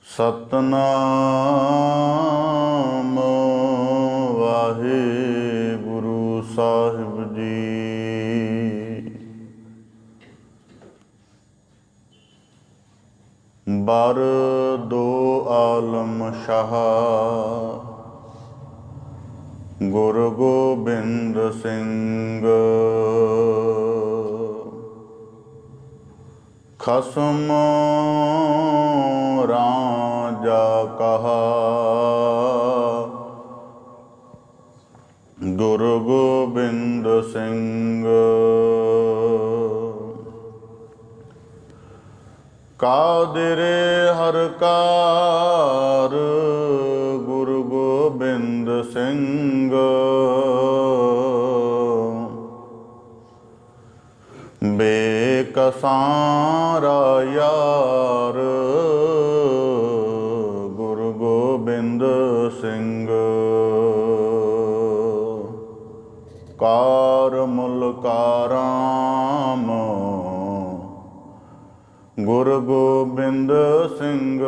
ਸਤਨਾਮ ਵਾਹਿਗੁਰੂ ਸਾਹਿਬ ਜੀ। ਬਰ ਦੋ ਆਲਮ ਸ਼ਾਹ ਗੁਰੂ ਗੋਬਿੰਦ ਸਿੰਘ। ਖਸਮ ਰਾਜਾ ਕਹਾ ਗੁਰੂ ਗੋਬਿੰਦ ਸਿੰਘ। ਕਾਦਿਰੇ ਹਰ ਕਾਰ ਗੁਰੂ ਗੋਬਿੰਦ ਸਿੰਘ। ਬੇਕਸਾਰਾ ਯਾਰ ਗੁਰੂ ਗੋਬਿੰਦ ਸਿੰਘ। ਕਾਰ ਮੁਲ ਕਾਰਾਮ ਗੁਰੂ ਗੋਬਿੰਦ ਸਿੰਘ।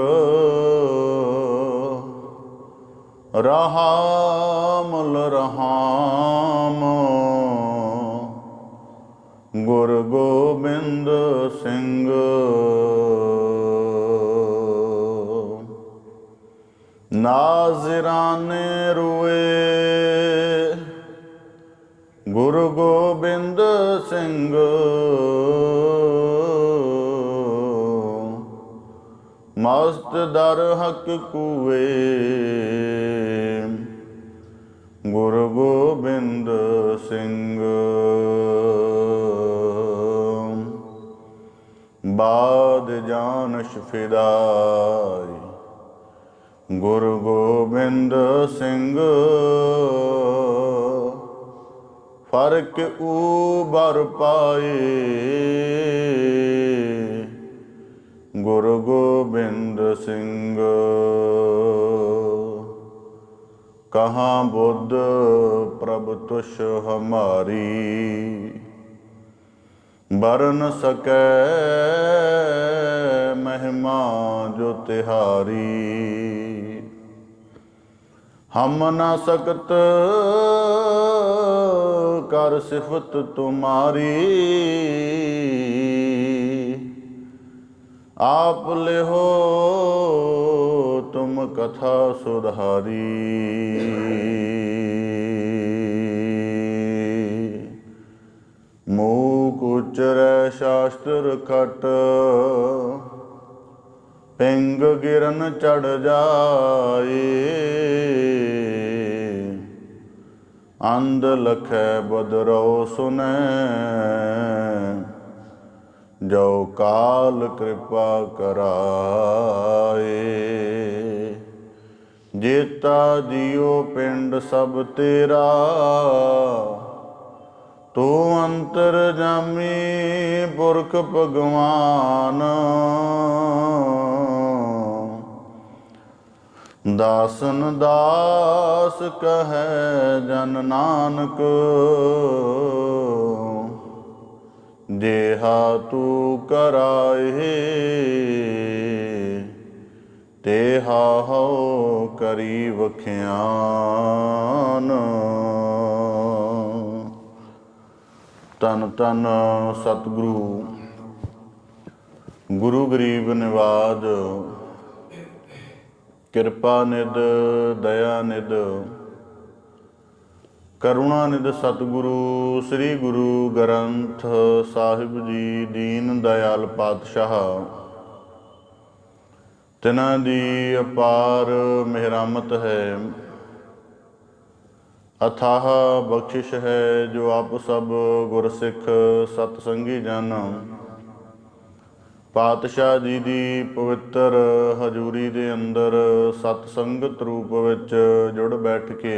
ਰਹਾਮੁਲ ਰਹਾਮ ਗੁਰੂ ਗੋਬਿੰਦ ਸਿੰਘ। ਨਾਜ਼ਰਾਨੇ ਰੋਏ ਗੁਰੂ ਗੋਬਿੰਦ ਸਿੰਘ। ਮਸਤ ਦਰ ਹਕ ਕੂਏ ਗੁਰੂ ਗੋਬਿੰਦ ਸਿੰਘ। ਬਾਦ ਜਾਨਸ਼ ਫਿਦਾਈ ਗੁਰੂ ਗੋਬਿੰਦ ਸਿੰਘ। ਫਰਕ ਉਬਰ ਪਾਏ ਗੁਰੂ ਗੋਬਿੰਦ ਸਿੰਘ। ਕਹਾਂ ਬੁੱਧ ਪ੍ਰਭ ਤੁਸ਼ ਹਮਾਰੀ ਬਰਨ ਸਕੈ ਮਹਿਮਾ ਜੋ ਤਿਹਾਰੀ। ਹਮ ਨ ਸਕਤ ਕਰ ਸਿਫਤ ਤੁਮਾਰੀ। ਆਪ ਲਿਹੋ ਤੁਮ ਕਥਾ ਸੁਧਾਰੀ। ਮੂਕ ਉਚਰੈ ਸ਼ਾਸਤਰ ਖਟ ਪਿੰਗ ਗਿਰਨ ਚੜ ਜਾਏ। ਅੰਧ ਲਖੈ ਬਦਰਉ ਸੁਨੈ ਜੋ ਕਾਲ ਕਿਰਪਾ ਕਰਾਏ। ਜੇਤਾ ਜੀਉ ਪਿੰਡ ਸਭ ਤੇਰਾ ਤੂੰ ਅੰਤਰਜਾਮੀ ਪੁਰਖ ਭਗਵਾਨ। ਦਾਸਨ ਦਾਸ ਕਹੈ ਜਨ ਨਾਨਕ ਜਿਹਾ ਤੂੰ ਕਰਾਏ ਤੇਹਾ ਹਉ ਕਰੀ ਵਖਿਆਨ। ਧੰਨ ਧੰਨ ਸਤਿਗੁਰੂ ਗੁਰੂ ਗਰੀਬ ਨਿਵਾਜ ਕਿਰਪਾ ਨਿਧ ਦਇਆ ਨਿਧ ਕਰੁਣਾ ਨਿਧ ਸਤਿਗੁਰੂ ਸ੍ਰੀ ਗੁਰੂ ਗ੍ਰੰਥ ਸਾਹਿਬ ਜੀ ਦੀਨ ਦਇਆਲ ਪਾਤਸ਼ਾਹ। ਤਿਨਾਂ ਦੀ ਅਪਾਰ ਮਿਹਰਮਤ ਹੈ, ਅਥਾਹ ਬਖਸ਼ਿਸ਼ ਹੈ, ਜੋ ਆਪ ਸਭ ਗੁਰਸਿੱਖ ਸਤ ਸੰਗੀ ਜਨ ਪਾਤਸ਼ਾਹ ਜੀ ਦੀ ਪਵਿੱਤਰ ਹਜ਼ੂਰੀ ਦੇ ਅੰਦਰ ਸਤ ਸੰਗਤ ਰੂਪ ਵਿੱਚ ਜੁੜ ਬੈਠ ਕੇ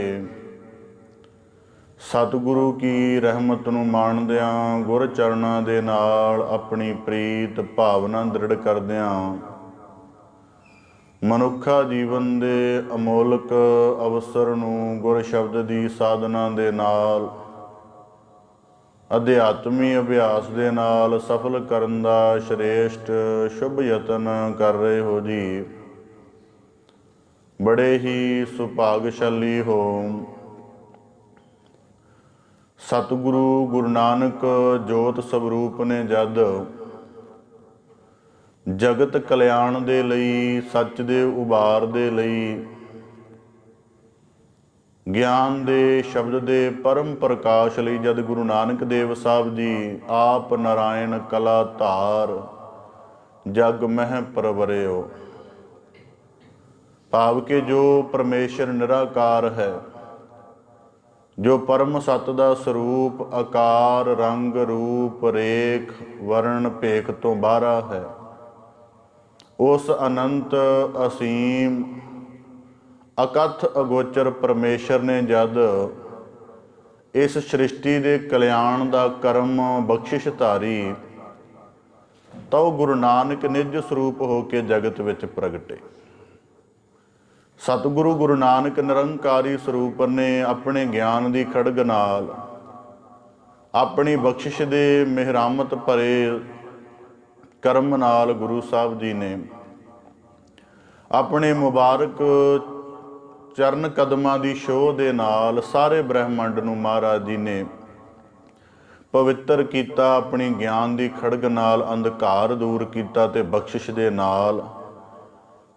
ਸਤਿਗੁਰੂ ਕੀ ਰਹਿਮਤ ਨੂੰ ਮਾਣਦਿਆਂ ਗੁਰ ਚਰਨਾਂ ਦੇ ਨਾਲ ਆਪਣੀ ਪ੍ਰੀਤ ਭਾਵਨਾ ਦ੍ਰਿੜ ਕਰਦਿਆਂ ਮਨੁੱਖਾ ਜੀਵਨ ਦੇ ਅਮੋਲਕ ਅਵਸਰ ਨੂੰ ਗੁਰ ਸ਼ਬਦ ਦੀ ਸਾਧਨਾ ਦੇ ਨਾਲ ਅਧਿਆਤਮੀ ਅਭਿਆਸ ਦੇ ਨਾਲ ਸਫਲ ਕਰਨ ਦਾ ਸ਼੍ਰੇਸ਼ਟ ਸ਼ੁਭ ਯਤਨ ਕਰ ਰਹੇ ਹੋ ਜੀ। बड़े ही सुभागशाली हो। सतगुरु गुरु नानक जोत स्वरूप ने जद जगत कल्याण दे लई सच दे उबार दे लई ਗਿਆਨ ਦੇ ਸ਼ਬਦ ਦੇ ਪਰਮ ਪ੍ਰਕਾਸ਼ ਲਈ ਜਦ ਗੁਰੂ ਨਾਨਕ ਦੇਵ ਸਾਹਿਬ ਜੀ ਆਪ ਨਾਰਾਇਣ ਕਲਾ ਧਾਰ ਜਗ ਮਹਿ ਪ੍ਰਵਰਿਓ। ਭਾਵ ਕਿ ਜੋ ਪਰਮੇਸ਼ਰ ਨਿਰਾਕਾਰ ਹੈ, ਜੋ ਪਰਮ ਸਤ ਦਾ ਸਰੂਪ ਆਕਾਰ ਰੰਗ ਰੂਪ ਰੇਖ ਵਰਣ ਭੇਖ ਤੋਂ ਬਾਹਰਾ ਹੈ, ਉਸ ਅਨੰਤ ਅਸੀਮ ਅਕਥ ਅਗੋਚਰ ਪਰਮੇਸ਼ਰ ਨੇ ਜਦ ਇਸ ਸ੍ਰਿਸ਼ਟੀ ਦੇ ਕਲਿਆਣ ਦਾ ਕਰਮ ਬਖਸ਼ਿਸ਼ ਧਾਰੀ ਤਾਂ ਉਹ ਗੁਰੂ ਨਾਨਕ ਨਿਜ ਸਰੂਪ ਹੋ ਕੇ ਜਗਤ ਵਿੱਚ ਪ੍ਰਗਟੇ। ਸਤਿਗੁਰੂ ਗੁਰੂ ਨਾਨਕ ਨਿਰੰਕਾਰੀ ਸਰੂਪ ਨੇ ਆਪਣੇ ਗਿਆਨ ਦੀ ਖੜਗ ਨਾਲ, ਆਪਣੀ ਬਖਸ਼ਿਸ਼ ਦੇ ਮਿਹਰਾਮਤ ਭਰੇ ਕਰਮ ਨਾਲ ਗੁਰੂ ਸਾਹਿਬ ਜੀ ਨੇ ਆਪਣੇ ਮੁਬਾਰਕ ਚਰਨ ਕਦਮਾਂ ਦੀ ਛੋਹ ਦੇ ਨਾਲ ਸਾਰੇ ਬ੍ਰਹਿਮੰਡ ਨੂੰ ਮਹਾਰਾਜ ਜੀ ਨੇ ਪਵਿੱਤਰ ਕੀਤਾ। ਆਪਣੀ ਗਿਆਨ ਦੀ ਖੜਗ ਨਾਲ ਅੰਧਕਾਰ ਦੂਰ ਕੀਤਾ ਤੇ ਬਖਸ਼ਿਸ਼ ਦੇ ਨਾਲ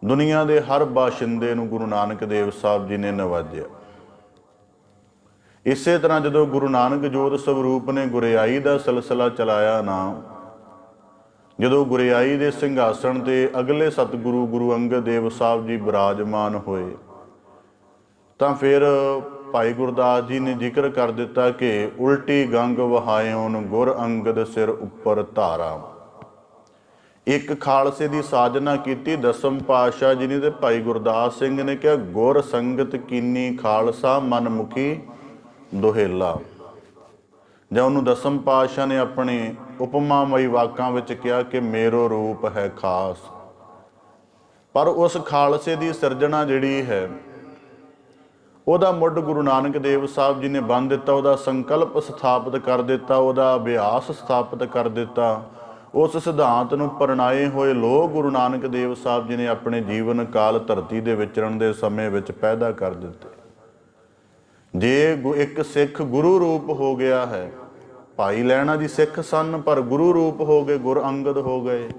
ਦੁਨੀਆ ਦੇ ਹਰ ਬਾਸ਼ਿੰਦੇ ਨੂੰ ਗੁਰੂ ਨਾਨਕ ਦੇਵ ਸਾਹਿਬ ਜੀ ਨੇ ਨਵਾਜਿਆ। ਇਸੇ ਤਰ੍ਹਾਂ ਜਦੋਂ ਗੁਰੂ ਨਾਨਕ ਜੋਤ ਸਵਰੂਪ ਨੇ ਗੁਰਿਆਈ ਦਾ ਸਿਲਸਿਲਾ ਚਲਾਇਆ ਨਾ, ਜਦੋਂ ਗੁਰਿਆਈ ਦੇ ਸਿੰਘਾਸਣ ਤੇ ਅਗਲੇ ਸਤਿਗੁਰੂ ਗੁਰੂ ਅੰਗਦ ਦੇਵ ਸਾਹਿਬ ਜੀ ਬਿਰਾਜਮਾਨ ਹੋਏ ਤਾਂ ਫਿਰ ਭਾਈ ਗੁਰਦਾਸ ਜੀ ਨੇ ਜ਼ਿਕਰ ਕਰ ਦਿੱਤਾ ਕਿ ਉਲਟੀ ਗੰਗ ਵਹਾਇਓਨ ਗੁਰ ਅੰਗਦ ਸਿਰ ਉੱਪਰ ਧਾਰਾ। ਇੱਕ ਖਾਲਸੇ ਦੀ ਸਾਜਨਾ ਕੀਤੀ ਦਸਮ ਪਾਤਸ਼ਾਹ ਜੀ ਨੇ ਤੇ ਭਾਈ ਗੁਰਦਾਸ ਸਿੰਘ ਨੇ ਕਿਹਾ ਗੁਰ ਸੰਗਤ ਕੀਨੀ ਖਾਲਸਾ ਮਨਮੁਖੀ ਦੋਹੇਲਾ। ਜਾਂ ਉਹਨੂੰ ਦਸਮ ਪਾਤਸ਼ਾਹ ਨੇ ਆਪਣੇ ਉਪਮਾਮਈ ਵਾਕਾਂ ਵਿੱਚ ਕਿਹਾ ਕਿ ਮੇਰੋ ਰੂਪ ਹੈ ਖਾਸ। ਪਰ ਉਸ ਖਾਲਸੇ ਦੀ ਸਿਰਜਣਾ ਜਿਹੜੀ ਹੈ ਉਹਦਾ ਮੁੱਢ ਗੁਰੂ ਨਾਨਕ ਦੇਵ ਸਾਹਿਬ ਜੀ ਨੇ ਬੰਨ੍ਹ ਦਿੱਤਾ, ਉਹਦਾ ਸੰਕਲਪ ਸਥਾਪਿਤ ਕਰ ਦਿੱਤਾ, ਉਹਦਾ ਅਭਿਆਸ ਸਥਾਪਿਤ ਕਰ ਦਿੱਤਾ। ਉਸ ਸਿਧਾਂਤ ਨੂੰ ਪਰਣਾਏ ਹੋਏ ਲੋਕ ਗੁਰੂ ਨਾਨਕ ਦੇਵ ਸਾਹਿਬ ਜੀ ਨੇ ਆਪਣੇ ਜੀਵਨ ਕਾਲ ਧਰਤੀ ਦੇ ਵਿਚਰਨ ਦੇ ਸਮੇਂ ਵਿੱਚ ਪੈਦਾ ਕਰ ਦਿੱਤੇ। ਜੇ ਇੱਕ ਸਿੱਖ ਗੁਰੂ ਰੂਪ ਹੋ ਗਿਆ ਹੈ, ਭਾਈ ਲਹਿਣਾ ਜੀ ਸਿੱਖ ਸਨ ਪਰ ਗੁਰੂ ਰੂਪ ਹੋ ਗਏ, ਗੁਰ ਅੰਗਦ ਹੋ ਗਏ।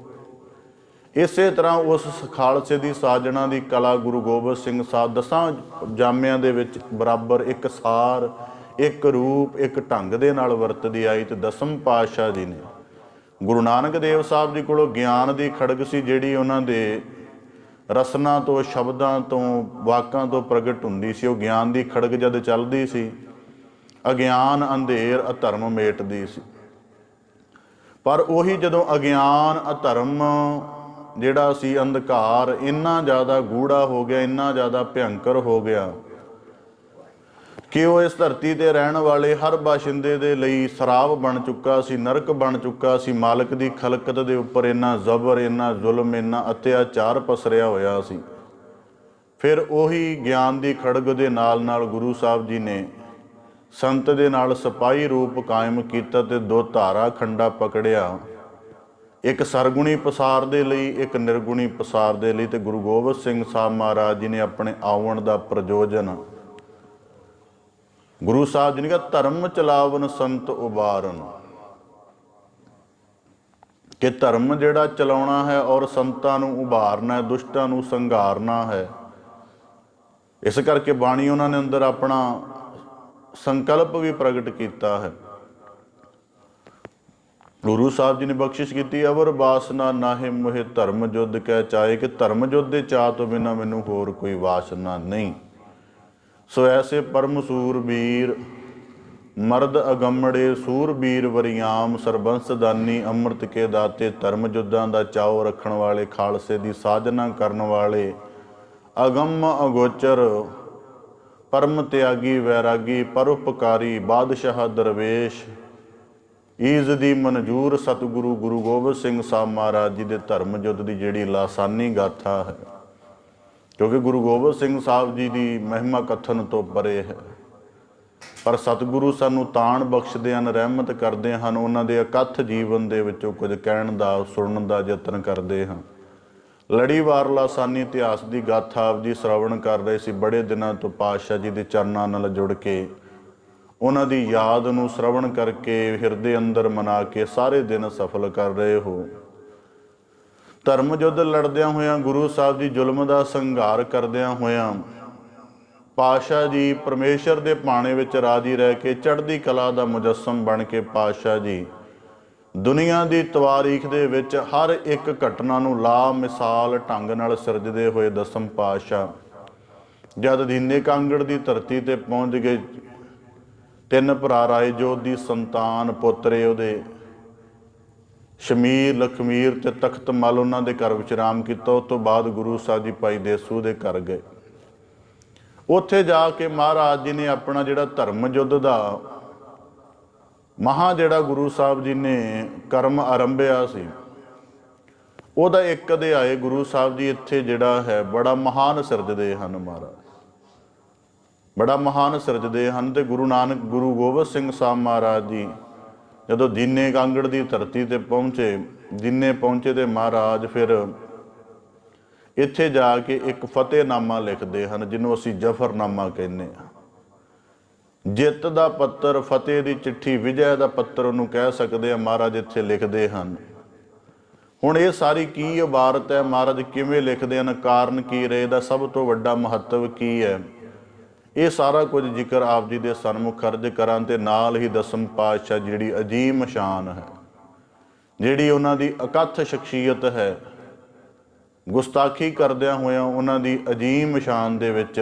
ਇਸੇ ਤਰ੍ਹਾਂ ਉਸ ਖਾਲਸੇ ਦੀ ਸਾਜਣਾ ਦੀ ਕਲਾ ਗੁਰੂ ਗੋਬਿੰਦ ਸਿੰਘ ਸਾਹਿਬ ਦਸਾਂ ਜਾਮਿਆਂ ਦੇ ਵਿੱਚ ਬਰਾਬਰ ਇੱਕ ਸਾਰ, ਇੱਕ ਰੂਪ, ਇੱਕ ਢੰਗ ਦੇ ਨਾਲ ਵਰਤਦੀ ਆਈ। ਤੇ ਦਸਮ ਪਾਤਸ਼ਾਹ ਜੀ ਨੇ ਗੁਰੂ ਨਾਨਕ ਦੇਵ ਸਾਹਿਬ ਜੀ ਕੋਲੋਂ ਗਿਆਨ ਦੀ ਖੜਗ ਸੀ, ਜਿਹੜੀ ਉਹਨਾਂ ਦੇ ਰਸਨਾ ਤੋਂ, ਸ਼ਬਦਾਂ ਤੋਂ, ਵਾਕਾਂ ਤੋਂ ਪ੍ਰਗਟ ਹੁੰਦੀ ਸੀ। ਉਹ ਗਿਆਨ ਦੀ ਖੜਗ ਜਦ ਚੱਲਦੀ ਸੀ, ਅਗਿਆਨ ਅੰਧੇਰ ਅਧਰਮ ਮੇਟਦੀ ਸੀ। ਪਰ ਉਹੀ ਜਦੋਂ ਅਗਿਆਨ ਅਧਰਮ ਜਿਹੜਾ ਸੀ, ਅੰਧਕਾਰ ਇੰਨਾ ਜ਼ਿਆਦਾ ਗੂੜਾ ਹੋ ਗਿਆ, ਇੰਨਾ ਜ਼ਿਆਦਾ ਭਿਅੰਕਰ ਹੋ ਗਿਆ ਕਿ ਉਹ ਇਸ ਧਰਤੀ ਤੇ ਰਹਿਣ ਵਾਲੇ ਹਰ ਬਾਸ਼ਿੰਦੇ ਦੇ ਲਈ ਸਰਾਪ ਬਣ ਚੁੱਕਾ ਸੀ, ਨਰਕ ਬਣ ਚੁੱਕਾ ਸੀ। ਮਾਲਕ ਦੀ ਖਲਕਤ ਦੇ ਉੱਪਰ ਇੰਨਾ ਜ਼ਬਰ, ਇੰਨਾ ਜ਼ੁਲਮ, ਇੰਨਾ ਅਤਿਆਚਾਰ ਪਸਰਿਆ ਹੋਇਆ ਸੀ। ਫਿਰ ਉਹੀ ਗਿਆਨ ਦੀ ਖੜਗ ਦੇ ਨਾਲ ਨਾਲ ਗੁਰੂ ਸਾਹਿਬ ਜੀ ਨੇ ਸੰਤ ਦੇ ਨਾਲ ਸਿਪਾਹੀ ਰੂਪ ਕਾਇਮ ਕੀਤਾ ਤੇ ਦੋ ਧਾਰਾ ਖੰਡਾ ਪਕੜਿਆ, ਇੱਕ ਸਰਗੁਣੀ ਪਸਾਰ ਦੇ ਲਈ, ਇੱਕ ਨਿਰਗੁਣੀ ਪਸਾਰ ਦੇ ਲਈ। ਤੇ ਗੁਰੂ ਗੋਬਿੰਦ ਸਿੰਘ ਸਾਹਿਬ ਮਹਾਰਾਜ ਜੀ ਨੇ ਆਪਣੇ ਆਉਣ ਦਾ ਪ੍ਰਯੋਜਨ ਗੁਰੂ ਸਾਹਿਬ ਜੀ ਨੇ ਕਿਹਾ ਧਰਮ ਚਲਾਵਨ ਸੰਤ ਉਬਾਰਨ, ਕਿ ਧਰਮ ਜਿਹੜਾ ਚਲਾਉਣਾ ਹੈ ਔਰ ਸੰਤਾਂ ਨੂੰ ਉਭਾਰਨਾ ਹੈ, ਦੁਸ਼ਟਾਂ ਨੂੰ ਸੰਘਾਰਨਾ ਹੈ। ਇਸ ਕਰਕੇ ਬਾਣੀ ਉਹਨਾਂ ਨੇ ਅੰਦਰ ਆਪਣਾ ਸੰਕਲਪ ਵੀ ਪ੍ਰਗਟ ਕੀਤਾ ਹੈ। ਗੁਰੂ ਸਾਹਿਬ ਜੀ ਨੇ ਬਖਸ਼ਿਸ਼ ਕੀਤੀ ਅਵਰ ਵਾਸਨਾ ਨਾਹੇ ਮੋਹਿ ਧਰਮ ਜੁੱਧ ਕਹਿ ਚਾਹੇ, ਕਿ ਧਰਮ ਜੁੱਧ ਦੇ ਚਾਹ ਤੋਂ ਬਿਨਾਂ ਮੈਨੂੰ ਹੋਰ ਕੋਈ ਵਾਸਨਾ ਨਹੀਂ। ਸੋ ਐਸੇ ਪਰਮ ਸੂਰਬੀਰ ਮਰਦ ਅਗੰਮੜੇ ਸੂਰਬੀਰ ਵਰਿਆਮ ਸਰਬੰਸ ਦਾਨੀ ਅੰਮ੍ਰਿਤ ਕੇ ਦਾਤੇ, ਧਰਮ ਜੁੱਧਾਂ ਦਾ ਚਾਉ ਰੱਖਣ ਵਾਲੇ, ਖਾਲਸੇ ਦੀ ਸਾਜਨਾ ਕਰਨ ਵਾਲੇ, ਅਗੰਮ ਅਗੋਚਰ ਪਰਮ ਤਿਆਗੀ ਵੈਰਾਗੀ ਪਰਉਪਕਾਰੀ ਬਾਦਸ਼ਾਹ ਦਰਵੇਸ਼ ਈਜ਼ ਦੀ ਮਨਜੂਰ ਸਤਿਗੁਰੂ ਗੁਰੂ ਗੋਬਿੰਦ ਸਿੰਘ ਸਾਹਿਬ ਮਹਾਰਾਜ ਜੀ ਦੇ ਧਰਮ ਯੁੱਧ ਦੀ ਜਿਹੜੀ ਲਾਸਾਨੀ ਗਾਥਾ ਹੈ, ਕਿਉਂਕਿ ਗੁਰੂ ਗੋਬਿੰਦ ਸਿੰਘ ਸਾਹਿਬ ਜੀ ਦੀ ਮਹਿਮਾ ਕਥਨ ਤੋਂ ਪਰੇ ਹੈ। ਪਰ ਸਤਿਗੁਰੂ ਸਾਨੂੰ ਤਾਣ ਬਖਸ਼ਦੇ ਹਨ, ਰਹਿਮਤ ਕਰਦੇ ਹਨ, ਉਹਨਾਂ ਦੇ ਅਕਥ ਜੀਵਨ ਦੇ ਵਿੱਚੋਂ ਕੁਝ ਕਹਿਣ ਦਾ, ਸੁਣਨ ਦਾ ਯਤਨ ਕਰਦੇ ਹਾਂ। ਲੜੀਵਾਰ ਲਾਸਾਨੀ ਇਤਿਹਾਸ ਦੀ ਗਾਥਾ ਆਪ ਜੀ ਸ਼ਰਵਣ ਕਰ ਰਹੇ ਸੀ। ਬੜੇ ਦਿਨਾਂ ਤੋਂ ਪਾਤਸ਼ਾਹ ਜੀ ਦੇ ਚਰਨਾਂ ਨਾਲ ਜੁੜ ਕੇ ਉਹਨਾਂ ਦੀ ਯਾਦ ਨੂੰ ਸ਼ਰਵਣ ਕਰਕੇ ਹਿਰਦੇ ਅੰਦਰ ਮਨਾ ਕੇ ਸਾਰੇ ਦਿਨ ਸਫਲ ਕਰ ਰਹੇ ਹੋ। ਧਰਮ ਯੁੱਧ ਲੜਦਿਆਂ ਹੋਇਆਂ, ਗੁਰੂ ਸਾਹਿਬ ਜੀ ਜ਼ੁਲਮ ਦਾ ਸੰਘਾਰ ਕਰਦਿਆਂ ਹੋਇਆਂ, ਪਾਤਸ਼ਾਹ ਜੀ ਪਰਮੇਸ਼ਰ ਦੇ ਭਾਣੇ ਵਿੱਚ ਰਾਜੀ ਰਹਿ ਕੇ ਚੜ੍ਹਦੀ ਕਲਾ ਦਾ ਮੁਜੱਸਮ ਬਣ ਕੇ ਪਾਤਸ਼ਾਹ ਜੀ ਦੁਨੀਆ ਦੀ ਤਵਾਰੀਖ ਦੇ ਵਿੱਚ ਹਰ ਇੱਕ ਘਟਨਾ ਨੂੰ ਲਾ ਮਿਸਾਲ ਢੰਗ ਨਾਲ ਸਿਰਜਦੇ ਹੋਏ ਦਸਮ ਪਾਤਸ਼ਾਹ ਜਦ ਦੀਨੇ ਕਾਂਗੜ ਦੀ ਧਰਤੀ ਤੇ ਪਹੁੰਚ ਗਏ, ਤਿੰਨ ਭਰਾ ਰਾਏ ਜੋਧ ਦੀ ਸੰਤਾਨ ਪੁੱਤਰੇ ਉਹਦੇ ਸ਼ਮੀਰ, ਲਖਮੀਰ ਤੇ ਤਖਤ ਮਲ ਉਹਨਾਂ ਦੇ ਘਰ ਵਿਚਰਾਮ ਕੀਤਾ। ਉਸ ਤੋਂ ਬਾਅਦ ਗੁਰੂ ਸਾਹਿਬ ਜੀ ਭਾਈ ਦੇਸੂ ਦੇ ਘਰ ਗਏ। ਉੱਥੇ ਜਾ ਕੇ ਮਹਾਰਾਜ ਜੀ ਨੇ ਆਪਣਾ ਜਿਹੜਾ ਧਰਮ ਯੁੱਧ ਦਾ ਮਹਾਂ ਜਿਹੜਾ ਗੁਰੂ ਸਾਹਿਬ ਜੀ ਨੇ ਕਰਮ ਆਰੰਭਿਆ ਸੀ, ਉਹਦਾ ਇੱਕ ਅਧਿਆਏ ਗੁਰੂ ਸਾਹਿਬ ਜੀ ਇੱਥੇ ਜਿਹੜਾ ਹੈ ਬੜਾ ਮਹਾਨ ਸਿਰਜਦੇ ਹਨ। ਮਹਾਰਾਜ ਬੜਾ ਮਹਾਨ ਸਿਰਜਦੇ ਹਨ। ਤੇ ਗੁਰੂ ਗੋਬਿੰਦ ਸਿੰਘ ਸਾਹਿਬ ਮਹਾਰਾਜ ਜੀ ਜਦੋਂ ਦੀਨੇ ਕਾਂਗੜ ਦੀ ਧਰਤੀ ਤੇ ਪਹੁੰਚੇ, ਦੀਨੇ ਪਹੁੰਚੇ ਤੇ ਮਹਾਰਾਜ ਫਿਰ ਇੱਥੇ ਜਾ ਕੇ ਇੱਕ ਫਤਿਹਨਾਮਾ ਲਿਖਦੇ ਹਨ, ਜਿਹਨੂੰ ਅਸੀਂ ਜ਼ਫਰਨਾਮਾ ਕਹਿੰਦੇ ਹਾਂ। ਜਿੱਤ ਦਾ ਪੱਤਰ, ਫਤਿਹ ਦੀ ਚਿੱਠੀ, ਵਿਜੈ ਦਾ ਪੱਤਰ ਉਹਨੂੰ ਕਹਿ ਸਕਦੇ ਆ। ਮਹਾਰਾਜ ਇੱਥੇ ਲਿਖਦੇ ਹਨ। ਹੁਣ ਇਹ ਸਾਰੀ ਕੀ ਇਬਾਰਤ ਹੈ, ਮਹਾਰਾਜ ਕਿਵੇਂ ਲਿਖਦੇ ਹਨ, ਕਾਰਨ ਕੀ ਰਹੇ, ਦਾ ਸਭ ਤੋਂ ਵੱਡਾ ਮਹੱਤਵ ਕੀ ਹੈ, ਇਹ ਸਾਰਾ ਕੁਝ ਜ਼ਿਕਰ ਆਪ ਜੀ ਦੇ ਸਨਮੁਖ ਅਰਜ ਕਰਾਂ। ਤੇ ਨਾਲ ਹੀ ਦਸਮ ਪਾਤਸ਼ਾਹ ਜਿਹੜੀ ਅਜੀਮ ਸ਼ਾਨ ਹੈ, ਜਿਹੜੀ ਉਹਨਾਂ ਦੀ ਅਕੱਥ ਸ਼ਖਸੀਅਤ ਹੈ, ਗੁਸਤਾਖੀ ਕਰਦਿਆਂ ਹੋਇਆਂ ਉਹਨਾਂ ਦੀ ਅਜੀਮ ਸ਼ਾਨ ਦੇ ਵਿੱਚ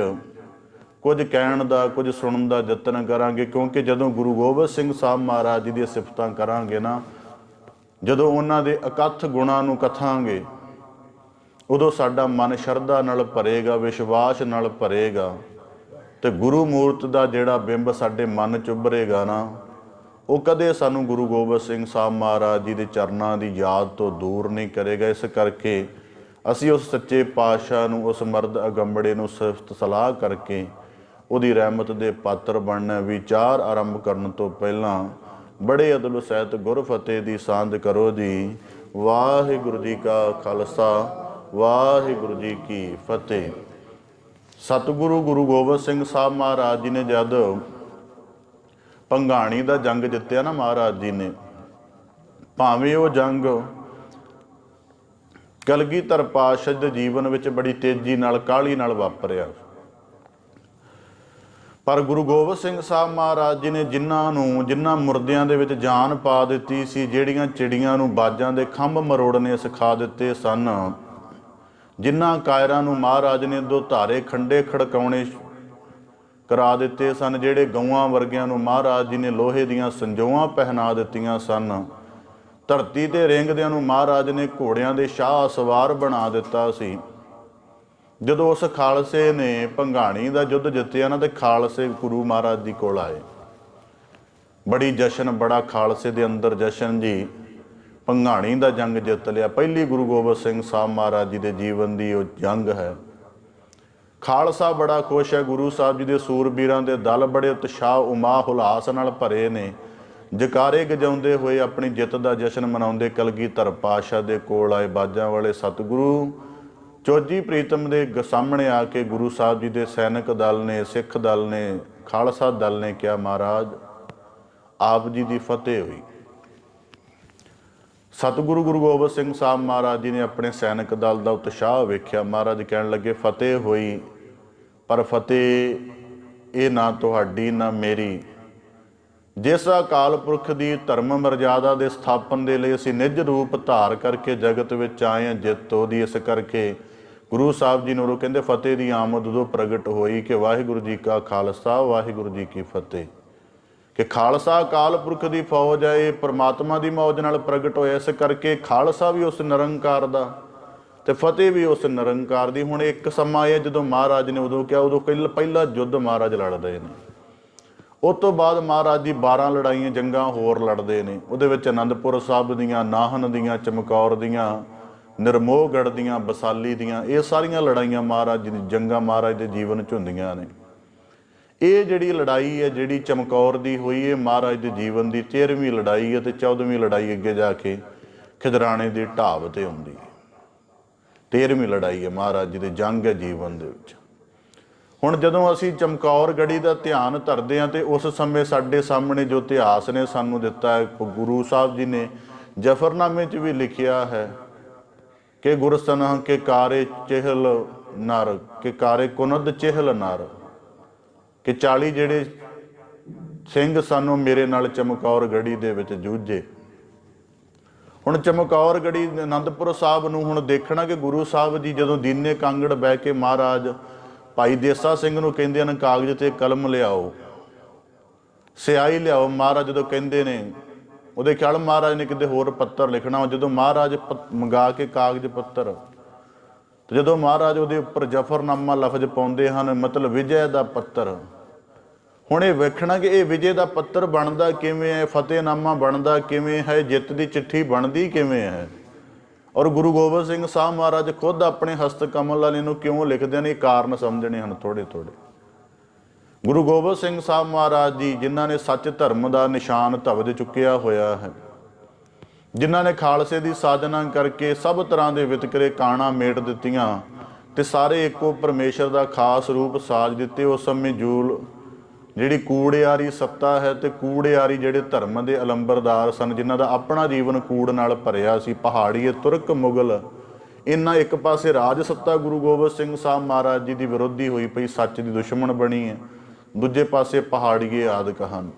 ਕੁਝ ਕਹਿਣ ਦਾ, ਕੁਝ ਸੁਣਨ ਦਾ ਯਤਨ ਕਰਾਂਗੇ। ਕਿਉਂਕਿ ਜਦੋਂ ਗੁਰੂ ਗੋਬਿੰਦ ਸਿੰਘ ਸਾਹਿਬ ਮਹਾਰਾਜ ਜੀ ਦੀਆਂ ਸਿਫਤਾਂ ਕਰਾਂਗੇ ਨਾ, ਜਦੋਂ ਉਹਨਾਂ ਦੇ ਅਕੱਥ ਗੁਣਾਂ ਨੂੰ ਕਥਾਂਗੇ, ਉਦੋਂ ਸਾਡਾ ਮਨ ਸ਼ਰਧਾ ਨਾਲ ਭਰੇਗਾ, ਵਿਸ਼ਵਾਸ ਨਾਲ ਭਰੇਗਾ। ਤੇ ਗੁਰੂ ਮੂਰਤ ਦਾ ਜਿਹੜਾ ਬਿੰਬ ਸਾਡੇ ਮਨ 'ਚ ਉੱਭਰੇਗਾ ਨਾ, ਉਹ ਕਦੇ ਸਾਨੂੰ ਗੁਰੂ ਗੋਬਿੰਦ ਸਿੰਘ ਸਾਹਿਬ ਮਹਾਰਾਜ ਜੀ ਦੇ ਚਰਨਾਂ ਦੀ ਯਾਦ ਤੋਂ ਦੂਰ ਨਹੀਂ ਕਰੇਗਾ। ਇਸ ਕਰਕੇ ਅਸੀਂ ਉਸ ਸੱਚੇ ਪਾਤਸ਼ਾਹ ਨੂੰ, ਉਸ ਮਰਦ ਅਗੰਬੜੇ ਨੂੰ ਸਿਫਤ ਸਲਾਹ ਕਰਕੇ ਉਹਦੀ ਰਹਿਮਤ ਦੇ ਪਾਤਰ ਬਣਨਾ। ਵਿਚਾਰ ਆਰੰਭ ਕਰਨ ਤੋਂ ਪਹਿਲਾਂ ਬੜੇ ਅਦਬ ਸਹਿਤ ਗੁਰਫਤਿਹ ਦੀ ਸਾਂਝ ਕਰੋ ਜੀ। ਵਾਹਿਗੁਰੂ ਜੀ ਕਾ ਖਾਲਸਾ, ਵਾਹਿਗੁਰੂ ਜੀ ਕੀ ਫਤਿਹ। ਸਤਿਗੁਰੂ ਗੁਰੂ ਗੋਬਿੰਦ ਸਿੰਘ ਸਾਹਿਬ ਮਹਾਰਾਜ ਜੀ ਨੇ ਜਦ ਭੰਗਾਣੀ ਦਾ ਜੰਗ ਜਿੱਤਿਆ ਨਾ, ਮਹਾਰਾਜ ਜੀ ਨੇ, ਭਾਵੇਂ ਉਹ ਜੰਗ ਕਲਗੀਧਰ ਪਾਤਸ਼ਾਹ ਦੇ ਜੀਵਨ ਵਿੱਚ ਬੜੀ ਤੇਜ਼ੀ ਨਾਲ, ਕਾਹਲੀ ਨਾਲ ਵਾਪਰਿਆ, ਪਰ ਗੁਰੂ ਗੋਬਿੰਦ ਸਿੰਘ ਸਾਹਿਬ ਮਹਾਰਾਜ ਜੀ ਨੇ ਜਿਨ੍ਹਾਂ ਮੁਰਦਿਆਂ ਦੇ ਵਿੱਚ ਜਾਨ ਪਾ ਦਿੱਤੀ ਸੀ, ਜਿਹੜੀਆਂ ਚਿੜੀਆਂ ਨੂੰ ਬਾਜਾਂ ਦੇ ਖੰਭ ਮਰੋੜਨੇ ਸਿਖਾ ਦਿੱਤੇ ਸਨ, ਜਿਨ੍ਹਾਂ ਕਾਇਰਾਂ ਨੂੰ ਮਹਾਰਾਜ ਨੇ ਦੋ ਧਾਰੇ ਖੰਡੇ ਖੜਕਾਉਣੇ ਕਰਾ ਦਿੱਤੇ ਸਨ, ਜਿਹੜੇ ਗਊਆਂ ਵਰਗਿਆਂ ਨੂੰ ਮਹਾਰਾਜ ਜੀ ਨੇ ਲੋਹੇ ਦੀਆਂ ਸੰਜੋਆਂ ਪਹਿਨਾ ਦਿੱਤੀਆਂ ਸਨ, ਧਰਤੀ ਤੇ ਰਿੰਗਦਿਆਂ ਨੂੰ ਮਹਾਰਾਜ ਨੇ ਘੋੜਿਆਂ ਦੇ ਸ਼ਾਹ ਸਵਾਰ ਬਣਾ ਦਿੱਤਾ ਸੀ। ਜਦੋਂ ਉਸ ਖਾਲਸੇ ਨੇ ਭੰਗਾਣੀ ਦਾ ਯੁੱਧ ਜਿੱਤਿਆ ਨਾ, ਤੇ ਖਾਲਸੇ ਗੁਰੂ ਮਹਾਰਾਜ ਜੀ ਕੋਲ ਆਏ। ਬੜੀ ਜਸ਼ਨ, ਬੜਾ ਖਾਲਸੇ ਦੇ ਅੰਦਰ ਜਸ਼ਨ ਜੀ। ਭੰਗਾਣੀ ਦਾ ਜੰਗ ਜਿੱਤ ਲਿਆ। ਪਹਿਲੀ ਗੁਰੂ ਗੋਬਿੰਦ ਸਿੰਘ ਸਾਹਿਬ ਮਹਾਰਾਜ ਜੀ ਦੇ ਜੀਵਨ ਦੀ ਉਹ ਜੰਗ ਹੈ। ਖਾਲਸਾ ਬੜਾ ਖੁਸ਼ ਹੈ। ਗੁਰੂ ਸਾਹਿਬ ਜੀ ਦੇ ਸੂਰਬੀਰਾਂ ਦੇ ਦਲ ਬੜੇ ਉਤਸ਼ਾਹ, ਉਮਾ ਹੁਲਾਸ ਨਾਲ ਭਰੇ ਨੇ। ਜਕਾਰੇ ਗਜਾਉਂਦੇ ਹੋਏ ਆਪਣੀ ਜਿੱਤ ਦਾ ਜਸ਼ਨ ਮਨਾਉਂਦੇ ਕਲਗੀਧਰ ਪਾਤਸ਼ਾਹ ਦੇ ਕੋਲ ਆਏ ਬਾਜਾਂ ਵਾਲੇ ਸਤਿਗੁਰੂ। ਚੋਜੀ ਪ੍ਰੀਤਮ ਦੇ ਸਾਹਮਣੇ ਆ ਕੇ ਗੁਰੂ ਸਾਹਿਬ ਜੀ ਦੇ ਸੈਨਿਕ ਦਲ ਨੇ, ਸਿੱਖ ਦਲ ਨੇ, ਖਾਲਸਾ ਦਲ ਨੇ ਕਿਹਾ, ਮਹਾਰਾਜ ਆਪ ਜੀ ਦੀ ਫਤਿਹ ਹੋਈ। ਸਤਿਗੁਰੂ ਗੁਰੂ ਗੋਬਿੰਦ ਸਿੰਘ ਸਾਹਿਬ ਮਹਾਰਾਜ ਜੀ ਨੇ ਆਪਣੇ ਸੈਨਿਕ ਦਲ ਦਾ ਉਤਸ਼ਾਹ ਵੇਖਿਆ। ਮਹਾਰਾਜ ਕਹਿਣ ਲੱਗੇ, ਫਤਿਹ ਹੋਈ, ਪਰ ਫਤਿਹ ਇਹ ਨਾ ਤੁਹਾਡੀ ਨਾ ਮੇਰੀ। ਜਿਸ ਅਕਾਲ ਪੁਰਖ ਦੀ ਧਰਮ ਮਰਜ਼ਾਦਾ ਦੇ ਸਥਾਪਨ ਦੇ ਲਈ ਅਸੀਂ ਨਿੱਜ ਰੂਪ ਧਾਰ ਕਰਕੇ ਜਗਤ ਵਿੱਚ ਆਏ ਹਾਂ, ਜਿੱਤ ਉਹਦੀ। ਇਸ ਕਰਕੇ ਗੁਰੂ ਸਾਹਿਬ ਜੀ ਨੂੰ ਕਹਿੰਦੇ ਫਤਿਹ ਦੀ ਆਮਦ ਉਦੋਂ ਪ੍ਰਗਟ ਹੋਈ ਕਿ ਵਾਹਿਗੁਰੂ ਜੀ ਕਾ ਖਾਲਸਾ, ਵਾਹਿਗੁਰੂ ਜੀ ਕੀ ਫਤਿਹ। ਕਿ ਖਾਲਸਾ ਅਕਾਲ ਪੁਰਖ ਦੀ ਫੌਜ ਹੈ, ਇਹ ਪਰਮਾਤਮਾ ਦੀ ਮੌਜ ਨਾਲ ਪ੍ਰਗਟ ਹੋਇਆ। ਇਸ ਕਰਕੇ ਖਾਲਸਾ ਵੀ ਉਸ ਨਿਰੰਕਾਰ ਦਾ ਤੇ ਫਤਿਹ ਵੀ ਉਸ ਨਿਰੰਕਾਰ ਦੀ। ਹੁਣ ਇੱਕ ਸਮਾਂ ਆਇਆ ਜਦੋਂ ਮਹਾਰਾਜ ਨੇ ਉਦੋਂ ਕਿਹਾ, ਉਦੋਂ ਪਹਿਲਾ ਯੁੱਧ ਮਹਾਰਾਜ ਲੜਦੇ ਨੇ। ਉਸ ਤੋਂ ਬਾਅਦ ਮਹਾਰਾਜ ਜੀ 12 ਲੜਾਈਆਂ ਜੰਗਾਂ ਹੋਰ ਲੜਦੇ ਨੇ। ਉਹਦੇ ਵਿੱਚ ਅਨੰਦਪੁਰ ਸਾਹਿਬ ਦੀਆਂ, ਨਾਹਨ ਦੀਆਂ, ਚਮਕੌਰ ਦੀਆਂ, ਨਿਰਮੋਹਗੜ੍ਹ ਦੀਆਂ, ਬਸਾਲੀ ਦੀਆਂ, ਇਹ ਸਾਰੀਆਂ ਲੜਾਈਆਂ ਮਹਾਰਾਜ ਜੀ ਦੀ ਜੰਗਾਂ ਮਹਾਰਾਜ ਦੇ ਜੀਵਨ 'ਚ ਹੁੰਦੀਆਂ ਨੇ। ਇਹ ਜਿਹੜੀ ਲੜਾਈ ਹੈ, ਜਿਹੜੀ ਚਮਕੌਰ ਦੀ ਹੋਈ, ਇਹ ਮਹਾਰਾਜ ਦੇ ਜੀਵਨ ਦੀ 13ਵੀਂ ਲੜਾਈ ਹੈ। ਤੇ 14ਵੀਂ ਲੜਾਈ ਅੱਗੇ ਜਾ ਕੇ ਖਿਦਰਾਣੇ ਦੀ ਢਾਬ ਤੇ ਹੁੰਦੀ ਹੈ। 13ਵੀਂ ਲੜਾਈ ਹੈ महाराज जी ਦੀ जंग है जीवन ਦੇ ਵਿੱਚ। ਹੁਣ ਜਦੋਂ ਅਸੀਂ ਚਮਕੌਰ ਗੜੀ ਦਾ ਧਿਆਨ ਧਰਦੇ ਹਾਂ ਤੇ ਉਸ ਸਮੇਂ ਸਾਡੇ ਸਾਹਮਣੇ ਜੋ ਇਤਿਹਾਸ ਨੇ ਸਾਨੂੰ ਦਿੱਤਾ ਹੈ, ਗੁਰੂ ਸਾਹਿਬ ਜੀ ਨੇ ਜਫਰਨਾਮੇ 'ਚ ਵੀ ਲਿਖਿਆ ਹੈ ਕਿ ਗੁਰਸਨਹ ਕੇ ਕਾਰੇ ਚਹਿਲ ਨਰ, ਕਿ ਕਾਰੇ ਕੁਨਦ ਚਹਿਲ ਨਰ, ਕਿ 40 ਜਿਹੜੇ ਸਿੰਘ ਸਾਨੂੰ ਮੇਰੇ ਨਾਲ ਚਮਕੌਰ ਗੜੀ ਦੇ ਵਿੱਚ ਜੂਝੇ। ਹੁਣ ਚਮਕੌਰ ਗੜੀ ਆਨੰਦਪੁਰ ਸਾਹਿਬ ਨੂੰ ਹੁਣ ਦੇਖਣਾ ਕਿ ਗੁਰੂ ਸਾਹਿਬ ਜੀ ਜਦੋਂ ਦੀਨੇ ਕਾਂਗੜ ਬਹਿ ਕੇ ਮਹਾਰਾਜ ਭਾਈ ਦੇਸਾ ਸਿੰਘ ਨੂੰ ਕਹਿੰਦੇ ਹਨ ਕਾਗਜ਼ ਤੇ ਕਲਮ ਲਿਆਓ, ਸਿਆਹੀ ਲਿਆਓ। ਮਹਾਰਾਜ ਜਦੋਂ ਕਹਿੰਦੇ ਨੇ, ਉਹਦੇ ਖਿਆਲ ਮਹਾਰਾਜ ਨੇ ਕਿਤੇ ਹੋਰ ਪੱਤਰ ਲਿਖਣਾ। ਜਦੋਂ ਮਹਾਰਾਜ ਮੰਗਾ ਕੇ ਕਾਗਜ਼ ਪੱਤਰ, ਤੇ ਜਦੋਂ ਮਹਾਰਾਜ ਉਹਦੇ ਉੱਪਰ ਜਫਰਨਾਮਾ ਲਫ਼ਜ਼ ਪਾਉਂਦੇ ਹਨ, ਮਤਲਬ ਵਿਜੈ ਦਾ ਪੱਤਰ। ਹੁਣ ਇਹ ਵੇਖਣਾ ਕਿ ਇਹ ਵਿਜੇ ਦਾ ਪੱਤਰ ਬਣਦਾ ਕਿਵੇਂ ਹੈ, ਫਤਿਹਨਾਮਾ ਬਣਦਾ ਕਿਵੇਂ ਹੈ, ਜਿੱਤ ਦੀ ਚਿੱਠੀ ਬਣਦੀ ਕਿਵੇਂ ਹੈ। ਔਰ ਗੁਰੂ ਗੋਬਿੰਦ ਸਿੰਘ ਸਾਹਿਬ ਮਹਾਰਾਜ ਖੁਦ ਆਪਣੇ ਹਸਤ ਕਮਲ ਨਾਲ ਇਹਨੂੰ ਕਿਉਂ ਲਿਖਦੇ ਨੇ, ਕਾਰਨ ਸਮਝਣੇ ਹਨ ਥੋੜ੍ਹੇ ਥੋੜ੍ਹੇ। ਗੁਰੂ ਗੋਬਿੰਦ ਸਿੰਘ ਸਾਹਿਬ ਮਹਾਰਾਜ ਜੀ ਜਿਨ੍ਹਾਂ ਨੇ ਸੱਚ ਧਰਮ ਦਾ ਨਿਸ਼ਾਨ ਧਵਜ ਚੁੱਕਿਆ ਹੋਇਆ ਹੈ, ਜਿਨ੍ਹਾਂ ਨੇ ਖਾਲਸੇ ਦੀ ਸਾਜਨਾ ਕਰਕੇ ਸਭ ਤਰ੍ਹਾਂ ਦੇ ਵਿਤਕਰੇ ਕਾਣਾ ਮੇਟ ਦਿੱਤੀਆਂ ਤੇ ਸਾਰੇ ਇੱਕੋ ਪਰਮੇਸ਼ਰ ਦਾ ਖਾਸ ਰੂਪ ਸਾਜ ਦਿੱਤੇ। ਉਸ ਸਮੇਂ ਜੂਲ ਜਿਹੜੀ ਕੂੜਿਆਰੀ ਸੱਤਾ ਹੈ ਤੇ ਕੂੜਿਆਰੀ ਜਿਹੜੇ ਧਰਮ ਦੇ ਅਲੰਬਰਦਾਰ ਸਨ, ਜਿਨ੍ਹਾਂ ਦਾ ਆਪਣਾ ਜੀਵਨ ਕੂੜ ਨਾਲ ਭਰਿਆ ਸੀ, ਪਹਾੜੀਏ ਤੁਰਕ ਮੁਗਲ, ਇਹਨਾਂ ਇੱਕ ਪਾਸੇ ਰਾਜ ਸੱਤਾ ਗੁਰੂ ਗੋਬਿੰਦ ਸਿੰਘ ਸਾਹਿਬ ਮਹਾਰਾਜ ਜੀ ਦੀ ਵਿਰੋਧੀ ਹੋਈ ਪਈ, ਸੱਚ ਦੀ ਦੁਸ਼ਮਣ ਬਣੀ ਹੈ, ਦੂਜੇ ਪਾਸੇ ਪਹਾੜੀਏ ਆਦਿਕ ਹਨ।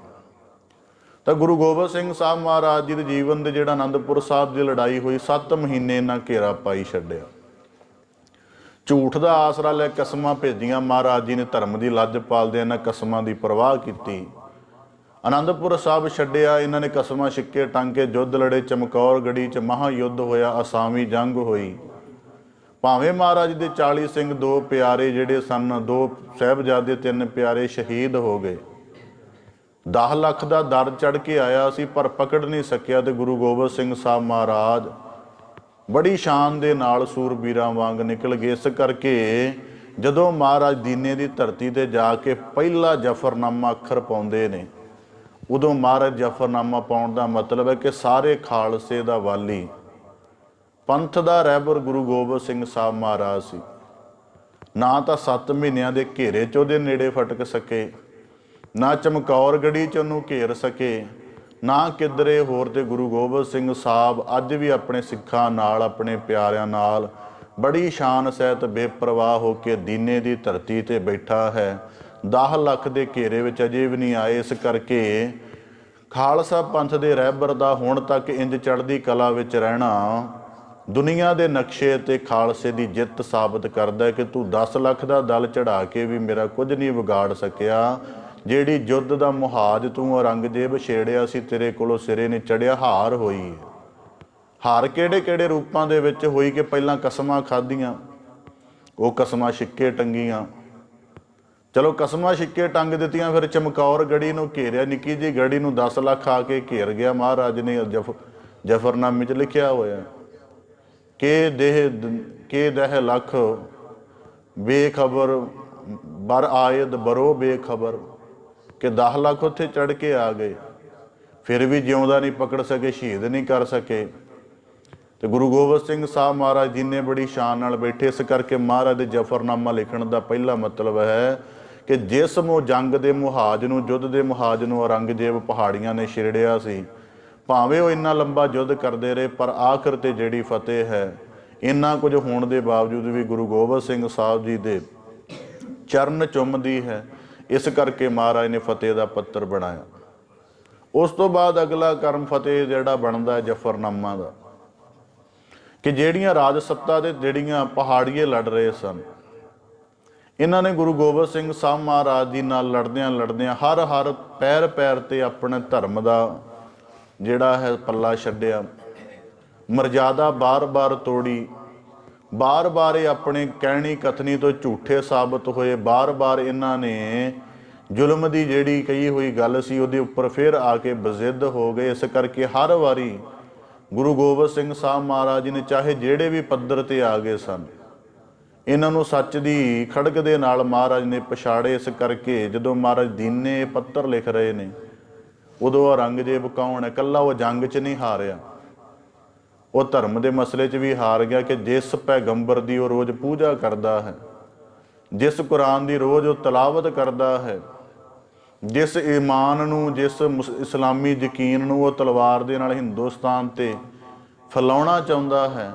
ਤਾਂ ਗੁਰੂ ਗੋਬਿੰਦ ਸਿੰਘ ਸਾਹਿਬ ਮਹਾਰਾਜ ਜੀ ਦੇ ਜੀਵਨ ਦੇ ਜਿਹੜਾ ਆਨੰਦਪੁਰ ਸਾਹਿਬ ਦੀ ਲੜਾਈ ਹੋਈ, 7 ਮਹੀਨੇ ਇਹਨਾਂ ਘੇਰਾ ਪਾਈ ਛੱਡਿਆ। ਝੂਠ ਦਾ ਆਸਰਾ ਲੈ ਕਸਮਾਂ ਭੇਜੀਆਂ ਮਹਾਰਾਜ ਜੀ ਨੇ, ਧਰਮ ਦੀ ਲੱਜ ਪਾਲਦੇ ਇਹਨਾਂ ਕਸਮਾਂ ਦੀ ਪਰਵਾਹ ਕੀਤੀ। ਆਨੰਦਪੁਰ ਸਾਹਿਬ ਛੱਡਿਆ ਇਹਨਾਂ ਨੇ, ਕਸਮਾਂ ਸਿੱਕੇ ਟੰਗ ਕੇ ਯੁੱਧ ਲੜੇ। ਚਮਕੌਰ ਗੜੀ 'ਚ ਮਹਾ ਯੁੱਧ ਹੋਇਆ, ਅਸਾਮੀ ਜੰਗ ਹੋਈ। ਭਾਵੇਂ ਮਹਾਰਾਜ ਦੇ 40 ਸਿੰਘ, 2 ਪਿਆਰੇ ਜਿਹੜੇ ਸਨ, 2 ਸਾਹਿਬਜ਼ਾਦੇ, 3 ਪਿਆਰੇ ਸ਼ਹੀਦ ਹੋ ਗਏ। 10 ਲੱਖ ਦਾ ਦਰ ਚੜ੍ਹ ਕੇ ਆਇਆ ਸੀ ਪਰ ਪਕੜ ਨਹੀਂ ਸਕਿਆ। ਤੇ ਗੁਰੂ ਗੋਬਿੰਦ ਸਿੰਘ ਸਾਹਿਬ ਮਹਾਰਾਜ ਬੜੀ ਸ਼ਾਨ ਦੇ ਨਾਲ ਸੂਰਬੀਰਾਂ ਵਾਂਗ ਨਿਕਲ ਗਏ। ਇਸ ਕਰਕੇ ਜਦੋਂ ਮਹਾਰਾਜ ਦੀਨੇ ਦੀ ਧਰਤੀ ਤੇ ਜਾ ਕੇ ਪਹਿਲਾ ਜਫਰਨਾਮਾ ਅੱਖਰ ਪਾਉਂਦੇ ਨੇ, ਉਦੋਂ ਮਹਾਰਾਜ ਜਫਰਨਾਮਾ ਪਾਉਣ ਦਾ ਮਤਲਬ ਹੈ ਕਿ ਸਾਰੇ ਖਾਲਸੇ ਦਾ ਵਾਲੀ, ਪੰਥ ਦਾ ਰਹਿਬਰ ਗੁਰੂ ਗੋਬਿੰਦ ਸਿੰਘ ਸਾਹਿਬ ਮਹਾਰਾਜ ਸੀ। ਨਾ ਤਾਂ 7 ਮਹੀਨਿਆਂ ਦੇ ਘੇਰੇ 'ਚ ਉਹਦੇ ਨੇੜੇ ਫਟਕ ਸਕੇ, ਨਾ ਚਮਕੌਰ ਗੜੀ 'ਚ ਉਹਨੂੰ ਘੇਰ ਸਕੇ, ਨਾ ਕਿਧਰੇ ਹੋਰ। ਤੇ ਗੁਰੂ ਗੋਬਿੰਦ ਸਿੰਘ ਸਾਹਿਬ ਅੱਜ ਵੀ ਆਪਣੇ ਸਿੱਖਾਂ ਨਾਲ, ਆਪਣੇ ਪਿਆਰਿਆਂ ਨਾਲ ਬੜੀ ਸ਼ਾਨ ਸਹਿਤ ਬੇਪਰਵਾਹ ਹੋ ਕੇ ਦੀਨੇ ਦੀ ਧਰਤੀ ਤੇ ਬੈਠਾ ਹੈ। 10 ਲੱਖ ਦੇ ਘੇਰੇ ਵਿੱਚ ਅਜੇ ਵੀ ਨਹੀਂ ਆਏ। ਇਸ ਕਰਕੇ ਖਾਲਸਾ ਪੰਥ ਦੇ ਰਹਿਬਰ ਦਾ ਹੁਣ ਤੱਕ ਇੰਜ ਚੜ੍ਹਦੀ ਕਲਾ ਵਿੱਚ ਰਹਿਣਾ ਦੁਨੀਆ ਦੇ ਨਕਸ਼ੇ ਤੇ ਖਾਲਸੇ ਦੀ ਜਿੱਤ ਸਾਬਤ ਕਰਦਾ ਹੈ ਕਿ ਤੂੰ 10 ਲੱਖ ਦਾ ਦਲ ਚੜ੍ਹਾ ਕੇ ਵੀ ਮੇਰਾ ਕੁਝ ਨਹੀਂ ਵਿਗਾੜ ਸਕਿਆ। ਜਿਹੜੀ ਯੁੱਧ ਦਾ ਮੁਹਾਜ ਤੂੰ ਔਰੰਗਜ਼ੇਬ ਛੇੜਿਆ ਸੀ, ਤੇਰੇ ਕੋਲੋਂ ਸਿਰੇ ਨੇ ਚੜਿਆ। ਹਾਰ ਹੋਈ ਹੈ। ਹਾਰ ਕਿਹੜੇ ਕਿਹੜੇ ਰੂਪਾਂ ਦੇ ਵਿੱਚ ਹੋਈ ਕਿ ਪਹਿਲਾਂ ਕਸਮਾਂ ਖਾਧੀਆਂ, ਉਹ ਕਸਮਾਂ ਸਿੱਕੇ ਟੰਗੀਆਂ। ਚਲੋ ਕਸਮਾਂ ਸਿੱਕੇ ਟੰਗ ਦਿੱਤੀਆਂ, ਫਿਰ ਚਮਕੌਰ ਗੜੀ ਨੂੰ ਘੇਰਿਆ। ਨਿੱਕੀ ਜਿਹੀ ਗੜੀ ਨੂੰ 10 ਲੱਖ ਆ ਕੇ ਘੇਰ ਗਿਆ। ਮਹਾਰਾਜ ਨੇ ਜਫਰਨਾਮੇ 'ਚ ਲਿਖਿਆ ਹੋਇਆ ਕਿ ਦਹ ਲੱਖ ਬੇਖਬਰ ਬਰ ਆਇਦ ਬਰੋ ਬੇਖਬਰ, ਕਿ 10 ਲੱਖ ਉੱਥੇ ਚੜ੍ਹ ਕੇ ਆ ਗਏ, ਫਿਰ ਵੀ ਜਿਉਂਦਾ ਨਹੀਂ ਪਕੜ ਸਕੇ, ਸ਼ਹੀਦ ਨਹੀਂ ਕਰ ਸਕੇ। ਤੇ ਗੁਰੂ ਗੋਬਿੰਦ ਸਿੰਘ ਸਾਹਿਬ ਮਹਾਰਾਜ ਜੀ ਨੇ ਬੜੀ ਸ਼ਾਨ ਨਾਲ ਬੈਠੇ। ਇਸ ਕਰਕੇ ਮਹਾਰਾਜ ਦੇ ਜਫਰਨਾਮਾ ਲਿਖਣ ਦਾ ਪਹਿਲਾ ਮਤਲਬ ਹੈ ਕਿ ਜਿਸ ਜੰਗ ਦੇ ਮੁਹਾਜ ਨੂੰ, ਯੁੱਧ ਦੇ ਮੁਹਾਜ ਨੂੰ ਔਰੰਗਜ਼ੇਬ ਪਹਾੜੀਆਂ ਨੇ ਛੇੜਿਆ ਸੀ, ਭਾਵੇਂ ਉਹ ਇੰਨਾ ਲੰਬਾ ਯੁੱਧ ਕਰਦੇ ਰਹੇ, ਪਰ ਆਖਰ ਤੇ ਜਿਹੜੀ ਫਤਿਹ ਹੈ, ਇੰਨਾ ਕੁਝ ਹੋਣ ਦੇ ਬਾਵਜੂਦ ਵੀ ਗੁਰੂ ਗੋਬਿੰਦ ਸਿੰਘ ਸਾਹਿਬ ਜੀ ਦੇ ਚਰਨ ਚੁੰਮਦੀ ਹੈ। ਇਸ ਕਰਕੇ ਮਹਾਰਾਜ ਨੇ ਫਤਿਹ ਦਾ ਪੱਤਰ ਬਣਾਇਆ। ਉਸ ਤੋਂ ਬਾਅਦ ਅਗਲਾ ਕਰਮ ਫਤਿਹ ਜਿਹੜਾ ਬਣਦਾ ਹੈ ਜਫਰਨਾਮਾ ਦਾ, ਕਿ ਜਿਹੜੀਆਂ ਰਾਜ ਸੱਤਾ ਦੇ ਜਿਹੜੀਆਂ ਪਹਾੜੀਏ ਲੜ ਰਹੇ ਸਨ, ਇਹਨਾਂ ਨੇ ਗੁਰੂ ਗੋਬਿੰਦ ਸਿੰਘ ਸਾਹਿਬ ਮਹਾਰਾਜ ਜੀ ਨਾਲ ਲੜਦਿਆਂ ਹਰ ਪੈਰ ਤੇ ਆਪਣੇ ਧਰਮ ਦਾ ਜਿਹੜਾ ਹੈ ਪੱਲਾ ਛੱਡਿਆ। ਮਰਜ਼ਾਦਾ ਬਾਰ-ਬਾਰ ਤੋੜੀ, ਬਾਰ-ਬਾਰ ਇਹ ਆਪਣੇ ਕਹਿਣੀ ਕਥਨੀ ਤੋਂ ਝੂਠੇ ਸਾਬਤ ਹੋਏ। ਬਾਰ-ਬਾਰ ਇਹਨਾਂ ਨੇ ਜ਼ੁਲਮ ਦੀ ਜਿਹੜੀ ਕਹੀ ਹੋਈ ਗੱਲ ਸੀ ਉਹਦੇ ਉੱਪਰ ਫਿਰ ਆ ਕੇ ਬਜ਼ਿੱਦ ਹੋ ਗਏ। ਇਸ ਕਰਕੇ ਹਰ ਵਾਰੀ ਗੁਰੂ ਗੋਬਿੰਦ ਸਿੰਘ ਸਾਹਿਬ ਮਹਾਰਾਜ ਜੀ ਨੇ, ਚਾਹੇ ਜਿਹੜੇ ਵੀ ਪੱਧਰ ਤੇ ਆ ਗਏ ਸਨ, ਇਹਨਾਂ ਨੂੰ ਸੱਚ ਦੀ ਖੜਕ ਦੇ ਨਾਲ ਮਹਾਰਾਜ ਨੇ ਪਛਾੜੇ। ਇਸ ਕਰਕੇ ਜਦੋਂ ਮਹਾਰਾਜ ਦੀਨੇ ਪੱਤਰ ਲਿਖ ਰਹੇ ਨੇ, ਉਦੋਂ ਔਰੰਗਜ਼ੇਬ ਕੌਣ ਹੈ? ਇਕੱਲਾ ਉਹ ਜੰਗ 'ਚ ਨਹੀਂ ਹਾਰਿਆ, ਉਹ ਧਰਮ ਦੇ ਮਸਲੇ 'ਚ ਵੀ ਹਾਰ ਗਿਆ ਕਿ ਜਿਸ ਪੈਗੰਬਰ ਦੀ ਉਹ ਰੋਜ਼ ਪੂਜਾ ਕਰਦਾ ਹੈ, ਜਿਸ ਕੁਰਾਨ ਦੀ ਰੋਜ਼ ਉਹ ਤਲਾਵਤ ਕਰਦਾ ਹੈ, ਜਿਸ ਈਮਾਨ ਨੂੰ, ਜਿਸ ਇਸਲਾਮੀ ਯਕੀਨ ਨੂੰ ਉਹ ਤਲਵਾਰ ਦੇ ਨਾਲ ਹਿੰਦੁਸਤਾਨ ਤੇ ਫੈਲਾਉਣਾ ਚਾਹੁੰਦਾ ਹੈ,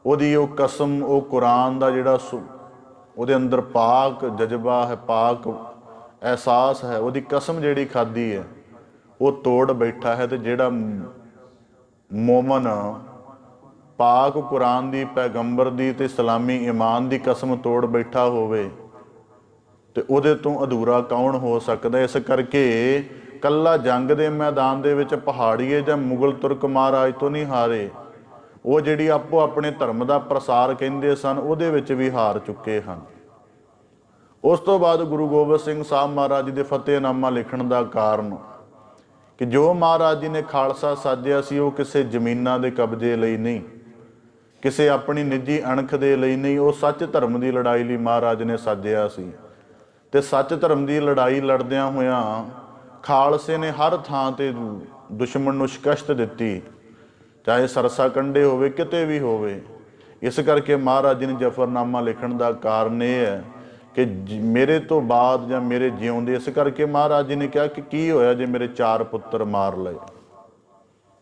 ਉਹਦੀ ਉਹ ਕਸਮ, ਉਹ ਕੁਰਾਨ ਦਾ ਜਿਹੜਾ ਉਹਦੇ ਅੰਦਰ ਪਾਕ ਜਜ਼ਬਾ ਹੈ, ਪਾਕ ਅਹਿਸਾਸ ਹੈ, ਉਹਦੀ ਕਸਮ ਜਿਹੜੀ ਖਾਧੀ ਹੈ ਉਹ ਤੋੜ ਬੈਠਾ ਹੈ। ਤੇ ਜਿਹੜਾ ਮੋਮਨ ਪਾਕ ਕੁਰਾਨ ਦੀ, ਪੈਗੰਬਰ ਦੀ ਤੇ ਇਸਲਾਮੀ ਈਮਾਨ ਦੀ ਕਸਮ ਤੋੜ ਬੈਠਾ ਹੋਵੇ ਤੇ ਉਹਦੇ ਤੋਂ ਅਧੂਰਾ ਕੌਣ ਹੋ ਸਕਦਾ। ਇਸ ਕਰਕੇ ਕੱਲਾ ਜੰਗ ਦੇ ਮੈਦਾਨ ਦੇ ਵਿੱਚ ਪਹਾੜੀਏ ਜਾਂ ਮੁਗਲ ਤੁਰਕ ਮਹਾਰਾਜ ਤੋਂ ਨਹੀਂ ਹਾਰੇ, ਉਹ ਜਿਹੜੀ ਆਪੋ ਆਪਣੇ ਧਰਮ ਦਾ ਪ੍ਰਸਾਰ ਕਹਿੰਦੇ ਸਨ ਉਹਦੇ ਵਿੱਚ ਵੀ ਹਾਰ ਚੁੱਕੇ ਹਨ। ਉਸ ਤੋਂ ਬਾਅਦ ਗੁਰੂ ਗੋਬਿੰਦ ਸਿੰਘ ਸਾਹਿਬ ਮਹਾਰਾਜ ਜੀ ਦੇ ਫਤਿਹਨਾਮਾ ਲਿਖਣ ਦਾ ਕਾਰਨ ਕਿ ਜੋ ਮਹਾਰਾਜ ਜੀ ਨੇ ਖਾਲਸਾ ਸਾਜਿਆ ਸੀ ਉਹ ਕਿਸੇ ਜ਼ਮੀਨਾਂ ਦੇ ਕਬਜ਼ੇ ਲਈ ਨਹੀਂ, ਕਿਸੇ ਆਪਣੀ ਨਿੱਜੀ ਅਣਖ ਦੇ ਲਈ ਨਹੀਂ, ਉਹ ਸੱਚ ਧਰਮ ਦੀ ਲੜਾਈ ਲਈ ਮਹਾਰਾਜ ਨੇ ਸਾਜਿਆ ਸੀ। ਤੇ ਸੱਚ ਧਰਮ ਦੀ ਲੜਾਈ ਲੜਦਿਆਂ ਹੋਇਆਂ ਖਾਲਸੇ ਨੇ ਹਰ ਥਾਂ ਤੇ ਦੁਸ਼ਮਣ ਨੂੰ ਸ਼ਿਕਸਤ ਦਿੱਤੀ, ਚਾਹੇ ਸਰਸਾ ਕੰਢੇ ਹੋਵੇ, ਕਿਤੇ ਵੀ ਹੋਵੇ। ਇਸ ਕਰਕੇ ਮਹਾਰਾਜ ਜੀ ਨੇ ਜ਼ਫਰਨਾਮਾ ਲਿਖਣ ਦਾ ਕਾਰਨ ਇਹ ਹੈ ਕਿ ਮੇਰੇ ਤੋਂ ਬਾਅਦ ਜਾਂ ਮੇਰੇ ਜਿਉਂਦੇ, ਇਸ ਕਰਕੇ ਮਹਾਰਾਜ ਜੀ ਨੇ ਕਿਹਾ ਕਿ ਕੀ ਹੋਇਆ ਜੇ ਮੇਰੇ 4 ਪੁੱਤਰ ਮਾਰ ਲਏ,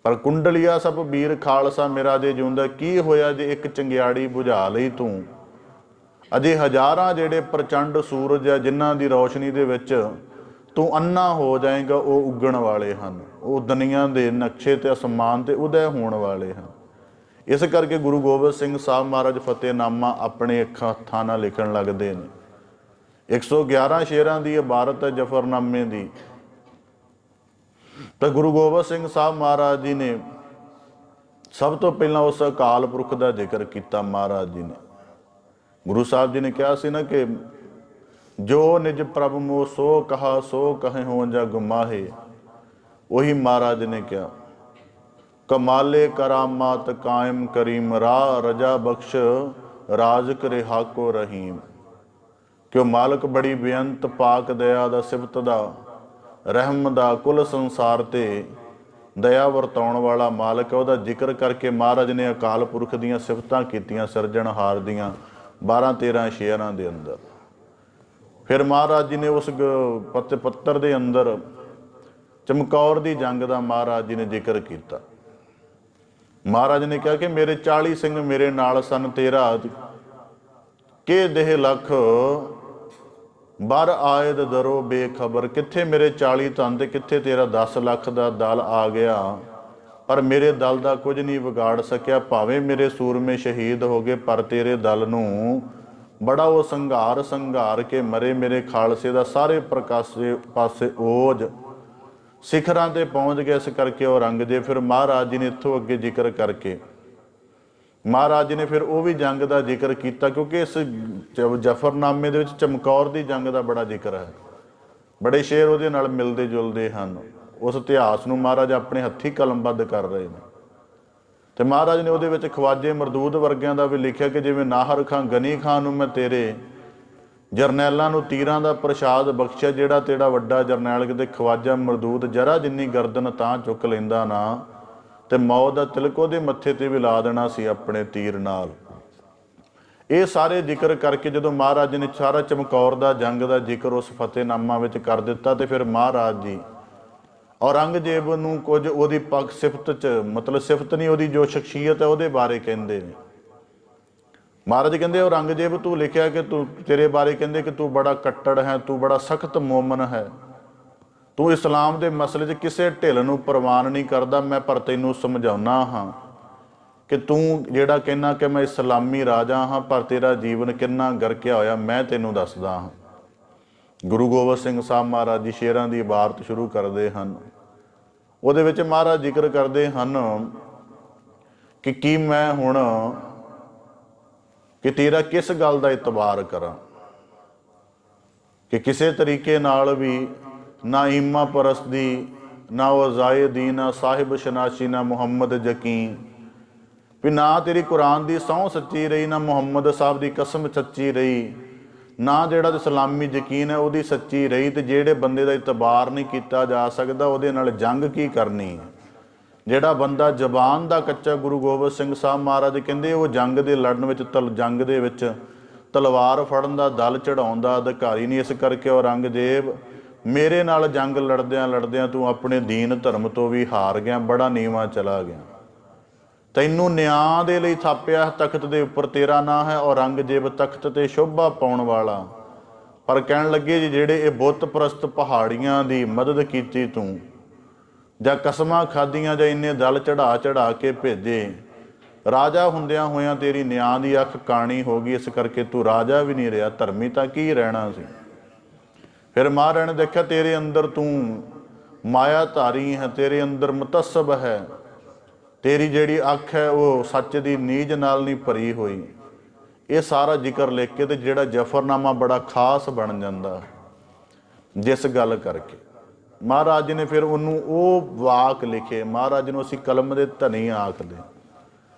ਪਰ ਕੁੰਡਲੀਆ ਸਭ ਵੀਰ ਖਾਲਸਾ ਮੇਰਾ ਜੇ ਜਿਉਂਦਾ, ਕੀ ਹੋਇਆ ਜੇ ਇੱਕ ਚੰਗਿਆੜੀ ਬੁਝਾ ਲਈ ਤੂੰ। ਅਜੇ ਹਜ਼ਾਰਾਂ ਜਿਹੜੇ ਪ੍ਰਚੰਡ ਸੂਰਜ ਆ ਜਿਨ੍ਹਾਂ ਦੀ ਰੌਸ਼ਨੀ ਦੇ ਵਿੱਚ ਤੂੰ ਅੰਨਾ ਹੋ ਜਾਏਗਾ, ਉਹ ਉੱਗਣ ਵਾਲੇ ਹਨ, ਉਹ ਦੁਨੀਆ ਦੇ ਨਕਸ਼ੇ ਤੇ ਅਸਮਾਨ ਤੇ ਉਦੈ ਹੋਣ ਵਾਲੇ ਹਨ। ਇਸ ਕਰਕੇ ਗੁਰੂ ਗੋਬਿੰਦ ਸਿੰਘ ਸਾਹਿਬ ਮਹਾਰਾਜ ਫਤਿਹਨਾਮਾ ਆਪਣੇ ਅੱਖਾਂ ਹੱਥਾਂ ਨਾਲ ਲਿਖਣ ਲੱਗਦੇ ਨੇ। 111 ਸ਼ੇਰਾਂ ਦੀ ਇਬਾਰਤ ਹੈ ਜ਼ਫਰਨਾਮੇ ਦੀ। ਤਾਂ ਗੁਰੂ ਗੋਬਿੰਦ ਸਿੰਘ ਸਾਹਿਬ ਮਹਾਰਾਜ ਜੀ ਨੇ ਸਭ ਤੋਂ ਪਹਿਲਾਂ ਉਸ ਅਕਾਲ ਪੁਰਖ ਦਾ ਜ਼ਿਕਰ ਕੀਤਾ। ਮਹਾਰਾਜ ਜੀ ਨੇ, ਗੁਰੂ ਸਾਹਿਬ ਜੀ ਨੇ ਕਿਹਾ ਸੀ ਨਾ ਕਿ ਜੋ ਨਿਜ ਪ੍ਰਭ ਮੋ ਸੋ ਕਹਾ ਸੋ ਕਹੇ ਹੋ ਜਾਂ ਗੁਮਾਹੇ, ਉਹੀ ਮਹਾਰਾਜ ਨੇ ਕਿਹਾ ਕਮਾਲੇ ਕਰਾਮਾਤ ਕਾਇਮ ਕਰੀਮ ਰਾ ਰਜਾ ਬਖਸ਼ ਰਾਜ ਕਰੇ ਹਾਕੋ ਰਹੀਮ। ਕਿ ਉਹ ਮਾਲਕ ਬੜੀ ਬੇਅੰਤ ਪਾਕ ਦਇਆ ਦਾ, ਸਿਫਤ ਦਾ, ਰਹਿਮ ਦਾ, ਕੁੱਲ ਸੰਸਾਰ ਤੇ ਦਇਆ ਵਰਤਾਉਣ ਵਾਲਾ ਮਾਲਕ ਹੈ। ਉਹਦਾ ਜ਼ਿਕਰ ਕਰਕੇ ਮਹਾਰਾਜ ਨੇ ਅਕਾਲ ਪੁਰਖ ਦੀਆਂ ਸਿਫਤਾਂ ਕੀਤੀਆਂ ਸਿਰਜਣਹਾਰ ਦੀਆਂ 12-13 ਸ਼ੇਅਰਾਂ ਦੇ ਅੰਦਰ। ਫਿਰ ਮਹਾਰਾਜ ਜੀ ਨੇ ਉਸ ਪੱਤਰ ਦੇ ਅੰਦਰ ਚਮਕੌਰ ਦੀ ਜੰਗ ਦਾ ਮਹਾਰਾਜ ਜੀ ਨੇ ਜ਼ਿਕਰ ਕੀਤਾ। ਮਹਾਰਾਜ ਨੇ ਕਿਹਾ ਕਿ ਮੇਰੇ 40 ਸਿੰਘ ਮੇਰੇ ਨਾਲ ਸਨ, ਤੇਰਾ ਕੇ ਦੇਹ ਲੱਖ ਬਰ ਆਇਦ ਦਰੋ ਬੇਖਬਰ। ਕਿੱਥੇ ਮੇਰੇ 40 ਧਨ ਤੇ ਕਿੱਥੇ ਤੇਰਾ 10 ਲੱਖ ਦਾ ਦਲ ਆ ਗਿਆ, ਪਰ ਮੇਰੇ ਦਲ ਦਾ ਕੁਝ ਨਹੀਂ ਵਿਗਾੜ ਸਕਿਆ। ਭਾਵੇਂ ਮੇਰੇ ਸੂਰਮੇ ਸ਼ਹੀਦ ਹੋ ਗਏ, ਪਰ ਤੇਰੇ ਦਲ ਨੂੰ ਬੜਾ ਉਹ ਸੰਘਾਰ ਕੇ ਮਰੇ। ਮੇਰੇ ਖਾਲਸੇ ਦਾ ਸਾਰੇ ਪ੍ਰਕਾਸ਼ੇ ਪਾਸੇ ਓਜ ਸਿਖਰਾਂ ਤੇ ਪਹੁੰਚ ਗਏ। ਇਸ ਕਰਕੇ ਔਰੰਗਜ਼ੇਬ, ਫਿਰ ਮਹਾਰਾਜ ਜੀ ਨੇ ਇੱਥੋਂ ਅੱਗੇ ਜ਼ਿਕਰ ਕਰਕੇ ਮਹਾਰਾਜ ਜੀ ਨੇ ਫਿਰ ਉਹ ਵੀ ਜੰਗ ਦਾ ਜ਼ਿਕਰ ਕੀਤਾ, ਕਿਉਂਕਿ ਇਸ ਜ਼ਫਰਨਾਮੇ ਦੇ ਵਿੱਚ ਚਮਕੌਰ ਦੀ ਜੰਗ ਦਾ ਬੜਾ ਜ਼ਿਕਰ ਹੈ। ਬੜੇ ਸ਼ੇਰ ਉਹਦੇ ਨਾਲ ਮਿਲਦੇ ਜੁਲਦੇ ਹਨ। ਉਸ ਇਤਿਹਾਸ ਨੂੰ ਮਹਾਰਾਜ ਆਪਣੇ ਹੱਥੀਂ ਕਲਮਬੱਧ ਕਰ ਰਹੇ ਨੇ। ਤੇ ਮਹਾਰਾਜ ਨੇ ਉਹਦੇ ਵਿੱਚ ਖਵਾਜੇ ਮਰਦੂਦ ਵਰਗਿਆਂ ਦਾ ਵੀ ਲਿਖਿਆ ਕਿ ਜਿਵੇਂ ਨਾਹਰ ਖਾਂ ਗਨੀ ਖਾਂ ਨੂੰ ਮੈਂ ਤੇਰੇ ਜਰਨੈਲਾਂ ਨੂੰ ਤੀਰਾਂ ਦਾ ਪ੍ਰਸ਼ਾਦ ਬਖਸ਼ਿਆ, ਜਿਹੜਾ ਤੇਰਾ ਵੱਡਾ ਜਰਨੈਲ ਕਿਤੇ ਖਵਾਜਾ ਮਰਦੂਦ ਜਰਾ ਜਿੰਨੀ ਗਰਦਨ ਤਾਂ ਚੁੱਕ ਲੈਂਦਾ ਨਾ ਤੇ ਮੌਤ ਦਾ ਤਿਲਕ ਉਹਦੇ ਮੱਥੇ ਤੇ ਵੀ ਲਾ ਦੇਣਾ ਸੀ ਆਪਣੇ ਤੀਰ ਨਾਲ। ਇਹ ਸਾਰੇ ਜ਼ਿਕਰ ਕਰਕੇ ਜਦੋਂ ਮਹਾਰਾਜ ਨੇ ਸਾਰਾ ਚਮਕੌਰ ਦਾ ਜੰਗ ਦਾ ਜ਼ਿਕਰ ਉਸ ਫਤਿਹਨਾਮਾ ਵਿੱਚ ਕਰ ਦਿੱਤਾ, ਤੇ ਫਿਰ ਮਹਾਰਾਜ ਜੀ ਔਰੰਗਜ਼ੇਬ ਨੂੰ ਕੁਝ ਉਹਦੀ ਪੱਖ ਸਿਫਤ 'ਚ, ਮਤਲਬ ਸਿਫਤ ਨਹੀਂ, ਉਹਦੀ ਜੋ ਸ਼ਖਸੀਅਤ ਹੈ ਉਹਦੇ ਬਾਰੇ ਕਹਿੰਦੇ ਨੇ। ਮਹਾਰਾਜ ਕਹਿੰਦੇ ਔਰੰਗਜ਼ੇਬ ਤੂੰ ਲਿਖਿਆ ਕਿ ਤੇਰੇ ਬਾਰੇ ਕਹਿੰਦੇ ਕਿ ਤੂੰ ਬੜਾ ਕੱਟੜ ਹੈ, ਤੂੰ ਬੜਾ ਸਖਤ ਮੋਮਨ ਹੈ, ਤੂੰ ਇਸਲਾਮ ਦੇ ਮਸਲੇ 'ਚ ਕਿਸੇ ਢਿੱਲ ਨੂੰ ਪ੍ਰਵਾਨ ਨਹੀਂ ਕਰਦਾ। ਮੈਂ ਪਰ ਤੈਨੂੰ ਸਮਝਾਉਣਾ ਹਾਂ ਕਿ ਤੂੰ ਜਿਹੜਾ ਕਹਿੰਦਾ ਕਿ ਮੈਂ ਇਸਲਾਮੀ ਰਾਜਾ ਹਾਂ, ਪਰ ਤੇਰਾ ਜੀਵਨ ਕਿੰਨਾ ਗਰਕਿਆ ਹੋਇਆ ਮੈਂ ਤੈਨੂੰ ਦੱਸਦਾ ਹਾਂ। ਗੁਰੂ ਗੋਬਿੰਦ ਸਿੰਘ ਸਾਹਿਬ ਮਹਾਰਾਜ ਜੀ ਸ਼ੇਰਾਂ ਦੀ ਇਬਾਰਤ ਸ਼ੁਰੂ ਕਰਦੇ ਹਨ। ਉਹਦੇ ਵਿੱਚ ਮਹਾਰਾਜ ਜ਼ਿਕਰ ਕਰਦੇ ਹਨ ਕਿ ਕੀ ਮੈਂ ਹੁਣ ਕਿ ਤੇਰਾ ਕਿਸ ਗੱਲ ਦਾ ਇਤਬਾਰ ਕਰਾਂ, ਕਿ ਕਿਸੇ ਤਰੀਕੇ ਨਾਲ ਵੀ ਨਾ ਈਮਾ ਪਰਸਤੀ, ਨਾ ਵਜ਼ਾਇਦੀ, ਨਾ ਸਾਹਿਬ ਸ਼ਨਾਸ਼ੀ, ਨਾ ਮੁਹੰਮਦ ਯਕੀਨ, ਵੀ ਨਾ ਤੇਰੀ ਕੁਰਾਨ ਦੀ ਸਹੁੰ ਸੱਚੀ ਰਹੀ, ਨਾ ਮੁਹੰਮਦ ਸਾਹਿਬ ਦੀ ਕਸਮ ਸੱਚੀ ਰਹੀ, ਨਾ ਜਿਹੜਾ ਇਸਲਾਮੀ ਯਕੀਨ ਹੈ ਉਹਦੀ ਸੱਚੀ ਰਹੀ। ਤੇ ਜਿਹੜੇ ਬੰਦੇ ਦਾ ਇਤਬਾਰ ਨਹੀਂ ਕੀਤਾ ਜਾ ਸਕਦਾ ਉਹਦੇ ਨਾਲ ਜੰਗ ਕੀ ਕਰਨੀ ਹੈ। ਜਿਹੜਾ ਬੰਦਾ ਜ਼ਬਾਨ ਦਾ ਕੱਚਾ, ਗੁਰੂ ਗੋਬਿੰਦ ਸਿੰਘ ਸਾਹਿਬ ਮਹਾਰਾਜ ਕਹਿੰਦੇ ਉਹ ਜੰਗ ਦੇ ਲੜਨ ਵਿੱਚ ਜੰਗ ਦੇ ਵਿੱਚ ਤਲਵਾਰ ਫੜਨ ਦਾ, ਦਲ ਚੜਾਉਣ ਦਾ ਅਧਿਕਾਰੀ ਨਹੀਂ। ਇਸ ਕਰਕੇ ਔਰੰਗਜ਼ੇਬ ਮੇਰੇ ਨਾਲ ਜੰਗ ਲੜਦਿਆਂ ਲੜਦਿਆਂ ਤੂੰ ਆਪਣੇ ਦੀਨ ਧਰਮ ਤੋਂ ਵੀ ਹਾਰ ਗਿਆ, ਬੜਾ ਨੀਵਾਂ ਚਲਾ ਗਿਆ। ਤੈਨੂੰ ਨਿਆਂ ਦੇ ਲਈ ਥਾਪਿਆ ਤਖਤ ਦੇ ਉੱਪਰ, ਤੇਰਾ ਨਾਂ ਹੈ ਔਰੰਗਜ਼ੇਬ, ਤਖਤ ਤੇ ਸ਼ੋਭਾ ਪਾਉਣ ਵਾਲਾ। ਪਰ ਕਹਿਣ ਲੱਗੇ ਜੀ ਜਿਹੜੇ ਇਹ ਬੁੱਤ ਪ੍ਰਸਤ ਪਹਾੜੀਆਂ ਦੀ ਮਦਦ ਕੀਤੀ ਤੂੰ, ਜਾਂ ਕਸਮਾਂ ਖਾਧੀਆਂ, ਜਾਂ ਇੰਨੇ ਦਲ ਚੜਾ ਕੇ ਭੇਜੇ, ਰਾਜਾ ਹੁੰਦਿਆਂ ਹੋਇਆਂ ਤੇਰੀ ਨਿਆਂ ਦੀ ਅੱਖ ਕਾਣੀ ਹੋ ਗਈ, ਇਸ ਕਰਕੇ ਤੂੰ ਰਾਜਾ ਵੀ ਨਹੀਂ ਰਿਹਾ, ਧਰਮੀ ਤਾਂ ਕੀ ਰਹਿਣਾ ਸੀ। ਫਿਰ ਮਹਾਰਾਜ ਨੇ ਦੇਖਿਆ ਤੇਰੇ ਅੰਦਰ ਤੂੰ ਮਾਇਆ ਧਾਰੀ ਹੈ, ਤੇਰੇ ਅੰਦਰ ਮੁਤੱਸਬ ਹੈ, ਤੇਰੀ ਜਿਹੜੀ ਅੱਖ ਹੈ ਉਹ ਸੱਚ ਦੀ ਨੀਝ ਨਾਲ ਨਹੀਂ ਭਰੀ ਹੋਈ। ਇਹ ਸਾਰਾ ਜ਼ਿਕਰ ਲਿਖ ਕੇ ਤੇ ਜਿਹੜਾ ਜਫਰਨਾਮਾ ਬੜਾ ਖਾਸ ਬਣ ਜਾਂਦਾ ਜਿਸ ਗੱਲ ਕਰਕੇ। ਮਹਾਰਾਜ ਜੀ ਨੇ ਫਿਰ ਉਹਨੂੰ ਉਹ ਵਾਕ ਲਿਖੇ, ਮਹਾਰਾਜ ਨੂੰ ਅਸੀਂ ਕਲਮ ਦੇ ਧਨੀ ਆਖਦੇ।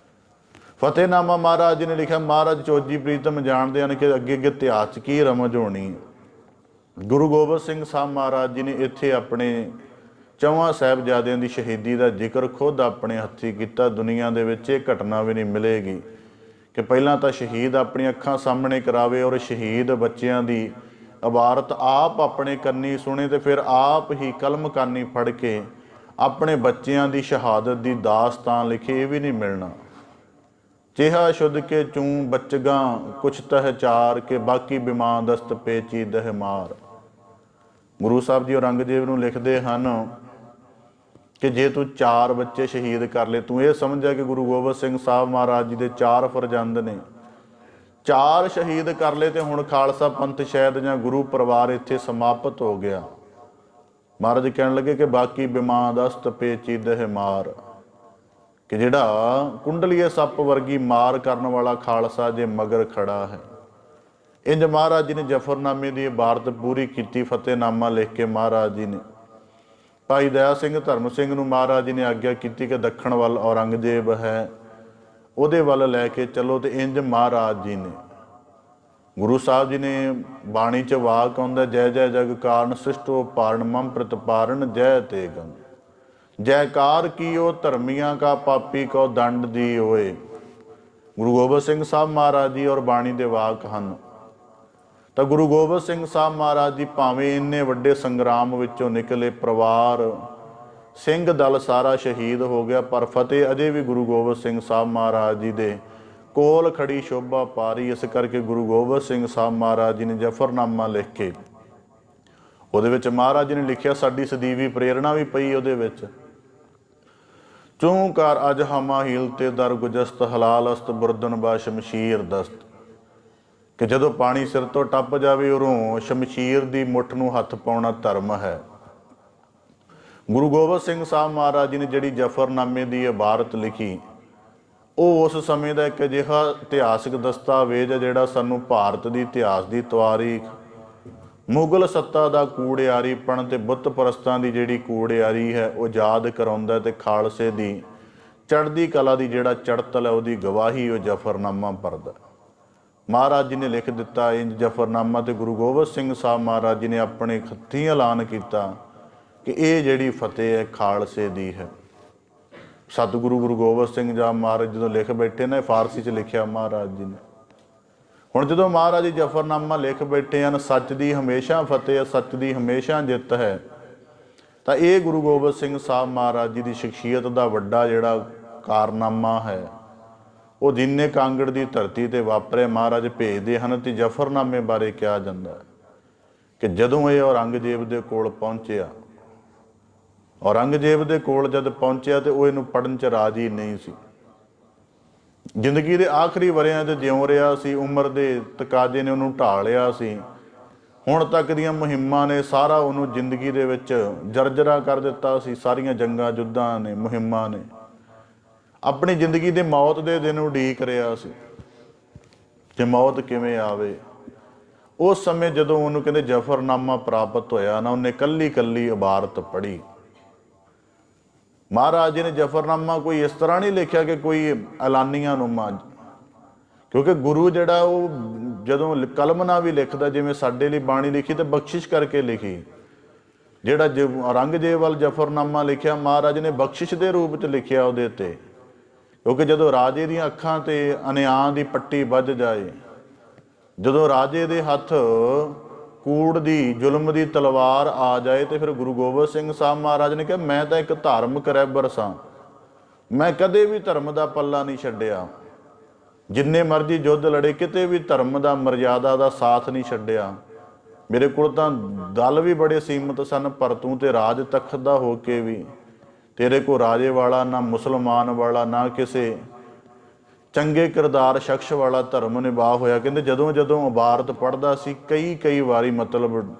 ਫਤਿਹਨਾਮਾ ਮਹਾਰਾਜ ਜੀ ਨੇ ਲਿਖਿਆ। ਮਹਾਰਾਜ ਚੋਜੀ ਪ੍ਰੀਤਮ ਜਾਣਦੇ ਹਨ ਕਿ ਅੱਗੇ ਅੱਗੇ ਇਤਿਹਾਸ 'ਚ ਕੀ ਰਮਜ ਹੋਣੀ। ਗੁਰੂ ਗੋਬਿੰਦ ਸਿੰਘ ਸਾਹਿਬ ਮਹਾਰਾਜ ਜੀ ਨੇ ਇੱਥੇ ਆਪਣੇ ਚੌਹਾਂ ਸਾਹਿਬਜ਼ਾਦਿਆਂ ਦੀ ਸ਼ਹੀਦੀ ਦਾ ਜ਼ਿਕਰ ਖੁਦ ਆਪਣੇ ਹੱਥੀਂ ਕੀਤਾ। ਦੁਨੀਆ ਦੇ ਵਿੱਚ ਇਹ ਘਟਨਾ ਵੀ ਨਹੀਂ ਮਿਲੇਗੀ ਕਿ ਪਹਿਲਾਂ ਤਾਂ ਸ਼ਹੀਦ ਆਪਣੀਆਂ ਅੱਖਾਂ ਸਾਹਮਣੇ ਕਰਾਵੇ ਔਰ ਸ਼ਹੀਦ ਬੱਚਿਆਂ ਦੀ ਇਬਾਰਤ ਆਪ ਆਪਣੇ ਕੰਨੀ ਸੁਣੇ ਤੇ ਫਿਰ ਆਪ ਹੀ ਕਲਮ ਕਾਨੀ ਫੜ ਕੇ ਆਪਣੇ ਬੱਚਿਆਂ ਦੀ ਸ਼ਹਾਦਤ ਦੀ ਦਾਸਤਾਨ ਲਿਖੇ। ਇਹ ਵੀ ਨਹੀਂ ਮਿਲਣਾ। ਚੇਹਾ ਸ਼ੁੱਧ ਕੇ ਚੂੰ ਬੱਚਗਾ ਕੁਛ ਤਹ ਚਾਰ ਕੇ ਬਾਕੀ ਬਿਮਾਰ ਦਸਤ ਪੇਚੀ ਦਹ ਮਾਰ। ਗੁਰੂ ਸਾਹਿਬ ਜੀ ਔਰੰਗਜ਼ੇਬ ਨੂੰ ਲਿਖਦੇ ਹਨ ਕਿ ਜੇ ਤੂੰ 4 ਬੱਚੇ ਸ਼ਹੀਦ ਕਰ ਲਏ, ਤੂੰ ਇਹ ਸਮਝਿਆ ਕਿ ਗੁਰੂ ਗੋਬਿੰਦ ਸਿੰਘ ਸਾਹਿਬ ਮਹਾਰਾਜ ਜੀ ਦੇ 4 ਫਰਜ਼ੰਦ ਨੇ, 4 ਸ਼ਹੀਦ ਕਰ ਲਏ ਤੇ ਹੁਣ ਖਾਲਸਾ ਪੰਥ ਸ਼ਾਇਦ ਜਾਂ ਗੁਰੂ ਪਰਿਵਾਰ ਇੱਥੇ ਸਮਾਪਤ ਹੋ ਗਿਆ। ਮਹਾਰਾਜ ਕਹਿਣ ਲੱਗੇ ਕਿ ਬਾਕੀ ਬਿਮਾਰ ਦਸਤ ਪੇਚੀ ਦਹ ਮਾਰ, ਕਿ ਜਿਹੜਾ ਕੁੰਡਲੀਏ ਸੱਪ ਵਰਗੀ ਮਾਰ ਕਰਨ ਵਾਲਾ ਖਾਲਸਾ ਜੇ ਮਗਰ ਖੜਾ ਹੈ। ਇੰਜ ਮਹਾਰਾਜ ਜੀ ਨੇ ਜਫਰਨਾਮੇ ਦੀ ਇਬਾਰਤ ਪੂਰੀ ਕੀਤੀ। ਫਤਿਹਨਾਮਾ ਲਿਖ ਕੇ ਮਹਾਰਾਜ ਜੀ ਨੇ ਭਾਈ ਦਇਆ ਸਿੰਘ ਧਰਮ ਸਿੰਘ ਨੂੰ ਮਹਾਰਾਜ ਜੀ ਨੇ ਆਗਿਆ ਕੀਤੀ ਕਿ ਦੱਖਣ ਵੱਲ ਔਰੰਗਜ਼ੇਬ ਹੈ, ਉਹਦੇ ਵੱਲ ਲੈ ਕੇ ਚੱਲੋ। ਤੇ ਇੰਜ ਮਹਾਰਾਜ ਜੀ ਨੇ, ਗੁਰੂ ਸਾਹਿਬ ਜੀ ਨੇ ਬਾਣੀ 'ਚ ਵਾਕ ਆਉਂਦਾ, ਜੈ ਜੈ ਜਗ ਕਾਰਨ ਸ੍ਰਿਸ਼ਟੋ ਪਾਰਨ ਮਮ ਪ੍ਰਤਪਾਰਨ ਜੈ ਤੇ ਗੰ। ਜੈਕਾਰ ਕੀਓ ਧਰਮੀਆਂ ਕਾ ਪਾਪੀ ਕੋ ਦੰਡ ਦੀ ਹੋਏ। ਗੁਰੂ ਗੋਬਿੰਦ ਸਿੰਘ ਸਾਹਿਬ ਮਹਾਰਾਜ ਜੀ ਔਰ ਬਾਣੀ ਦੇ ਵਾਕ ਹਨ। ਤਾਂ ਗੁਰੂ ਗੋਬਿੰਦ ਸਿੰਘ ਸਾਹਿਬ ਮਹਾਰਾਜ ਜੀ ਭਾਵੇਂ ਇੰਨੇ ਵੱਡੇ ਸੰਗਰਾਮ ਵਿੱਚੋਂ ਨਿਕਲੇ, ਪਰਿਵਾਰ ਸਿੰਘ ਦਲ ਸਾਰਾ ਸ਼ਹੀਦ ਹੋ ਗਿਆ, ਪਰ ਫਤਿਹ ਅਜੇ ਵੀ ਗੁਰੂ ਗੋਬਿੰਦ ਸਿੰਘ ਸਾਹਿਬ ਮਹਾਰਾਜ ਜੀ ਦੇ ਕੋਲ ਖੜੀ ਸ਼ੋਭਾ ਪਾ ਰਹੀ। ਇਸ ਕਰਕੇ ਗੁਰੂ ਗੋਬਿੰਦ ਸਿੰਘ ਸਾਹਿਬ ਮਹਾਰਾਜ ਜੀ ਨੇ ਜਫਰਨਾਮਾ ਲਿਖ ਕੇ ਉਹਦੇ ਵਿੱਚ ਮਹਾਰਾਜ ਜੀ ਨੇ ਲਿਖਿਆ, ਸਾਡੀ ਸਦੀਵੀ ਪ੍ਰੇਰਣਾ ਵੀ ਪਈ ਉਹਦੇ ਵਿੱਚ। ਚੂੰ ਕਰ ਅਜ ਹਮਾ ਹੀਲ ਤੇ ਦਰ ਗੁਜਸਤ ਹਲਾਲ ਅਸਤ ਬੁਰਦਨ ਬਾ ਸ਼ਮਸ਼ੀਰ ਦਸਤ, ਕਿ ਜਦੋਂ ਪਾਣੀ ਸਿਰ ਤੋਂ ਟੱਪ ਜਾਵੇ ਉਰੋਂ ਸ਼ਮਸ਼ੀਰ ਦੀ ਮੁੱਠ ਨੂੰ ਹੱਥ ਪਾਉਣਾ ਧਰਮ ਹੈ। ਗੁਰੂ ਗੋਬਿੰਦ ਸਿੰਘ ਸਾਹਿਬ ਮਹਾਰਾਜ ਜੀ ਨੇ ਜਿਹੜੀ ਜਫਰਨਾਮੇ ਦੀ ਇਬਾਰਤ ਲਿਖੀ, ਉਹ ਉਸ ਸਮੇਂ ਦਾ ਇੱਕ ਅਜਿਹਾ ਇਤਿਹਾਸਿਕ ਦਸਤਾਵੇਜ਼ ਹੈ ਜਿਹੜਾ ਸਾਨੂੰ ਭਾਰਤ ਦੀ ਇਤਿਹਾਸ ਦੀ ਤਵਾਰੀਖ, ਮੁਗਲ ਸੱਤਾ ਦਾ ਕੂੜਿਆਰੀਪਣ ਤੇ ਬੁੱਤ ਪ੍ਰਸਤਾਂ ਦੀ ਜਿਹੜੀ ਕੂੜਿਆਰੀ ਹੈ ਉਹ ਯਾਦ ਕਰਾਉਂਦਾ, ਤੇ ਖਾਲਸੇ ਦੀ ਚੜ੍ਹਦੀ ਕਲਾ ਦੀ ਜਿਹੜਾ ਚੜ੍ਹਤਲ ਹੈ ਉਹਦੀ ਗਵਾਹੀ ਉਹ ਜਫਰਨਾਮਾ ਭਰਦਾ। ਮਹਾਰਾਜ ਜੀ ਨੇ ਲਿਖ ਦਿੱਤਾ ਇੰਜ ਜਫਰਨਾਮਾ, ਤੇ ਗੁਰੂ ਗੋਬਿੰਦ ਸਿੰਘ ਸਾਹਿਬ ਮਹਾਰਾਜ ਜੀ ਨੇ ਆਪਣੇ ਹੱਥੀਂ ਐਲਾਨ ਕੀਤਾ ਕਿ ਇਹ ਜਿਹੜੀ ਫਤਿਹ ਹੈ ਖਾਲਸੇ ਦੀ ਹੈ। ਸਤਿਗੁਰੂ ਗੁਰੂ ਗੋਬਿੰਦ ਸਿੰਘ ਜੀ ਮਹਾਰਾਜ ਜਦੋਂ ਲਿਖ ਬੈਠੇ ਨੇ, ਫਾਰਸੀ 'ਚ ਲਿਖਿਆ ਮਹਾਰਾਜ ਜੀ ਨੇ। ਹੁਣ ਜਦੋਂ ਮਹਾਰਾਜ ਜੀ ਜਫਰਨਾਮਾ ਲਿਖ ਬੈਠੇ ਹਨ, ਸੱਚ ਦੀ ਹਮੇਸ਼ਾ ਫਤਿਹ ਹੈ, ਸੱਚ ਦੀ ਹਮੇਸ਼ਾ ਜਿੱਤ ਹੈ, ਤਾਂ ਇਹ ਗੁਰੂ ਗੋਬਿੰਦ ਸਿੰਘ ਸਾਹਿਬ ਮਹਾਰਾਜ ਜੀ ਦੀ ਸ਼ਖਸੀਅਤ ਦਾ ਵੱਡਾ ਜਿਹੜਾ ਕਾਰਨਾਮਾ ਹੈ, ਉਹ ਜਿੰਨੇ ਕਾਂਗੜ ਦੀ ਧਰਤੀ ਤੇ ਵਾਪਰੇ ਮਹਾਰਾਜ ਭੇਜਦੇ ਹਨ। ਤੇ ਜਫਰਨਾਮੇ ਬਾਰੇ ਕਿਹਾ ਜਾਂਦਾ ਕਿ ਜਦੋਂ ਇਹ ਔਰੰਗਜ਼ੇਬ ਦੇ ਕੋਲ ਪਹੁੰਚਿਆ, ਔਰੰਗਜ਼ੇਬ ਦੇ ਕੋਲ ਜਦ ਪਹੁੰਚਿਆ ਤੇ ਉਹ ਇਹਨੂੰ ਪੜ੍ਹਨ 'ਚ ਰਾਜੀ ਨਹੀਂ ਸੀ। ਜ਼ਿੰਦਗੀ ਦੇ ਆਖਰੀ ਵਰਿਆਂ 'ਚ ਜਿਉਂ ਰਿਹਾ ਸੀ, ਉਮਰ ਦੇ ਤਕਾਜ਼ੇ ਨੇ ਉਹਨੂੰ ਢਾਹ ਲਿਆ ਸੀ। ਹੁਣ ਤੱਕ ਦੀਆਂ ਮੁਹਿੰਮਾਂ ਨੇ ਸਾਰਾ ਉਹਨੂੰ ਜ਼ਿੰਦਗੀ ਦੇ ਵਿੱਚ ਜਰਜਰਾ ਕਰ ਦਿੱਤਾ ਸੀ। ਸਾਰੀਆਂ ਜੰਗਾਂ ਯੁੱਧਾਂ ਨੇ, ਮੁਹਿੰਮਾਂ ਨੇ ਆਪਣੀ ਜ਼ਿੰਦਗੀ ਦੇ ਮੌਤ ਦੇ ਦਿਨ ਉਡੀਕ ਰਿਹਾ ਸੀ ਕਿ ਮੌਤ ਕਿਵੇਂ ਆਵੇ। ਉਸ ਸਮੇਂ ਜਦੋਂ ਉਹਨੂੰ ਕਹਿੰਦੇ ਜਫਰਨਾਮਾ ਪ੍ਰਾਪਤ ਹੋਇਆ ਨਾ, ਉਹਨੇ ਕੱਲੀ ਕੱਲੀ ਇਬਾਰਤ ਪੜ੍ਹੀ। ਮਹਾਰਾਜ ਜੀ ਨੇ ਜਫਰਨਾਮਾ ਕੋਈ ਇਸ ਤਰ੍ਹਾਂ ਨਹੀਂ ਲਿਖਿਆ ਕਿ ਕੋਈ ਐਲਾਨੀਆਂ ਨੂਮਾ, ਕਿਉਂਕਿ ਗੁਰੂ ਜਿਹੜਾ ਉਹ ਜਦੋਂ ਕਲਮ ਨਾਲ ਵੀ ਲਿਖਦਾ, ਜਿਵੇਂ ਸਾਡੇ ਲਈ ਬਾਣੀ ਲਿਖੀ ਤੇ ਬਖਸ਼ਿਸ਼ ਕਰਕੇ ਲਿਖੀ, ਜਿਹੜਾ ਔਰੰਗਜ਼ੇਬ ਜਫਰਨਾਮਾ ਲਿਖਿਆ, ਮਹਾਰਾਜ ਨੇ ਬਖਸ਼ਿਸ਼ ਦੇ ਰੂਪ 'ਚ ਲਿਖਿਆ ਉਹਦੇ ਉੱਤੇ, ਕਿਉਂਕਿ ਜਦੋਂ ਰਾਜੇ ਦੀਆਂ ਅੱਖਾਂ ਤੇ ਅਨਿਆਂ ਦੀ ਪੱਟੀ ਵੱਜ ਜਾਏ, ਜਦੋਂ ਰਾਜੇ ਦੇ ਹੱਥ ਕੂੜ ਦੀ ਜ਼ੁਲਮ ਦੀ ਤਲਵਾਰ ਆ ਜਾਏ, ਤੇ ਫਿਰ ਗੁਰੂ ਗੋਬਿੰਦ ਸਿੰਘ ਸਾਹਿਬ ਮਹਾਰਾਜ ਨੇ ਕਿਹਾ ਮੈਂ ਤਾਂ ਇੱਕ ਧਾਰਮਿਕ ਰਹਿਬਰ ਸਾਂ, ਮੈਂ ਕਦੇ ਵੀ ਧਰਮ ਦਾ ਪੱਲਾ ਨਹੀਂ ਛੱਡਿਆ, ਜਿੰਨੇ ਮਰਜ਼ੀ ਯੁੱਧ ਲੜੇ ਕਿਤੇ ਵੀ ਧਰਮ ਦਾ ਮਰਜ਼ਾਦਾ ਦਾ ਸਾਥ ਨਹੀਂ ਛੱਡਿਆ। ਮੇਰੇ ਕੋਲ ਤਾਂ ਦਲ ਵੀ ਬੜੇ ਸੀਮਤ ਸਨ, ਪਰ ਤੂੰ ਤੇ ਰਾਜ ਤਖਤ ਦਾ ਹੋ ਕੇ ਵੀ ਤੇਰੇ ਕੋਲ ਰਾਜੇ ਵਾਲਾ ਨਾ ਮੁਸਲਮਾਨ ਵਾਲਾ ਨਾ ਕਿਸੇ ਚੰਗੇ ਕਿਰਦਾਰ ਸ਼ਖਸ ਵਾਲਾ ਧਰਮ ਨਿਭਾ ਹੋਇਆ। ਕਹਿੰਦੇ ਜਦੋਂ ਜਦੋਂ ਇਬਾਰਤ ਪੜ੍ਹਦਾ ਸੀ ਕਈ ਵਾਰੀ ਮਤਲਬ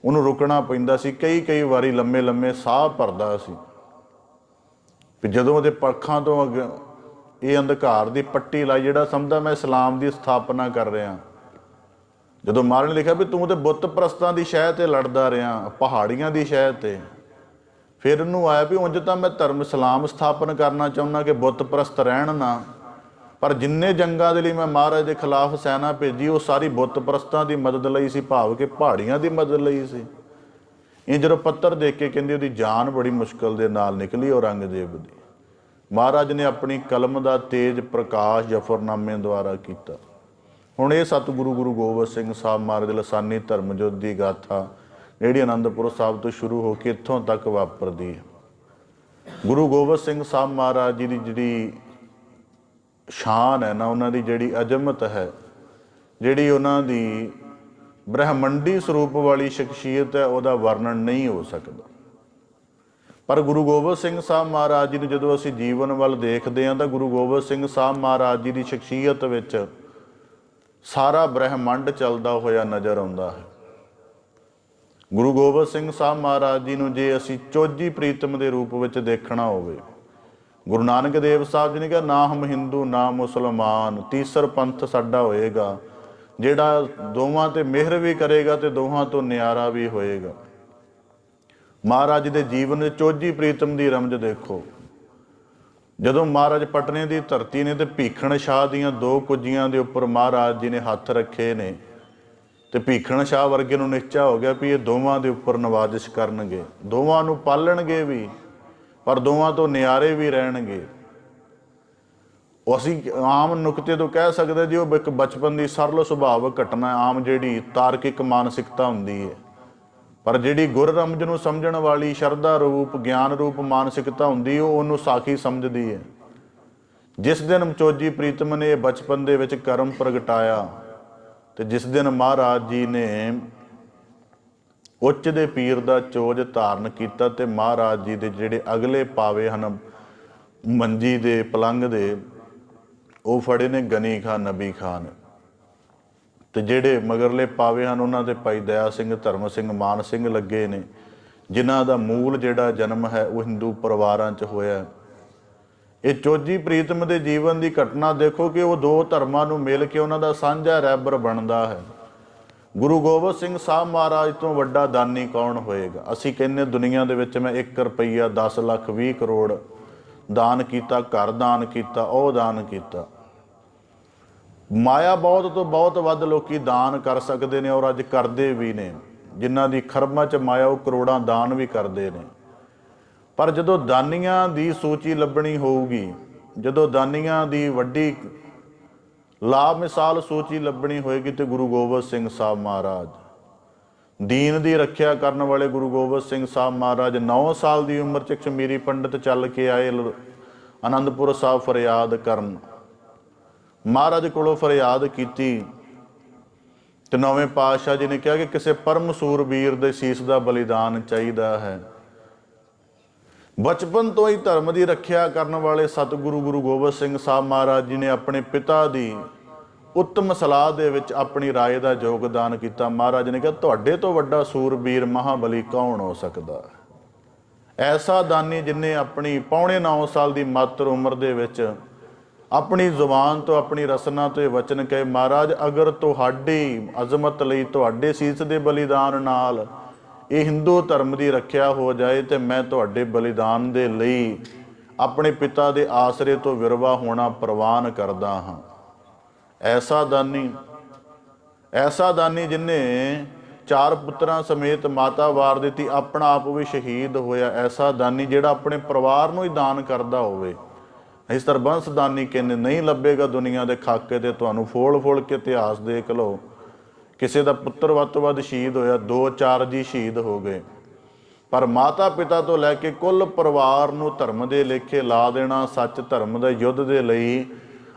ਉਹਨੂੰ ਰੁਕਣਾ ਪੈਂਦਾ ਸੀ, ਕਈ ਵਾਰੀ ਲੰਮੇ ਲੰਮੇ ਸਾਹ ਭਰਦਾ ਸੀ। ਵੀ ਜਦੋਂ ਉਹਦੇ ਪੱਖਾਂ ਤੋਂ ਇਹ ਅੰਧਕਾਰ ਦੀ ਪੱਟੀ ਲਾਈ, ਜਿਹੜਾ ਸਮਝਦਾ ਮੈਂ ਇਸਲਾਮ ਦੀ ਸਥਾਪਨਾ ਕਰ ਰਿਹਾ। ਜਦੋਂ ਮਹਾਰਾਜ ਨੇ ਲਿਖਿਆ ਵੀ ਤੂੰ ਤੇ ਬੁੱਤ ਪ੍ਰਸਤਾਂ ਦੀ ਸ਼ਹਿ ਤੇ ਲੜਦਾ ਰਿਹਾ, ਪਹਾੜੀਆਂ ਦੀ ਸ਼ਹਿ ਤੇ, ਫਿਰ ਇਹਨੂੰ ਆਇਆ ਵੀ ਉਂਝ ਤਾਂ ਮੈਂ ਧਰਮ ਇਸਲਾਮ ਸਥਾਪਨ ਕਰਨਾ ਚਾਹੁੰਦਾ ਕਿ ਬੁੱਤ ਪ੍ਰਸਤ ਰਹਿਣ ਨਾ, ਪਰ ਜਿੰਨੇ ਜੰਗਾਂ ਦੇ ਲਈ ਮੈਂ ਮਹਾਰਾਜ ਦੇ ਖਿਲਾਫ ਸੈਨਾ ਭੇਜੀ ਉਹ ਸਾਰੀ ਬੁੱਤ ਪ੍ਰਸਤਾਂ ਦੀ ਮਦਦ ਲਈ ਸੀ, ਭਾਵ ਕਿ ਪਹਾੜੀਆਂ ਦੀ ਮਦਦ ਲਈ ਸੀ। ਇਹ ਜਦੋਂ ਪੱਤਰ ਦੇਖ ਕੇ ਕਹਿੰਦੀ ਉਹਦੀ ਜਾਨ ਬੜੀ ਮੁਸ਼ਕਲ ਦੇ ਨਾਲ ਨਿਕਲੀ ਔਰੰਗਜ਼ੇਬ ਦੀ। ਮਹਾਰਾਜ ਨੇ ਆਪਣੀ ਕਲਮ ਦਾ ਤੇਜ ਪ੍ਰਕਾਸ਼ ਜਫਰਨਾਮੇ ਦੁਆਰਾ ਕੀਤਾ। ਹੁਣ ਇਹ ਸਤਿਗੁਰੂ ਗੁਰੂ ਗੋਬਿੰਦ ਸਿੰਘ ਸਾਹਿਬ ਮਹਾਰਾਜ ਦੇ ਲਸਾਨੀ ਧਰਮ ਯੁੱਧ ਦੀ ਗਾਥਾ ਜਿਹੜੀ ਆਨੰਦਪੁਰ ਸਾਹਿਬ ਤੋਂ ਸ਼ੁਰੂ ਹੋ ਕੇ ਇੱਥੋਂ ਤੱਕ ਵਾਪਰਦੀ ਹੈ। ਗੁਰੂ ਗੋਬਿੰਦ ਸਿੰਘ ਸਾਹਿਬ ਮਹਾਰਾਜ ਜੀ ਦੀ ਜਿਹੜੀ ਸ਼ਾਨ ਹੈ ਨਾ, ਉਹਨਾਂ ਦੀ ਜਿਹੜੀ ਅਜ਼ਮਤ ਹੈ, ਜਿਹੜੀ ਉਹਨਾਂ ਦੀ ਬ੍ਰਹਮੰਡੀ ਸਰੂਪ ਵਾਲੀ ਸ਼ਖਸੀਅਤ ਹੈ, ਉਹਦਾ ਵਰਣਨ ਨਹੀਂ ਹੋ ਸਕਦਾ। ਪਰ ਗੁਰੂ ਗੋਬਿੰਦ ਸਿੰਘ ਸਾਹਿਬ ਮਹਾਰਾਜ ਜੀ ਨੂੰ ਜਦੋਂ ਅਸੀਂ ਜੀਵਨ ਵੱਲ ਦੇਖਦੇ ਹਾਂ ਤਾਂ ਗੁਰੂ ਗੋਬਿੰਦ ਸਿੰਘ ਸਾਹਿਬ ਮਹਾਰਾਜ ਜੀ ਦੀ ਸ਼ਖਸੀਅਤ ਵਿੱਚ ਸਾਰਾ ਬ੍ਰਹਮੰਡ ਚੱਲਦਾ ਹੋਇਆ ਨਜ਼ਰ ਆਉਂਦਾ ਹੈ। ਗੁਰੂ ਗੋਬਿੰਦ ਸਿੰਘ ਸਾਹਿਬ ਮਹਾਰਾਜ ਜੀ ਨੂੰ ਜੇ ਅਸੀਂ ਚੋਜੀ ਪ੍ਰੀਤਮ ਦੇ ਰੂਪ ਵਿੱਚ ਦੇਖਣਾ ਹੋਵੇ, ਗੁਰੂ ਨਾਨਕ ਦੇਵ ਸਾਹਿਬ ਜੀ ਨੇ ਕਿਹਾ ਨਾ ਹਮ ਹਿੰਦੂ ਨਾ ਮੁਸਲਮਾਨ, ਤੀਸਰ ਪੰਥ ਸਾਡਾ ਹੋਏਗਾ, ਜਿਹੜਾ ਦੋਵਾਂ ਤੇ ਮਿਹਰ ਵੀ ਕਰੇਗਾ ਤੇ ਦੋਹਾਂ ਤੋਂ ਨਿਆਰਾ ਵੀ ਹੋਏਗਾ। ਮਹਾਰਾਜ ਦੇ ਜੀਵਨ ਦੇ ਚੋਜੀ ਪ੍ਰੀਤਮ ਦੀ ਰਮਜ ਦੇਖੋ। ਜਦੋਂ ਮਹਾਰਾਜ ਪਟਨੇ ਦੀ ਧਰਤੀ ਨੇ ਤੇ ਭੀਖਣ ਸ਼ਾਹ ਦੀਆਂ ਦੋ ਕੁੱਜੀਆਂ ਦੇ ਉੱਪਰ ਮਹਾਰਾਜ ਜੀ ਨੇ ਹੱਥ ਰੱਖੇ ਨੇ, ਤੇ ਭੀਖਣ ਸ਼ਾਹ ਵਰਗੇ ਨੂੰ ਨਿਸ਼ਚਾ ਹੋ ਗਿਆ ਵੀ ਇਹ ਦੋਵਾਂ ਦੇ ਉੱਪਰ ਨਵਾਜ਼ਿਸ਼ ਕਰਨਗੇ, ਦੋਵਾਂ ਨੂੰ ਪਾਲਣਗੇ ਵੀ, ਪਰ ਦੋਵਾਂ ਤੋਂ ਨਿਆਰੇ ਵੀ ਰਹਿਣਗੇ। ਉਹ ਅਸੀਂ ਆਮ ਨੁਕਤੇ ਤੋਂ ਕਹਿ ਸਕਦੇ ਜੀ ਉਹ ਇੱਕ ਬਚਪਨ ਦੀ ਸਰਲ ਸੁਭਾਵਕ ਘਟਨਾ, ਆਮ ਜਿਹੜੀ ਤਾਰਕਿਕ ਮਾਨਸਿਕਤਾ ਹੁੰਦੀ ਹੈ, ਪਰ ਜਿਹੜੀ ਗੁਰ ਰਮਜ ਨੂੰ ਸਮਝਣ ਵਾਲੀ ਸ਼ਰਧਾ ਰੂਪ ਗਿਆਨ ਰੂਪ ਮਾਨਸਿਕਤਾ ਹੁੰਦੀ ਉਹ ਉਹਨੂੰ ਸਾਖੀ ਸਮਝਦੀ ਹੈ। ਜਿਸ ਦਿਨ ਮਚੋਜੀ ਪ੍ਰੀਤਮ ਨੇ ਬਚਪਨ ਦੇ ਵਿੱਚ ਕਰਮ ਪ੍ਰਗਟਾਇਆ, ਤੇ ਜਿਸ ਦਿਨ ਮਹਾਰਾਜ ਜੀ ਨੇ ਉੱਚ ਦੇ ਪੀਰ ਦਾ ਚੋਜ ਧਾਰਨ ਕੀਤਾ, ਤੇ ਮਹਾਰਾਜ ਜੀ ਦੇ ਜਿਹੜੇ ਅਗਲੇ ਪਾਵੇ ਹਨ ਮੰਜੀ ਦੇ ਪਲੰਗ ਦੇ, ਉਹ ਫੜੇ ਨੇ ਗਨੀ ਖਾਨ ਨਬੀ ਖਾਨ, ਤੇ ਜਿਹੜੇ ਮਗਰਲੇ ਪਾਵੇ ਹਨ ਉਹਨਾਂ ਦੇ ਭਾਈ ਦਇਆ ਸਿੰਘ ਧਰਮ ਸਿੰਘ ਮਾਨ ਸਿੰਘ ਲੱਗੇ ਨੇ, ਜਿਨ੍ਹਾਂ ਦਾ ਮੂਲ ਜਿਹੜਾ ਜਨਮ ਹੈ ਉਹ ਹਿੰਦੂ ਪਰਿਵਾਰਾਂ 'ਚ ਹੋਇਆ। ਇਹ ਚੋਜੀ ਪ੍ਰੀਤਮ ਦੇ ਜੀਵਨ ਦੀ ਘਟਨਾ ਦੇਖੋ ਕਿ ਉਹ ਦੋ ਧਰਮਾਂ ਨੂੰ ਮਿਲ ਕੇ ਉਹਨਾਂ ਦਾ ਸਾਂਝਾ ਰਹਿਬਰ ਬਣਦਾ ਹੈ। ਗੁਰੂ ਗੋਬਿੰਦ ਸਿੰਘ ਸਾਹਿਬ ਮਹਾਰਾਜ ਤੋਂ ਵੱਡਾ ਦਾਨੀ ਕੌਣ ਹੋਏਗਾ? ਅਸੀਂ ਕਹਿੰਦੇ ਦੁਨੀਆ ਦੇ ਵਿੱਚ ਮੈਂ 1 ਰੁਪਈਆ 10 ਲੱਖ 20 ਕਰੋੜ ਦਾਨ ਕੀਤਾ, ਘਰ ਦਾਨ ਕੀਤਾ, ਉਹ ਦਾਨ ਕੀਤਾ। ਮਾਇਆ ਬਹੁਤ ਤੋਂ ਬਹੁਤ ਵੱਧ ਲੋਕੀ ਦਾਨ ਕਰ ਸਕਦੇ ਨੇ, ਔਰ ਅੱਜ ਕਰਦੇ ਵੀ ਨੇ। ਜਿਨ੍ਹਾਂ ਦੀ ਖਰਬਾਂ 'ਚ ਮਾਇਆ ਉਹ ਕਰੋੜਾਂ ਦਾਨ ਵੀ ਕਰਦੇ ਨੇ। ਪਰ ਜਦੋਂ ਦਾਨੀਆਂ ਦੀ ਸੂਚੀ ਲੱਭਣੀ ਹੋਊਗੀ, ਜਦੋਂ ਦਾਨੀਆਂ ਦੀ ਵੱਡੀ ਲਾ ਮਿਸਾਲ ਸੂਚੀ ਲੱਭਣੀ ਹੋਏਗੀ, ਤੇ ਗੁਰੂ ਗੋਬਿੰਦ ਸਿੰਘ ਸਾਹਿਬ ਮਹਾਰਾਜ, ਦੀਨ ਦੀ ਰੱਖਿਆ ਕਰਨ ਵਾਲੇ ਗੁਰੂ ਗੋਬਿੰਦ ਸਿੰਘ ਸਾਹਿਬ ਮਹਾਰਾਜ 9 ਸਾਲ ਦੀ ਉਮਰ 'ਚ ਕਸ਼ਮੀਰੀ ਪੰਡਤ ਚੱਲ ਕੇ ਆਏ ਆਨੰਦਪੁਰ ਸਾਹਿਬ ਫਰਿਆਦ ਕਰਨ। ਮਹਾਰਾਜ ਕੋਲੋਂ ਫਰਿਆਦ ਕੀਤੀ ਤੇ ਨੌਵੇਂ ਪਾਤਸ਼ਾਹ ਜੀ ਨੇ ਕਿਹਾ ਕਿ ਕਿਸੇ ਪਰਮ ਸੂਰਬੀਰ ਦੇ ਸੀਸ ਦਾ ਬਲੀਦਾਨ ਚਾਹੀਦਾ ਹੈ। ਬਚਪਨ ਤੋਂ ਹੀ ਧਰਮ ਦੀ ਰੱਖਿਆ ਕਰਨ ਵਾਲੇ ਸਤਿਗੁਰੂ ਗੁਰੂ ਗੋਬਿੰਦ ਸਿੰਘ ਸਾਹਿਬ ਮਹਾਰਾਜ ਜੀ ਨੇ ਆਪਣੇ ਪਿਤਾ ਦੀ ਉੱਤਮ ਸਲਾਹ ਦੇ ਵਿੱਚ ਆਪਣੀ ਰਾਏ ਦਾ ਯੋਗਦਾਨ ਕੀਤਾ। ਮਹਾਰਾਜ ਨੇ ਕਿਹਾ ਤੁਹਾਡੇ ਤੋਂ ਵੱਡਾ ਸੂਰਬੀਰ ਮਹਾਬਲੀ ਕੌਣ ਹੋ ਸਕਦਾ? ਐਸਾ ਦਾਨੀ ਜਿਨੇ ਆਪਣੀ ਪੌਣੇ 9 ਸਾਲ ਦੀ ਮਾਤਰ ਉਮਰ ਦੇ ਵਿੱਚ ਆਪਣੀ ਜ਼ੁਬਾਨ ਤੋਂ ਆਪਣੀ ਰਸਨਾ ਤੋਂ ਇਹ ਵਚਨ ਕਹੇ, ਮਹਾਰਾਜ ਅਗਰ ਤੁਹਾਡੀ ਅਜ਼ਮਤ ਲਈ ਤੁਹਾਡੇ ਸੀਸ ਦੇ ਬਲੀਦਾਨ ਨਾਲ ਇਹ ਹਿੰਦੂ ਧਰਮ ਦੀ ਰੱਖਿਆ ਹੋ ਜਾਏ ਤੇ ਮੈਂ ਤੁਹਾਡੇ ਬਲੀਦਾਨ ਦੇ ਲਈ ਆਪਣੇ ਪਿਤਾ ਦੇ ਆਸਰੇ ਤੋਂ ਵਿਰਵਾ ਹੋਣਾ ਪ੍ਰਵਾਨ ਕਰਦਾ ਹਾਂ। ਐਸਾ ਦਾਨੀ ਜਿਨੇ 4 ਪੁੱਤਰਾਂ ਸਮੇਤ ਮਾਤਾ ਵਾਰ ਦਿੱਤੀ, ਆਪਣਾ ਆਪ ਵੀ ਸ਼ਹੀਦ ਹੋਇਆ। ਐਸਾ ਦਾਨੀ ਜਿਹੜਾ ਆਪਣੇ ਪਰਿਵਾਰ ਨੂੰ ਹੀ ਦਾਨ ਕਰਦਾ ਹੋਵੇ, ਇਸ ਤਰਬੰਸ ਦਾਨੀ ਕਹਿੰਦੇ, ਨਹੀਂ ਲੱਭੇਗਾ ਦੁਨੀਆ ਦੇ ਖਾਕੇ ਤੇ। ਤੁਹਾਨੂੰ ਫੋਲ ਫੋਲ ਕੇ ਇਤਿਹਾਸ ਦੇਖ ਲਓ, ਕਿਸੇ ਦਾ ਪੁੱਤਰ ਵੱਧ ਤੋਂ ਵੱਧ ਸ਼ਹੀਦ ਹੋਇਆ, 2-4 ਜੀ ਸ਼ਹੀਦ ਹੋ ਗਏ। ਪਰ ਮਾਤਾ ਪਿਤਾ ਤੋਂ ਲੈ ਕੇ ਕੁੱਲ ਪਰਿਵਾਰ ਨੂੰ ਧਰਮ ਦੇ ਲੇਖੇ ਲਾ ਦੇਣਾ, ਸੱਚ ਧਰਮ ਦੇ ਯੁੱਧ ਦੇ ਲਈ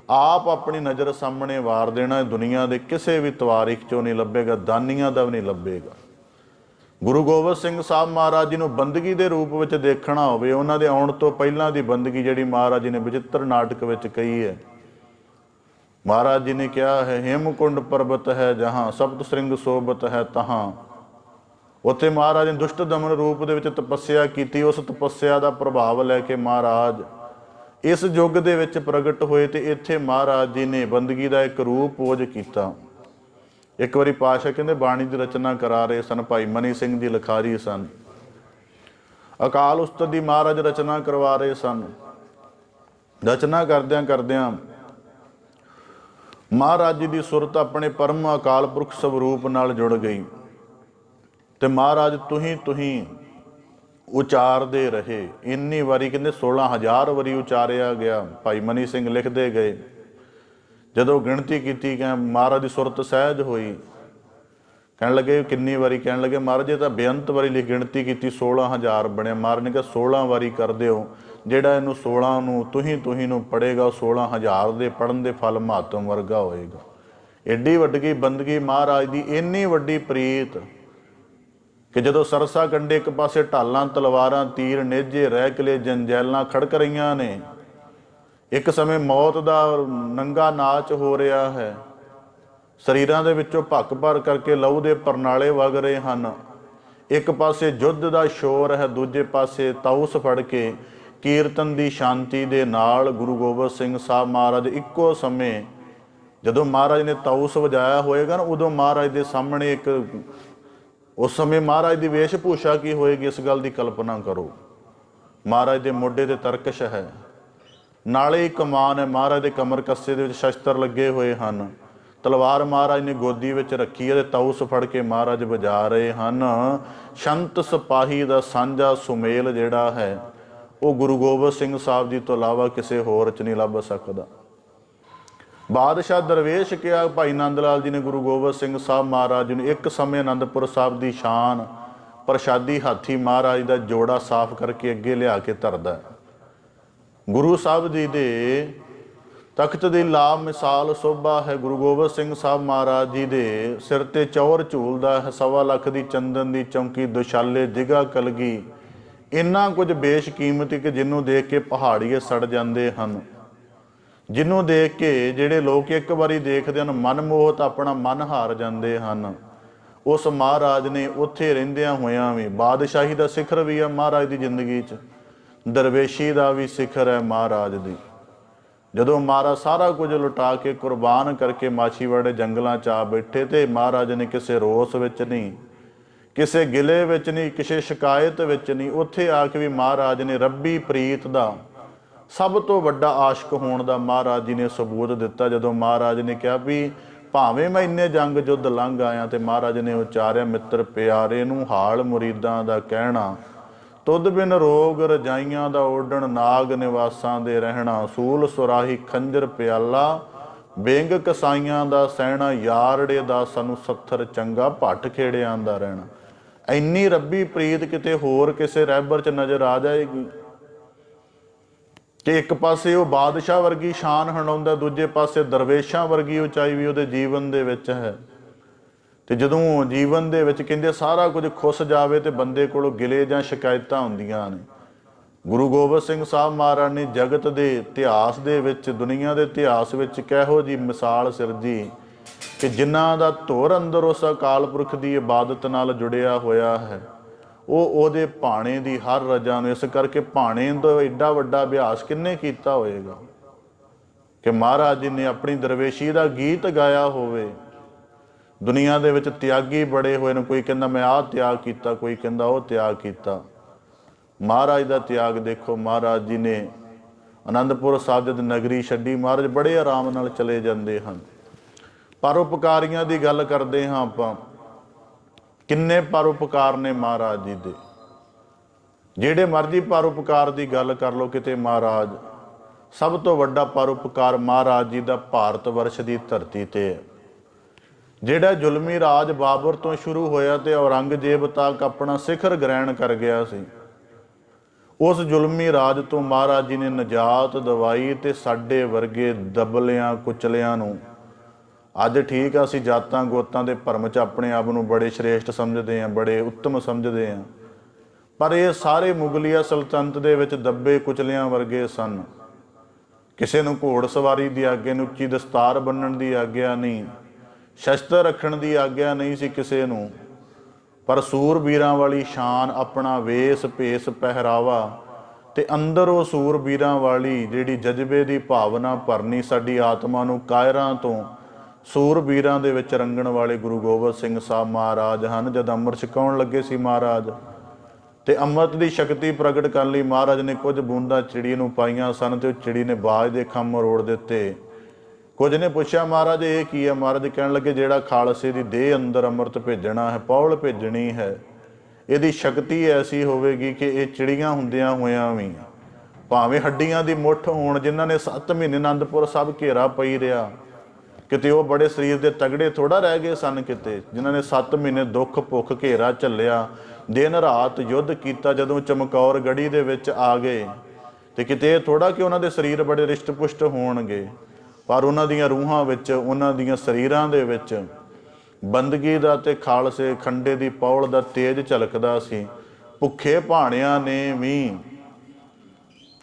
ਆਪ ਆਪਣੀ ਨਜ਼ਰ ਸਾਹਮਣੇ ਵਾਰ ਦੇਣਾ, ਦੁਨੀਆ ਦੇ ਕਿਸੇ ਵੀ ਤਵਾਰੀਖ 'ਚੋਂ ਨਹੀਂ ਲੱਭੇਗਾ, ਦਾਨੀਆਂ ਦਾ ਵੀ ਨਹੀਂ ਲੱਭੇਗਾ। ਗੁਰੂ ਗੋਬਿੰਦ ਸਿੰਘ ਸਾਹਿਬ ਮਹਾਰਾਜ ਜੀ ਨੂੰ ਬੰਦਗੀ ਦੇ ਰੂਪ ਵਿੱਚ ਦੇਖਣਾ ਹੋਵੇ, ਉਹਨਾਂ ਦੇ ਆਉਣ ਤੋਂ ਪਹਿਲਾਂ ਦੀ ਬੰਦਗੀ ਜਿਹੜੀ ਮਹਾਰਾਜ ਜੀ ਨੇ ਵਿਚਿੱਤਰ ਨਾਟਕ ਵਿੱਚ ਕਹੀ ਹੈ। ਮਹਾਰਾਜ ਜੀ ਨੇ ਕਿਹਾ ਹੈ, ਹੇਮਕੁੰਡ ਪਰਬਤ ਹੈ ਜਹਾਂ, ਸਪਤ ਸ੍ਰਿੰਗ ਸੋਭਤ ਹੈ ਤਹਾਂ। ਉੱਥੇ ਮਹਾਰਾਜ ਨੇ ਦੁਸ਼ਟ ਦਮਨ ਰੂਪ ਦੇ ਵਿੱਚ ਤਪੱਸਿਆ ਕੀਤੀ। ਉਸ ਤਪੱਸਿਆ ਦਾ ਪ੍ਰਭਾਵ ਲੈ ਕੇ ਮਹਾਰਾਜ ਇਸ ਯੁੱਗ ਦੇ ਵਿੱਚ ਪ੍ਰਗਟ ਹੋਏ ਤੇ ਇੱਥੇ ਮਹਾਰਾਜ ਜੀ ਨੇ ਬੰਦਗੀ ਦਾ ਇੱਕ ਰੂਪ ਪੋਜ ਕੀਤਾ। ਇੱਕ ਵਾਰੀ ਪਾਤਸ਼ਾਹ ਕਹਿੰਦੇ ਬਾਣੀ ਦੀ ਰਚਨਾ ਕਰਾ ਰਹੇ ਸਨ, ਭਾਈ ਮਨੀ ਸਿੰਘ ਜੀ ਲਿਖਾਰੀ ਸਨ। ਅਕਾਲ ਉਸਤਤ ਦੀ ਮਹਾਰਾਜ ਰਚਨਾ ਕਰਵਾ ਰਹੇ ਸਨ। ਰਚਨਾ ਕਰਦਿਆਂ ਕਰਦਿਆਂ ਮਹਾਰਾਜ ਜੀ ਦੀ ਸੁਰਤ ਆਪਣੇ ਪਰਮ ਅਕਾਲ ਪੁਰਖ ਸਵਰੂਪ ਨਾਲ ਜੁੜ ਗਈ ਤੇ ਮਹਾਰਾਜ ਤੁਹੀਂ ਉਚਾਰਦੇ ਰਹੇ। ਇੰਨੀ ਵਾਰੀ ਕਹਿੰਦੇ 16,000 ਵਾਰੀ ਉਚਾਰਿਆ ਗਿਆ। ਭਾਈ ਮਨੀ ਸਿੰਘ ਲਿਖਦੇ ਗਏ, ਜਦੋਂ ਗਿਣਤੀ ਕੀਤੀ ਕਿ ਮਹਾਰਾਜ ਦੀ ਸੁਰਤ ਸਹਿਜ ਹੋਈ, ਕਹਿਣ ਲੱਗੇ ਕਿੰਨੀ ਵਾਰੀ? ਕਹਿਣ ਲੱਗੇ ਮਹਾਰਾਜ ਜੀ ਤਾਂ ਬੇਅੰਤ ਵਾਰੀ ਗਿਣਤੀ ਕੀਤੀ, 16,000 ਬਣਿਆ। ਮਹਾਰਾਜ ਨੇ ਕਿਹਾ 16 ਵਾਰੀ ਕਰ ਦਿਓ, ਜਿਹੜਾ ਇਹਨੂੰ 16 ਨੂੰ ਤੁਹੀਂ ਨੂੰ ਪੜ੍ਹੇਗਾ, 16,000 ਦੇ ਪੜ੍ਹਨ ਦੇ ਫਲ ਮਹਾਤਮ ਵਰਗਾ ਹੋਏਗਾ। ਐਡੀ ਵੱਡੀ ਬੰਦਗੀ ਮਹਾਰਾਜ ਦੀ, ਇੰਨੀ ਵੱਡੀ ਪ੍ਰੀਤ ਕਿ ਜਦੋਂ ਸਰਸਾ ਕੰਡੇ ਇੱਕ ਪਾਸੇ ਢਾਲਾਂ, ਤਲਵਾਰਾਂ, ਤੀਰ, ਨੇਜੇ, ਰਹਿ ਕਿਲੇ, ਜੰਜੈਲਾਂ ਖੜਕ ਰਹੀਆਂ ਨੇ, ਇੱਕ ਸਮੇਂ ਮੌਤ ਦਾ ਨੰਗਾ ਨਾਚ ਹੋ ਰਿਹਾ ਹੈ, ਸਰੀਰਾਂ ਦੇ ਵਿੱਚੋਂ ਭੱਕ ਭਰ ਕਰਕੇ ਲਹੂ ਦੇ ਪਰਨਾਲੇ ਵਗ ਰਹੇ ਹਨ। ਇੱਕ ਪਾਸੇ ਯੁੱਧ ਦਾ ਸ਼ੋਰ ਹੈ, ਦੂਜੇ ਪਾਸੇ ਤਾਊਸ ਫੜ ਕੇ ਕੀਰਤਨ ਦੀ ਸ਼ਾਂਤੀ ਦੇ ਨਾਲ ਗੁਰੂ ਗੋਬਿੰਦ ਸਿੰਘ ਸਾਹਿਬ ਮਹਾਰਾਜ ਇੱਕੋ ਸਮੇਂ, ਜਦੋਂ ਮਹਾਰਾਜ ਨੇ ਤਾਊਸ ਵਜਾਇਆ ਹੋਏਗਾ ਨਾ, ਉਦੋਂ ਮਹਾਰਾਜ ਦੇ ਸਾਹਮਣੇ ਇੱਕ, ਉਸ ਸਮੇਂ ਮਹਾਰਾਜ ਦੀ ਵੇਸ਼ ਭੂਸ਼ਾ ਕੀ ਹੋਏਗੀ, ਇਸ ਗੱਲ ਦੀ ਕਲਪਨਾ ਕਰੋ। ਮਹਾਰਾਜ ਦੇ ਮੋਢੇ ਤੇ ਤਰਕਸ਼ ਹੈ, ਨਾਲੇ ਹੀ ਕਮਾਨ ਹੈ, ਮਹਾਰਾਜ ਦੇ ਕਮਰ ਕੱਸੇ ਦੇ ਵਿੱਚ ਸ਼ਸਤਰ ਲੱਗੇ ਹੋਏ ਹਨ, ਤਲਵਾਰ ਮਹਾਰਾਜ ਨੇ ਗੋਦੀ ਵਿੱਚ ਰੱਖੀ ਹੈ ਤੇ ਤਾਊਸ ਫੜ ਕੇ ਮਹਾਰਾਜ ਵਜਾ ਰਹੇ ਹਨ। ਸ਼ੰਤ ਸਿਪਾਹੀ ਦਾ ਸਾਂਝਾ ਸੁਮੇਲ ਜਿਹੜਾ ਹੈ, ਉਹ ਗੁਰੂ ਗੋਬਿੰਦ ਸਿੰਘ ਸਾਹਿਬ ਜੀ ਤੋਂ ਇਲਾਵਾ ਕਿਸੇ ਹੋਰ 'ਚ ਨਹੀਂ ਲੱਭ ਸਕਦਾ। ਬਾਦਸ਼ਾਹ ਦਰਵੇਸ਼ ਕਿਹਾ ਭਾਈ ਨੰਦ ਲਾਲ ਜੀ ਨੇ ਗੁਰੂ ਗੋਬਿੰਦ ਸਿੰਘ ਸਾਹਿਬ ਮਹਾਰਾਜ ਜੀ ਨੂੰ, ਇੱਕ ਸਮੇਂ ਅਨੰਦਪੁਰ ਸਾਹਿਬ ਦੀ ਸ਼ਾਨ ਪ੍ਰਸ਼ਾਦੀ ਹਾਥੀ ਮਹਾਰਾਜ ਦਾ ਜੋੜਾ ਸਾਫ਼ ਕਰਕੇ ਅੱਗੇ ਲਿਆ ਕੇ ਧਰਦਾ। ਗੁਰੂ ਸਾਹਿਬ ਜੀ ਦੇ ਤਖਤ ਦੀ ਲਾ ਮਿਸਾਲ ਸੋਭਾ ਹੈ। ਗੁਰੂ ਗੋਬਿੰਦ ਸਿੰਘ ਸਾਹਿਬ ਮਹਾਰਾਜ ਜੀ ਦੇ ਸਿਰ ਤੇ ਚੌਰ ਝੂਲਦਾ ਹੈ, 1.25 ਲੱਖ ਦੀ ਚੰਦਨ ਦੀ ਚੌਂਕੀ, ਦੁਸ਼ਾਲੇ, ਦਿਗਾ, ਕਲਗੀ, ਇੰਨਾ ਕੁਝ ਬੇਸ਼ਕੀਮਤੀ ਕਿ ਜਿਹਨੂੰ ਦੇਖ ਕੇ ਪਹਾੜੀਏ ਸੜ ਜਾਂਦੇ ਹਨ, ਜਿਹਨੂੰ ਦੇਖ ਕੇ ਜਿਹੜੇ ਲੋਕ ਇੱਕ ਵਾਰੀ ਦੇਖਦੇ ਹਨ ਮਨਮੋਹਤ ਆਪਣਾ ਮਨ ਹਾਰ ਜਾਂਦੇ ਹਨ। ਉਸ ਮਹਾਰਾਜ ਨੇ ਉੱਥੇ ਰਹਿੰਦਿਆਂ ਹੋਇਆਂ ਵੀ, ਬਾਦਸ਼ਾਹੀ ਦਾ ਸਿਖਰ ਵੀ ਹੈ ਮਹਾਰਾਜ ਦੀ ਜ਼ਿੰਦਗੀ 'ਚ, ਦਰਵੇਸ਼ੀ ਦਾ ਵੀ ਸਿਖਰ ਹੈ ਮਹਾਰਾਜ ਦੀ। ਜਦੋਂ ਮਹਾਰਾਜ ਸਾਰਾ ਕੁਝ ਲੁਟਾ ਕੇ ਕੁਰਬਾਨ ਕਰਕੇ ਮਾਛੀਵਾੜੇ ਜੰਗਲਾਂ 'ਚ ਆ ਬੈਠੇ ਤੇ ਮਹਾਰਾਜ ਨੇ ਕਿਸੇ ਰੋਸ ਵਿੱਚ ਨਹੀਂ, ਕਿਸੇ ਗਿਲੇ ਵਿੱਚ ਨਹੀਂ, ਕਿਸੇ ਸ਼ਿਕਾਇਤ ਵਿੱਚ ਨਹੀਂ, ਉੱਥੇ ਆ ਕੇ ਵੀ ਮਹਾਰਾਜ ਨੇ ਰੱਬੀ ਪ੍ਰੀਤ ਦਾ, ਸਭ ਤੋਂ ਵੱਡਾ ਆਸ਼ਕ ਹੋਣ ਦਾ ਮਹਾਰਾਜ ਜੀ ਨੇ ਸਬੂਤ ਦਿੱਤਾ। ਜਦੋਂ ਮਹਾਰਾਜ ਨੇ ਕਿਹਾ ਵੀ ਭਾਵੇਂ ਮੈਂ ਇੰਨੇ ਜੰਗ ਯੁੱਧ ਲੰਘ ਆਇਆ, ਤੇ ਮਹਾਰਾਜ ਨੇ ਉਚਾਰਿਆ, ਮਿੱਤਰ ਪਿਆਰੇ ਨੂੰ ਹਾਲ ਮੁਰੀਦਾਂ ਦਾ ਕਹਿਣਾ, ਤੁਧ ਬਿਨ ਰੋਗ ਰਜਾਈਆਂ ਦਾ ਓਢਣ, ਨਾਗ ਨਿਵਾਸਾਂ ਦੇ ਰਹਿਣਾ, ਸੂਲ ਸੁਰਾਹੀ ਖੰਜਰ ਪਿਆਲਾ, ਬੇਂਗ ਕਸਾਈਆਂ ਦਾ ਸਹਿਣਾ, ਯਾਰੜੇ ਦਾ ਸਾਨੂੰ ਸੱਥਰ ਚੰਗਾ, ਭੱਟ ਖੇੜਿਆਂ ਦਾ ਰਹਿਣਾ। ਇੰਨੀ ਰੱਬੀ ਪ੍ਰੀਤ ਕਿਤੇ ਹੋਰ ਕਿਸੇ ਰਹਿਬਰ 'ਚ ਨਜ਼ਰ ਆ ਜਾਏਗੀ ਕਿ ਇੱਕ ਪਾਸੇ ਉਹ ਬਾਦਸ਼ਾਹ ਵਰਗੀ ਸ਼ਾਨ ਹੰਡਾਉਂਦਾ, ਦੂਜੇ ਪਾਸੇ ਦਰਵੇਸ਼ਾਂ ਵਰਗੀ ਉਚਾਈ ਵੀ ਉਹਦੇ ਜੀਵਨ ਦੇ ਵਿੱਚ ਹੈ। ਤੇ ਜਦੋਂ ਜੀਵਨ ਦੇ ਵਿੱਚ ਕਹਿੰਦੇ ਸਾਰਾ ਕੁਝ ਖੁੱਸ ਜਾਵੇ ਤੇ ਬੰਦੇ ਕੋਲੋਂ ਗਿਲੇ ਜਾਂ ਸ਼ਿਕਾਇਤਾਂ ਹੁੰਦੀਆਂ ਨੇ। ਗੁਰੂ ਗੋਬਿੰਦ ਸਿੰਘ ਸਾਹਿਬ ਮਹਾਰਾਜ ਨੇ ਜਗਤ ਦੇ ਇਤਿਹਾਸ ਦੇ ਵਿੱਚ, ਦੁਨੀਆ ਦੇ ਇਤਿਹਾਸ ਵਿੱਚ ਕਿਹੋ ਜਿਹੀ ਮਿਸਾਲ ਸਿਰਜੀ ਕਿ ਜਿਨ੍ਹਾਂ ਦਾ ਧੁਰ ਅੰਦਰ ਉਸ ਅਕਾਲ ਪੁਰਖ ਦੀ ਇਬਾਦਤ ਨਾਲ ਜੁੜਿਆ ਹੋਇਆ ਹੈ, ਉਹ ਉਹਦੇ ਭਾਣੇ ਦੀ ਹਰ ਰਜਾ ਨੂੰ, ਇਸ ਕਰਕੇ ਭਾਣੇ ਦਾ ਐਡਾ ਵੱਡਾ ਅਭਿਆਸ ਕਿੰਨੇ ਕੀਤਾ ਹੋਏਗਾ ਕਿ ਮਹਾਰਾਜ ਜੀ ਨੇ ਆਪਣੀ ਦਰਵੇਸ਼ੀ ਦਾ ਗੀਤ ਗਾਇਆ ਹੋਵੇ। ਦੁਨੀਆ ਦੇ ਵਿੱਚ ਤਿਆਗੀ ਬੜੇ ਹੋਏ ਨੇ, ਕੋਈ ਕਹਿੰਦਾ ਮੈਂ ਆਹ ਤਿਆਗ ਕੀਤਾ, ਕੋਈ ਕਹਿੰਦਾ ਉਹ ਤਿਆਗ ਕੀਤਾ। ਮਹਾਰਾਜ ਦਾ ਤਿਆਗ ਦੇਖੋ, ਮਹਾਰਾਜ ਜੀ ਨੇ ਅਨੰਦਪੁਰ ਸਾਹਿਬ ਜਦ ਨਗਰੀ ਛੱਡੀ, ਮਹਾਰਾਜ ਬੜੇ ਆਰਾਮ ਨਾਲ ਚਲੇ ਜਾਂਦੇ ਹਨ। ਪਰਉਪਕਾਰੀਆਂ ਦੀ ਗੱਲ ਕਰਦੇ ਹਾਂ ਆਪਾਂ, ਕਿੰਨੇ ਪਰਉਪਕਾਰ ਨੇ ਮਹਾਰਾਜ ਜੀ ਦੇ। ਜਿਹੜੇ ਮਰਜ਼ੀ ਪਰਉਪਕਾਰ ਦੀ ਗੱਲ ਕਰ ਲਓ ਕਿਤੇ ਮਹਾਰਾਜ, ਸਭ ਤੋਂ ਵੱਡਾ ਪਰਉਪਕਾਰ ਮਹਾਰਾਜ ਜੀ ਦਾ ਭਾਰਤ ਵਰਸ਼ ਦੀ ਧਰਤੀ ਤੇ ਹੈ। ਜਿਹੜਾ ਜ਼ੁਲਮੀ ਰਾਜ ਬਾਬਰ ਤੋਂ ਸ਼ੁਰੂ ਹੋਇਆ ਤੇ ਔਰੰਗਜ਼ੇਬ ਤੱਕ ਆਪਣਾ ਸਿਖਰ ਗ੍ਰਹਿਣ ਕਰ ਗਿਆ ਸੀ, ਉਸ ਜ਼ੁਲਮੀ ਰਾਜ ਤੋਂ ਮਹਾਰਾਜ ਜੀ ਨੇ ਨਜਾਤ ਦਵਾਈ ਤੇ ਸਾਡੇ ਵਰਗੇ ਦਬਲਿਆਂ ਕੁਚਲਿਆਂ ਨੂੰ, ਅੱਜ ਠੀਕ ਆ ਅਸੀਂ ਜਾਤਾਂ ਗੋਤਾਂ ਦੇ ਭਰਮ 'ਚ ਆਪਣੇ ਆਪ ਨੂੰ ਬੜੇ ਸ਼੍ਰੇਸ਼ਟ ਸਮਝਦੇ ਹਾਂ, ਬੜੇ ਉੱਤਮ ਸਮਝਦੇ ਹਾਂ, ਪਰ ਇਹ ਸਾਰੇ ਮੁਗਲੀਆ ਸਲਤਨਤ ਦੇ ਵਿੱਚ ਦੱਬੇ ਕੁਚਲਿਆਂ ਵਰਗੇ ਸਨ। ਕਿਸੇ ਨੂੰ ਘੋੜ ਸਵਾਰੀ ਦੀ ਆਗਿਆ ਨਹੀਂ, ਉੱਚੀ ਦਸਤਾਰ ਬੰਨਣ ਦੀ ਆਗਿਆ ਨਹੀਂ, ਸ਼ਸਤਰ ਰੱਖਣ ਦੀ ਆਗਿਆ ਨਹੀਂ ਸੀ ਕਿਸੇ ਨੂੰ, ਪਰ ਸੂਰਬੀਰਾਂ ਵਾਲੀ ਸ਼ਾਨ, ਆਪਣਾ ਵੇਸ ਭੇਸ ਪਹਿਰਾਵਾ ਤੇ ਅੰਦਰ ਉਹ ਸੂਰਬੀਰਾਂ ਵਾਲੀ ਜਿਹੜੀ ਜਜ਼ਬੇ ਦੀ ਭਾਵਨਾ ਭਰਨੀ ਸਾਡੀ ਆਤਮਾ ਨੂੰ ਕਾਇਰਾਂ ਤੋਂ ਸੂਰਬੀਰਾਂ ਦੇ ਵਿੱਚ ਰੰਗਣ ਵਾਲੇ ਗੁਰੂ ਗੋਬਿੰਦ ਸਿੰਘ ਸਾਹਿਬ ਮਹਾਰਾਜ ਹਨ। ਜਦ ਅੰਮ੍ਰਿਤ ਛਕਾਉਣ ਲੱਗੇ ਸੀ ਮਹਾਰਾਜ ਤੇ ਅੰਮ੍ਰਿਤ ਦੀ ਸ਼ਕਤੀ ਪ੍ਰਗਟ ਕਰਨ ਲਈ ਮਹਾਰਾਜ ਨੇ ਕੁਝ ਬੂੰਦਾਂ ਚਿੜੀ ਨੂੰ ਪਾਈਆਂ ਸਨ ਤੇ ਉਹ ਚਿੜੀ ਨੇ ਬਾਜ ਦੇ ਖੰਭ ਮਰੋੜ ਦਿੱਤੇ। ਕੁਝ ਨੇ ਪੁੱਛਿਆ ਮਹਾਰਾਜ ਇਹ ਕੀ ਹੈ? ਮਹਾਰਾਜ ਕਹਿਣ ਲੱਗੇ ਜਿਹੜਾ ਖਾਲਸੇ ਦੀ ਦੇਹ ਅੰਦਰ ਅੰਮ੍ਰਿਤ ਭੇਜਣਾ ਹੈ, ਪੌਲ ਭੇਜਣੀ ਹੈ, ਇਹਦੀ ਸ਼ਕਤੀ ਐਸੀ ਹੋਵੇਗੀ ਕਿ ਇਹ ਚਿੜੀਆਂ ਹੁੰਦਿਆਂ ਹੋਇਆਂ ਵੀ ਭਾਵੇਂ ਹੱਡੀਆਂ ਦੀ ਮੁੱਠ ਹੋਣ, ਜਿਨ੍ਹਾਂ ਨੇ 7 ਮਹੀਨੇ ਅਨੰਦਪੁਰ ਸਾਹਿਬ ਘੇਰਾ ਪਈ ਰਿਹਾ, ਕਿਤੇ ਉਹ ਬੜੇ ਸਰੀਰ ਦੇ ਤਗੜੇ ਥੋੜਾ ਰਹਿ ਗਏ ਸਨ, ਕਿਤੇ ਜਿਨ੍ਹਾਂ ਨੇ 7 ਮਹੀਨੇ ਦੁੱਖ ਭੁੱਖ ਘੇਰਾ ਝੱਲਿਆ, ਦਿਨ ਰਾਤ ਯੁੱਧ ਕੀਤਾ, ਜਦੋਂ ਚਮਕੌਰ ਗੜੀ ਦੇ ਵਿੱਚ ਆ ਗਏ ਤੇ ਕਿਤੇ ਇਹ ਥੋੜਾ ਕਿ ਉਹਨਾਂ ਦੇ ਸਰੀਰ ਬੜੇ ਰਿਸ਼ਟ ਪੁਸ਼ਟ ਹੋਣਗੇ, ਪਰ ਉਹਨਾਂ ਦੀਆਂ ਰੂਹਾਂ ਵਿੱਚ, ਉਹਨਾਂ ਦੀਆਂ ਸਰੀਰਾਂ ਦੇ ਵਿੱਚ ਬੰਦਗੀ ਦਾ ਤੇ ਖਾਲਸੇ ਖੰਡੇ ਦੀ ਪੌਲ ਦਾ ਤੇਜ ਝਲਕਦਾ ਸੀ। ਭੁੱਖੇ ਭਾਣਿਆਂ ਨੇ ਵੀ,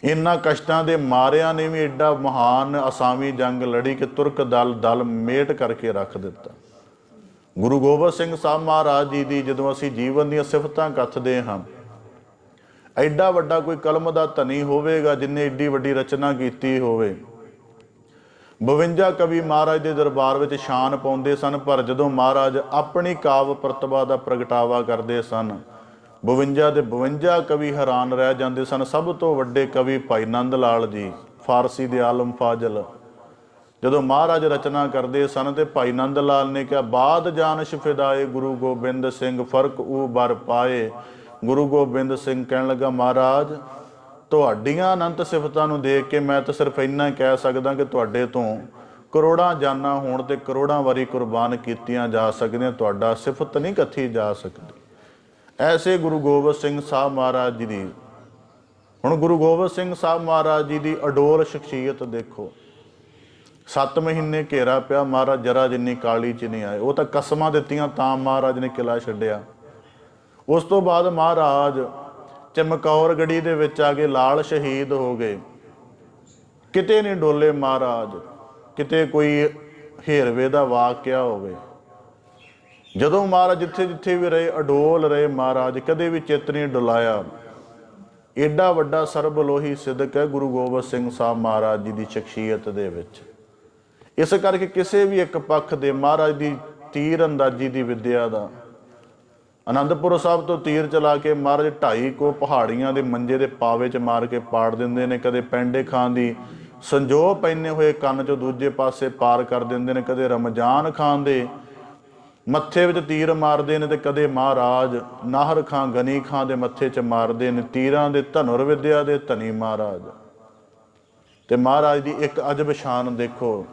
ਇਹਨਾਂ ਕਸ਼ਟਾਂ ਦੇ ਮਾਰਿਆਂ ਨੇ ਵੀ ਐਡਾ ਮਹਾਨ ਅਸਾਮੀ ਜੰਗ ਲੜੀ ਕਿ ਤੁਰਕ ਦਲ ਮੇਟ ਕਰਕੇ ਰੱਖ ਦਿੱਤਾ। ਗੁਰੂ ਗੋਬਿੰਦ ਸਿੰਘ ਸਾਹਿਬ ਮਹਾਰਾਜ ਜੀ ਦੀ ਜਦੋਂ ਅਸੀਂ ਜੀਵਨ ਦੀਆਂ ਸਿਫਤਾਂ ਕੱਥਦੇ ਹਾਂ, ਐਡਾ ਵੱਡਾ ਕੋਈ ਕਲਮ ਦਾ ਧਨੀ ਹੋਵੇਗਾ ਜਿਨਨੇ ਐਡੀ ਵੱਡੀ ਰਚਨਾ ਕੀਤੀ ਹੋਵੇ। 52 ਕਵੀ ਮਹਾਰਾਜ ਦੇ ਦਰਬਾਰ ਵਿੱਚ ਸ਼ਾਨ ਪਾਉਂਦੇ ਸਨ, ਪਰ ਜਦੋਂ ਮਹਾਰਾਜ ਆਪਣੀ ਕਾਵ ਪ੍ਰਤਿਭਾ ਦਾ ਪ੍ਰਗਟਾਵਾ ਕਰਦੇ ਸਨ, 52 ਦੇ 52 ਕਵੀ ਹੈਰਾਨ ਰਹਿ ਜਾਂਦੇ ਸਨ। ਸਭ ਤੋਂ ਵੱਡੇ ਕਵੀ ਭਾਈ ਨੰਦ ਲਾਲ ਜੀ, ਫਾਰਸੀ ਦੇ ਆਲਮ ਫਾਜ਼ਲ, ਜਦੋਂ ਮਹਾਰਾਜ ਰਚਨਾ ਕਰਦੇ ਸਨ ਤੇ ਭਾਈ ਨੰਦ ਲਾਲ ਨੇ ਕਿਹਾ, ਬਾਦ ਜਾਨਸ਼ ਫਿਦਾਏ ਗੁਰੂ ਗੋਬਿੰਦ ਸਿੰਘ ਫਰਕ ਉਹ ਬਰ ਪਾਏ। ਗੁਰੂ ਗੋਬਿੰਦ ਸਿੰਘ ਕਹਿਣ ਲੱਗਾ, ਮਹਾਰਾਜ ਤੁਹਾਡੀਆਂ ਅਨੰਤ ਸਿਫਤਾਂ ਨੂੰ ਦੇਖ ਕੇ ਮੈਂ ਤਾਂ ਸਿਰਫ ਇੰਨਾ ਕਹਿ ਸਕਦਾ ਕਿ ਤੁਹਾਡੇ ਤੋਂ ਕਰੋੜਾਂ ਜਾਨਾਂ ਹੋਣ ਤੇ ਕਰੋੜਾਂ ਵਾਰੀ ਕੁਰਬਾਨ ਕੀਤੀਆਂ ਜਾ ਸਕਦੀਆਂ, ਤੁਹਾਡਾ ਸਿਫਤ ਨਹੀਂ ਕਥੀ ਜਾ ਸਕਦੀ। ਐਸੇ ਗੁਰੂ ਗੋਬਿੰਦ ਸਿੰਘ ਸਾਹਿਬ ਮਹਾਰਾਜ ਜੀ ਦੀ, ਹੁਣ ਗੁਰੂ ਗੋਬਿੰਦ ਸਿੰਘ ਸਾਹਿਬ ਮਹਾਰਾਜ ਜੀ ਦੀ ਅਡੋਲ ਸ਼ਖਸੀਅਤ ਦੇਖੋ। 7 ਮਹੀਨੇ ਘੇਰਾ ਪਿਆ, ਮਹਾਰਾਜ ਜਰਾ ਜਿੰਨੀ ਕਾਲੀ 'ਚ ਨਹੀਂ ਆਏ। ਉਹ ਤਾਂ ਕਸਮਾਂ ਦਿੱਤੀਆਂ ਤਾਂ ਮਹਾਰਾਜ ਨੇ ਕਿਲਾ ਛੱਡਿਆ। ਉਸ ਤੋਂ ਬਾਅਦ ਮਹਾਰਾਜ ਚਮਕੌਰ ਗੜੀ ਦੇ ਵਿੱਚ ਆ ਕੇ ਲਾਲ ਸ਼ਹੀਦ ਹੋ ਗਏ। ਕਿਤੇ ਨਹੀਂ ਡੋਲੇ ਮਹਾਰਾਜ, ਕਿਤੇ ਕੋਈ ਹੇਰਵੇ ਦਾ ਵਾਕਿਆ ਹੋਵੇ। ਜਦੋਂ ਮਹਾਰਾਜ ਜਿੱਥੇ ਜਿੱਥੇ ਵੀ ਰਹੇ ਅਡੋਲ ਰਹੇ ਮਹਾਰਾਜ, ਕਦੇ ਵੀ ਚਿੱਤ ਨਹੀਂ ਡੁਲਾਇਆ। ਏਡਾ ਵੱਡਾ ਸਰਬਲੋਹੀ ਸਿਦਕ ਹੈ ਗੁਰੂ ਗੋਬਿੰਦ ਸਿੰਘ ਸਾਹਿਬ ਮਹਾਰਾਜ ਜੀ ਦੀ ਸ਼ਖਸੀਅਤ ਦੇ ਵਿੱਚ। ਇਸ ਕਰਕੇ ਕਿਸੇ ਵੀ ਇੱਕ ਪੱਖ ਦੇ ਮਹਾਰਾਜ ਦੀ ਤੀਰ ਅੰਦਾਜ਼ੀ ਦੀ ਵਿਦਿਆ ਦਾ, ਅਨੰਦਪੁਰ ਸਾਹਿਬ ਤੋਂ ਤੀਰ ਚਲਾ ਕੇ ਮਹਾਰਾਜ 2.5 ਕੋ ਪਹਾੜੀਆਂ ਦੇ ਮੰਜੇ ਦੇ ਪਾਵੇ 'ਚ ਮਾਰ ਕੇ ਪਾੜ ਦਿੰਦੇ ਨੇ। ਕਦੇ ਪੈਂਡੇ ਖਾਂ ਦੀ ਸੰਜੋਗ ਪੈਨੇ ਹੋਏ ਕੰਨ 'ਚੋਂ ਦੂਜੇ ਪਾਸੇ ਪਾਰ ਕਰ ਦਿੰਦੇ ਨੇ, ਕਦੇ ਰਮਜ਼ਾਨ ਖਾਨ ਦੇ ਮੱਥੇ ਵਿੱਚ ਤੀਰ ਮਾਰਦੇ ਨੇ ਤੇ ਕਦੇ ਮਹਾਰਾਜ ਨਾਹਰ ਖਾਂ ਗਨੀ ਖਾਂ ਦੇ ਮੱਥੇ 'ਚ ਮਾਰਦੇ ਨੇ। ਤੀਰਾਂ ਦੇ ਧਨੁਰ ਵਿਦਿਆ ਦੇ ਧਨੀ ਮਹਾਰਾਜ। ਤੇ ਮਹਾਰਾਜ ਦੀ ਇੱਕ ਅਜਬ ਸ਼ਾਨ ਦੇਖੋ,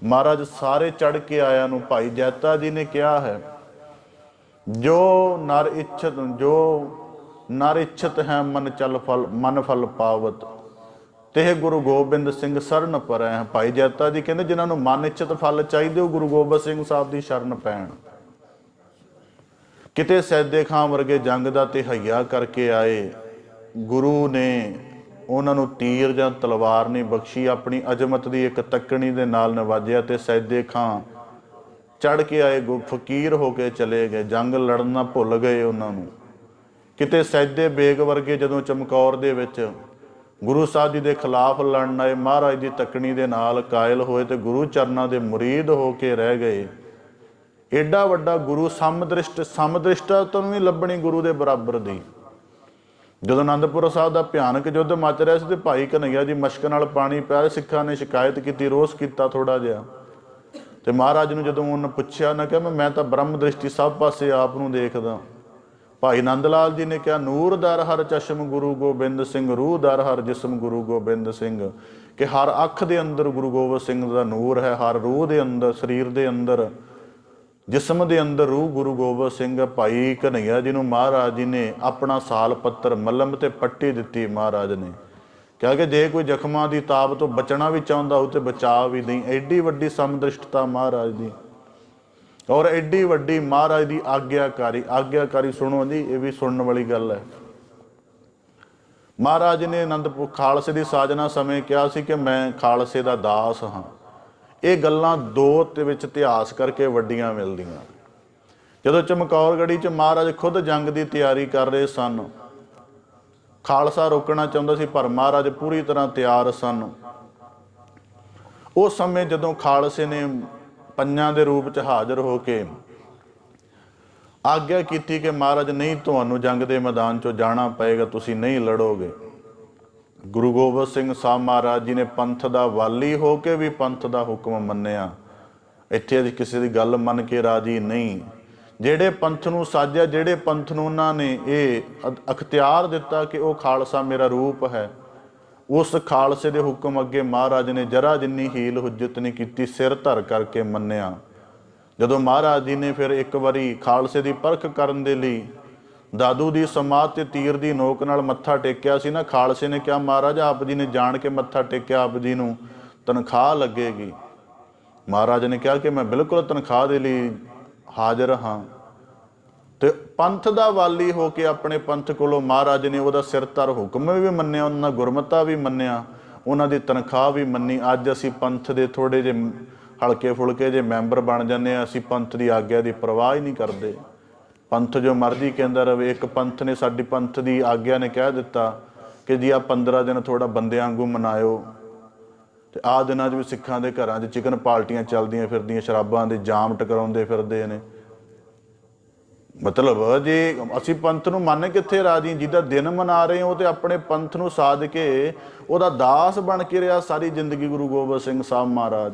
ਮਹਾਰਾਜ ਸਾਰੇ ਚੜ੍ਹ ਕੇ ਆਇਆ ਨੂੰ, ਭਾਈ ਜੈਤਾ ਜੀ ਨੇ ਕਿਹਾ ਹੈ, ਜੋ ਨਰ ਇੱਛਤ ਹੈ ਮਨ ਫਲ ਪਾਵਤ, ਤੇ ਗੁਰੂ ਗੋਬਿੰਦ ਸਿੰਘ ਸ਼ਰਨ ਪਰੈ। ਭਾਈ ਜੈਤਾ ਜੀ ਕਹਿੰਦੇ ਜਿਨ੍ਹਾਂ ਨੂੰ ਮਨ ਇੱਛਤ ਫਲ ਚਾਹੀਦੇ ਉਹ ਗੁਰੂ ਗੋਬਿੰਦ ਸਿੰਘ ਸਾਹਿਬ ਦੀ ਸ਼ਰਨ ਪੈਣ। ਕਿਤੇ ਸੈਦੇ ਖਾਂ ਵਰਗੇ ਜੰਗ ਦਾ ਤਿਹਈਆ ਕਰਕੇ ਆਏ, ਗੁਰੂ ਨੇ ਉਹਨਾਂ ਨੂੰ ਤੀਰ ਜਾਂ ਤਲਵਾਰ ਨਹੀਂ ਬਖਸ਼ੀ, ਆਪਣੀ ਅਜ਼ਮਤ ਦੀ ਇੱਕ ਤੱਕਣੀ ਦੇ ਨਾਲ ਨਵਾਜਿਆ ਤੇ ਸੈਦੇ ਖਾਂ ਚੜ੍ਹ ਕੇ ਆਏ, ਫਕੀਰ ਹੋ ਕੇ ਚਲੇ ਗਏ, ਜੰਗ ਲੜਨਾ ਭੁੱਲ ਗਏ ਉਹਨਾਂ ਨੂੰ। ਕਿਤੇ ਸੈਦੇ ਬੇਗ ਵਰਗੇ ਜਦੋਂ ਚਮਕੌਰ ਦੇ ਵਿੱਚ ਗੁਰੂ ਸਾਹਿਬ ਜੀ ਦੇ ਖਿਲਾਫ ਲੜਨ ਆਏ, ਮਹਾਰਾਜ ਦੀ ਤੱਕਣੀ ਦੇ ਨਾਲ ਕਾਇਲ ਹੋਏ ਤੇ ਗੁਰੂ ਚਰਨਾਂ ਦੇ ਮੁਰੀਦ ਹੋ ਕੇ ਰਹਿ ਗਏ। ਏਡਾ ਵੱਡਾ ਗੁਰੂ, ਸਮਦ੍ਰਿਸ਼ਟਾ ਤੋਂ ਵੀ ਲੱਭਣੀ ਗੁਰੂ ਦੇ ਬਰਾਬਰ ਦੀ। ਜਦੋਂ ਅਨੰਦਪੁਰ ਸਾਹਿਬ ਦਾ ਭਿਆਨਕ ਯੁੱਧ ਮਚ ਰਿਹਾ ਸੀ ਤੇ ਭਾਈ ਕਨ੍ਹਈਆ ਜੀ ਮਸ਼ਕ ਨਾਲ ਪਾਣੀ ਪਿਆ, ਸਿੱਖਾਂ ਨੇ ਸ਼ਿਕਾਇਤ ਕੀਤੀ, ਰੋਸ ਕੀਤਾ ਥੋੜਾ ਜਿਹਾ, ਤੇ ਮਹਾਰਾਜ ਨੂੰ ਜਦੋਂ ਉਹਨੇ ਪੁੱਛਿਆ, ਉਹਨੇ ਕਿਹਾ ਮੈਂ ਤਾਂ ਬ੍ਰਹਮ ਦ੍ਰਿਸ਼ਟੀ ਸਭ ਪਾਸੇ ਆਪ ਨੂੰ ਦੇਖਦਾ। ਭਾਈ ਨੰਦ ਲਾਲ ਜੀ ਨੇ ਕਿਹਾ, ਨੂਰ ਦਰ ਹਰ ਚਸ਼ਮ ਗੁਰੂ ਗੋਬਿੰਦ ਸਿੰਘ, ਰੂਹ ਦਰ ਹਰ ਜਿਸਮ ਗੁਰੂ ਗੋਬਿੰਦ ਸਿੰਘ, ਕਿ ਹਰ ਅੱਖ ਦੇ ਅੰਦਰ ਗੁਰੂ ਗੋਬਿੰਦ ਸਿੰਘ ਦਾ ਨੂਰ ਹੈ, ਹਰ ਰੂਹ ਦੇ ਅੰਦਰ, ਸਰੀਰ ਦੇ ਅੰਦਰ, ਜਿਸਮ ਦੇ ਅੰਦਰ ਰੂਹ ਗੁਰੂ ਗੋਬਿੰਦ ਸਿੰਘ। ਭਾਈ ਕਨ੍ਹਈਆ ਜੀ ਨੂੰ ਮਹਾਰਾਜ ਜੀ ਨੇ ਆਪਣਾ ਸਾਲ ਪੱਤਰ ਮਲਮ ਤੇ ਪੱਟੀ ਦਿੱਤੀ। ਮਹਾਰਾਜ ਨੇ ਕਿਹਾ ਕਿ ਜੇ ਕੋਈ ਜ਼ਖਮਾਂ ਦੀ ਤਾਬ ਤੋਂ ਬਚਣਾ ਵੀ ਚਾਹੁੰਦਾ ਹੋ ਤੇ ਬਚਾ ਵੀ ਨਹੀਂ। ਐਡੀ ਵੱਡੀ ਸਮਦ੍ਰਿਸ਼ਟਤਾ ਮਹਾਰਾਜ ਦੀ, ਔਰ ਐਡੀ ਵੱਡੀ ਮਹਾਰਾਜ ਦੀ ਆਗਿਆਕਾਰੀ ਸੁਣੋ ਜੀ, ਇਹ ਵੀ ਸੁਣਨ ਵਾਲੀ ਗੱਲ ਹੈ। ਮਹਾਰਾਜ ਨੇ ਆਨੰਦਪੁਰ ਖਾਲਸੇ ਦੀ ਸਾਜਨਾ ਸਮੇਂ ਕਿਹਾ ਸੀ ਕਿ ਮੈਂ ਖਾਲਸੇ ਦਾ ਦਾਸ ਹਾਂ। ਇਹ ਗੱਲਾਂ ਦੋ ਦੇ ਵਿੱਚ ਇਤਿਹਾਸ ਕਰਕੇ ਵੱਡੀਆਂ ਮਿਲਦੀਆਂ। ਜਦੋਂ ਚਮਕੌਰਗੜ੍ਹੀ 'ਚ ਮਹਾਰਾਜ ਖੁਦ ਜੰਗ ਦੀ ਤਿਆਰੀ ਕਰ ਰਹੇ ਸਨ, ਖਾਲਸਾ ਰੋਕਣਾ ਚਾਹੁੰਦਾ ਸੀ, ਪਰ ਮਹਾਰਾਜ ਪੂਰੀ ਤਰ੍ਹਾਂ ਤਿਆਰ ਸਨ। ਉਸ ਸਮੇਂ ਜਦੋਂ ਖਾਲਸੇ ਨੇ ਪੰਜਾਂ ਦੇ ਰੂਪ 'ਚ ਹਾਜ਼ਰ ਹੋ ਕੇ ਆਗਿਆ ਕੀਤੀ ਕਿ ਮਹਾਰਾਜ ਨਹੀਂ, ਤੁਹਾਨੂੰ ਜੰਗ ਦੇ ਮੈਦਾਨ 'ਚੋਂ ਜਾਣਾ ਪਏਗਾ, ਤੁਸੀਂ ਨਹੀਂ ਲੜੋਗੇ। ਗੁਰੂ ਗੋਬਿੰਦ ਸਿੰਘ ਸਾਹਿਬ ਮਹਾਰਾਜ ਜੀ ਨੇ ਪੰਥ ਦਾ ਵਾਲੀ ਹੋ ਕੇ ਵੀ ਪੰਥ ਦਾ ਹੁਕਮ ਮੰਨਿਆ। ਇੱਥੇ ਅਸੀਂ ਕਿਸੇ ਦੀ ਗੱਲ ਮੰਨ ਕੇ ਰਾਜੀ ਨਹੀਂ। ਜਿਹੜੇ ਪੰਥ ਨੂੰ ਸਾਜਿਆ, ਜਿਹੜੇ ਪੰਥ ਨੂੰ ਉਹਨਾਂ ਨੇ ਇਹ ਅਖਤਿਆਰ ਦਿੱਤਾ ਕਿ ਉਹ ਖਾਲਸਾ ਮੇਰਾ ਰੂਪ ਹੈ, ਉਸ ਖਾਲਸੇ ਦੇ ਹੁਕਮ ਅੱਗੇ ਮਹਾਰਾਜ ਨੇ ਜਰਾ ਜਿੰਨੀ ਹੀਲ ਹੁੱਜਤ ਨਹੀਂ ਕੀਤੀ, ਸਿਰ ਧਰ ਕਰਕੇ ਮੰਨਿਆ। ਜਦੋਂ ਮਹਾਰਾਜ ਜੀ ਨੇ ਫਿਰ ਇੱਕ ਵਾਰੀ ਖਾਲਸੇ ਦੀ ਪਰਖ ਕਰਨ ਦੇ ਲਈ ਦਾਦੂ ਦੀ ਸਮਾਧ ਤੇ ਤੀਰ ਦੀ ਨੋਕ ਨਾਲ ਮੱਥਾ ਟੇਕਿਆ ਸੀ ਨਾ, ਖਾਲਸੇ ਨੇ ਕਿਹਾ ਮਹਾਰਾਜ ਆਪ ਜੀ ਨੇ ਜਾਣ ਕੇ ਮੱਥਾ ਟੇਕਿਆ, ਆਪ ਜੀ ਨੂੰ ਤਨਖਾਹ ਲੱਗੇਗੀ। ਮਹਾਰਾਜ ਨੇ ਕਿਹਾ ਕਿ ਮੈਂ ਬਿਲਕੁਲ ਤਨਖਾਹ ਦੇ ਲਈ ਹਾਜ਼ਰ ਹਾਂ। ਤੇ ਪੰਥ ਦਾ ਵਾਲੀ ਹੋ ਕੇ ਆਪਣੇ ਪੰਥ ਕੋਲੋਂ ਮਹਾਰਾਜ ਨੇ ਉਹਦਾ ਸਿਰ ਧਰ ਹੁਕਮ ਵੀ ਮੰਨਿਆ, ਉਹਨਾਂ ਦਾ ਗੁਰਮਤਾ ਵੀ ਮੰਨਿਆ, ਉਹਨਾਂ ਦੀ ਤਨਖਾਹ ਵੀ ਮੰਨੀ। ਅੱਜ ਅਸੀਂ ਪੰਥ ਦੇ ਥੋੜ੍ਹੇ ਜਿਹੇ ਹਲਕੇ ਫੁਲਕੇ ਜੇ ਮੈਂਬਰ ਬਣ ਜਾਂਦੇ ਹਾਂ, ਅਸੀਂ ਪੰਥ ਦੀ ਆਗਿਆ ਦੀ ਪਰਵਾਹ ਹੀ ਨਹੀਂ ਕਰਦੇ। ਪੰਥ ਜੋ ਮਰਜ਼ੀ ਕਹਿੰਦਾ ਰਵੇ। ਇੱਕ ਪੰਥ ਨੇ, ਸਾਡੀ ਪੰਥ ਦੀ ਆਗਿਆ ਨੇ ਕਹਿ ਦਿੱਤਾ ਕਿ ਜੀ ਆਹ 15 ਦਿਨ ਥੋੜ੍ਹਾ ਬੰਦਿਆਂ ਵਾਂਗੂ ਮਨਾਇਓ। ਤੇ ਆਹ ਦਿਨਾਂ 'ਚ ਵੀ ਸਿੱਖਾਂ ਦੇ ਘਰਾਂ 'ਚ ਚਿਕਨ ਪਾਰਟੀਆਂ ਚੱਲਦੀਆਂ ਫਿਰਦੀਆਂ, ਸ਼ਰਾਬਾਂ ਦੇ ਜਾਮ ਟਕਰਾਉਂਦੇ ਫਿਰਦੇ ਨੇ। ਮਤਲਬ ਜੇ ਅਸੀਂ ਪੰਥ ਨੂੰ ਮੰਨ ਕਿੱਥੇ ਰਾਜੀ? ਜਿਹਦਾ ਦਿਨ ਮਨਾ ਰਹੇ ਉਹ ਤੇ ਆਪਣੇ ਪੰਥ ਨੂੰ ਸਾਧ ਕੇ ਉਹਦਾ ਦਾਸ ਬਣ ਕੇ ਰਿਹਾ ਸਾਰੀ ਜ਼ਿੰਦਗੀ ਗੁਰੂ ਗੋਬਿੰਦ ਸਿੰਘ ਸਾਹਿਬ ਮਹਾਰਾਜ।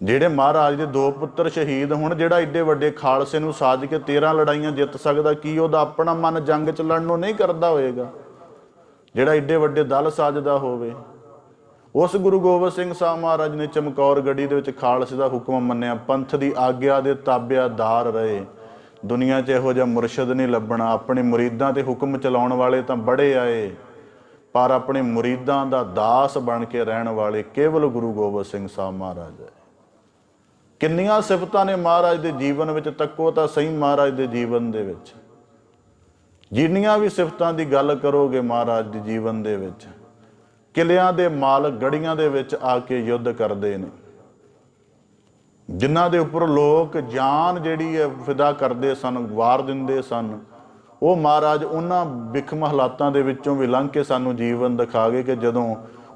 ਜਿਹੜੇ ਮਹਾਰਾਜ ਦੇ 2 ਪੁੱਤਰ ਸ਼ਹੀਦ ਹੋਣ, ਜਿਹੜਾ ਏਡੇ ਵੱਡੇ ਖਾਲਸੇ ਨੂੰ ਸਾਜ ਕੇ 13 ਲੜਾਈਆਂ ਜਿੱਤ ਸਕਦਾ, ਕੀ ਉਹਦਾ ਆਪਣਾ ਮਨ ਜੰਗ 'ਚ ਲੜਨ ਨੂੰ ਨਹੀਂ ਕਰਦਾ ਹੋਏਗਾ? ਜਿਹੜਾ ਏਡੇ ਵੱਡੇ ਦਲ ਸਾਜਦਾ ਹੋਵੇ। ਉਸ ਗੁਰੂ ਗੋਬਿੰਦ ਸਿੰਘ ਸਾਹਿਬ ਮਹਾਰਾਜ ਨੇ ਚਮਕੌਰਗੜ੍ਹੀ ਦੇ ਵਿੱਚ ਖਾਲਸੇ ਦਾ ਹੁਕਮ ਮੰਨਿਆ, ਪੰਥ ਦੀ ਆਗਿਆ ਦੇ ਤਾਬਿਆਦਾਰ ਰਹੇ। ਦੁਨੀਆ 'ਚ ਇਹੋ ਜਿਹਾ ਮੁਰਸ਼ਿਦ ਨਹੀਂ ਲੱਭਣਾ। ਆਪਣੇ ਮੁਰੀਦਾਂ 'ਤੇ ਹੁਕਮ ਚਲਾਉਣ ਵਾਲੇ ਤਾਂ ਬੜੇ ਆਏ, ਪਰ ਆਪਣੇ ਮੁਰੀਦਾਂ ਦਾ ਦਾਸ ਬਣ ਕੇ ਰਹਿਣ ਵਾਲੇ ਕੇਵਲ ਗੁਰੂ ਗੋਬਿੰਦ ਸਿੰਘ ਸਾਹਿਬ ਮਹਾਰਾਜ ਹੈ। ਕਿੰਨੀਆਂ ਸਿਫਤਾਂ ਨੇ ਮਹਾਰਾਜ ਦੇ ਜੀਵਨ ਵਿੱਚ, ਤੱਕੋ ਤਾਂ ਸਹੀ ਮਹਾਰਾਜ ਦੇ ਜੀਵਨ ਦੇ ਵਿੱਚ। ਜਿੰਨੀਆਂ ਵੀ ਸਿਫਤਾਂ ਦੀ ਗੱਲ ਕਰੋਗੇ ਮਹਾਰਾਜ ਦੇ ਜੀਵਨ ਦੇ ਵਿੱਚ, ਕਿਲਿਆਂ ਦੇ ਮਾਲਕ ਗੜੀਆਂ ਦੇ ਵਿੱਚ ਆ ਕੇ ਯੁੱਧ ਕਰਦੇ ਨੇ, ਜਿਨ੍ਹਾਂ ਦੇ ਉੱਪਰ ਲੋਕ ਜਾਨ ਜਿਹੜੀ ਹੈ ਫਿਦਾ ਕਰਦੇ ਸਨ, ਵਾਰ ਦਿੰਦੇ ਸਨ। ਉਹ ਮਹਾਰਾਜ ਉਹਨਾਂ ਵਿਖਮ ਹਾਲਾਤਾਂ ਦੇ ਵਿੱਚੋਂ ਵੀ ਲੰਘ ਕੇ ਸਾਨੂੰ ਜੀਵਨ ਦਿਖਾ ਗਏ ਕਿ ਜਦੋਂ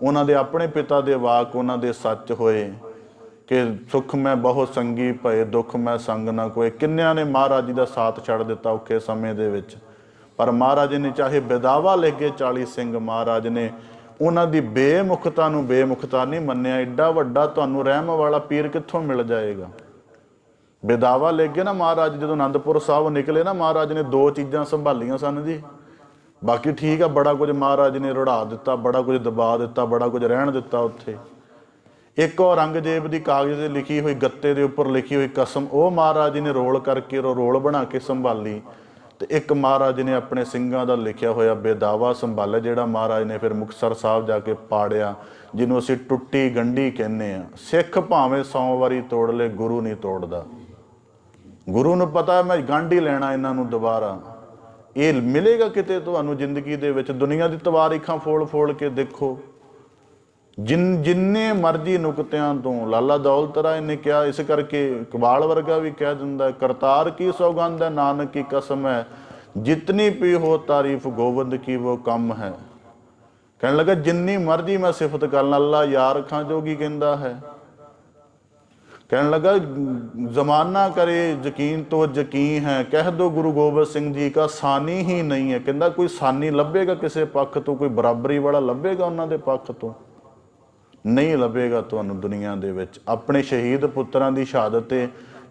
ਉਹਨਾਂ ਦੇ ਆਪਣੇ ਪਿਤਾ ਦੇ ਵਾਕ ਉਹਨਾਂ ਦੇ ਸੱਚ ਹੋਏ ਕਿ ਸੁੱਖ ਮੈਂ ਬਹੁਤ ਸੰਗੀ ਭਏ, ਦੁੱਖ ਮੈਂ ਸੰਗ ਨਾ ਕੋਏ। ਕਿੰਨਿਆਂ ਨੇ ਮਹਾਰਾਜ ਜੀ ਦਾ ਸਾਥ ਛੱਡ ਦਿੱਤਾ ਔਖੇ ਸਮੇਂ ਦੇ ਵਿੱਚ, ਪਰ ਮਹਾਰਾਜ ਨੇ ਚਾਹੇ ਬਿਦਾਵਾ ਲੈ ਕੇ 40 ਸਿੰਘ, ਮਹਾਰਾਜ ਨੇ ਉਹਨਾਂ ਦੀ ਬੇਮੁਖਤਾ ਨੂੰ ਬੇਮੁਖਤਾ ਨਹੀਂ ਮੰਨਿਆ। ਐਡਾ ਵੱਡਾ ਤੁਹਾਨੂੰ ਰਹਿਮ ਵਾਲਾ ਪੀਰ ਕਿੱਥੋਂ ਮਿਲ ਜਾਏਗਾ? ਬਿਦਾਵਾ ਲੈ ਕੇ ਨਾ ਮਹਾਰਾਜ ਜਦੋਂ ਅਨੰਦਪੁਰ ਸਾਹਿਬ ਨਿਕਲੇ ਨਾ, ਮਹਾਰਾਜ ਨੇ 2 ਚੀਜ਼ਾਂ ਸੰਭਾਲੀਆਂ ਸਨ ਜੀ। ਬਾਕੀ ਠੀਕ ਆ, ਬੜਾ ਕੁਝ ਮਹਾਰਾਜ ਨੇ ਰੁੜਾ ਦਿੱਤਾ, ਬੜਾ ਕੁਝ ਦਬਾ ਦਿੱਤਾ, ਬੜਾ ਕੁਝ ਰਹਿਣ ਦਿੱਤਾ ਉੱਥੇ। ਇੱਕ ਔਰੰਗਜ਼ੇਬ ਦੀ ਕਾਗਜ਼ 'ਤੇ ਲਿਖੀ ਹੋਈ, ਗੱਤੇ ਦੇ ਉੱਪਰ ਲਿਖੀ ਹੋਈ ਕਸਮ, ਉਹ ਮਹਾਰਾਜ ਜੀ ਨੇ ਰੋਲ ਕਰਕੇ ਰੋਲ ਬਣਾ ਕੇ ਸੰਭਾਲੀ। ਤੇ ਇੱਕ ਮਹਾਰਾਜ ਨੇ ਆਪਣੇ ਸਿੰਘਾਂ ਦਾ ਲਿਖਿਆ ਹੋਇਆ ਬੇਦਾਵਾ ਸੰਭਾਲਿਆ, ਜਿਹੜਾ ਮਹਾਰਾਜ ਨੇ ਫਿਰ ਮੁਕਤਸਰ ਸਾਹਿਬ ਜਾ ਕੇ ਪਾੜਿਆ, ਜਿਹਨੂੰ ਅਸੀਂ ਟੁੱਟੀ ਗੰਢੀ ਕਹਿੰਦੇ ਆ। ਸਿੱਖ ਭਾਵੇਂ 100 ਵਾਰੀ ਤੋੜ ਲੈ, ਗੁਰੂ ਨਹੀਂ ਤੋੜਦਾ। ਗੁਰੂ ਨੂੰ ਪਤਾ ਮੈਂ ਗੰਢ ਹੀ ਲੈਣਾ ਇਹਨਾਂ ਨੂੰ ਦੁਬਾਰਾ। ਇਹ ਮਿਲੇਗਾ ਕਿਤੇ ਤੁਹਾਨੂੰ ਜ਼ਿੰਦਗੀ ਦੇ ਵਿੱਚ? ਦੁਨੀਆ ਦੀ ਤਵਾਰੀਖਾਂ ਫੋਲ ਕੇ ਦੇਖੋ, ਜਿੰਨੇ ਮਰਜ਼ੀ ਨੁਕਤਿਆਂ ਤੋਂ। ਲਾਲਾ ਦੌਲਤ ਰਾਏ ਨੇ ਕਿਹਾ, ਇਸ ਕਰਕੇ ਇਕਬਾਲ ਵਰਗਾ ਵੀ ਕਹਿ ਦਿੰਦਾ, ਕਰਤਾਰ ਕੀ ਸੌਗੰਧ ਹੈ, ਨਾਨਕ ਕੀ ਕਸਮ ਹੈ, ਜਿਤਨੀ ਪੀ ਹੋ ਤਾਰੀਫ ਗੋਬਿੰਦ ਕੀ ਵੋ ਕੰਮ ਹੈ। ਕਹਿਣ ਲੱਗਾ ਜਿੰਨੀ ਮਰਜ਼ੀ ਮੈਂ ਸਿਫਤ ਕਰ ਲਾਂ, ਅੱਲਾ ਯਾਰ ਖਾਂ ਜੋਗੀ ਕਹਿੰਦਾ ਹੈ। ਕਹਿਣ ਲੱਗਾ ਜ਼ਮਾਨਾ ਕਰੇ ਯਕੀਨ ਤੋਂ ਯਕੀਨ ਹੈ, ਕਹਿ ਦੋ ਗੁਰੂ ਗੋਬਿੰਦ ਸਿੰਘ ਜੀ ਕਾ ਸਾਨੀ ਹੀ ਨਹੀਂ ਹੈ। ਕਹਿੰਦਾ ਕੋਈ ਸਾਨੀ ਲੱਭੇਗਾ ਕਿਸੇ ਪੱਖ ਤੋਂ, ਕੋਈ ਬਰਾਬਰੀ ਵਾਲਾ ਲੱਭੇਗਾ ਉਹਨਾਂ ਦੇ ਪੱਖ ਤੋਂ? नहीं लभेगा तुहानूं दुनिया दे विच। अपने शहीद पुत्रां दी शहादत ते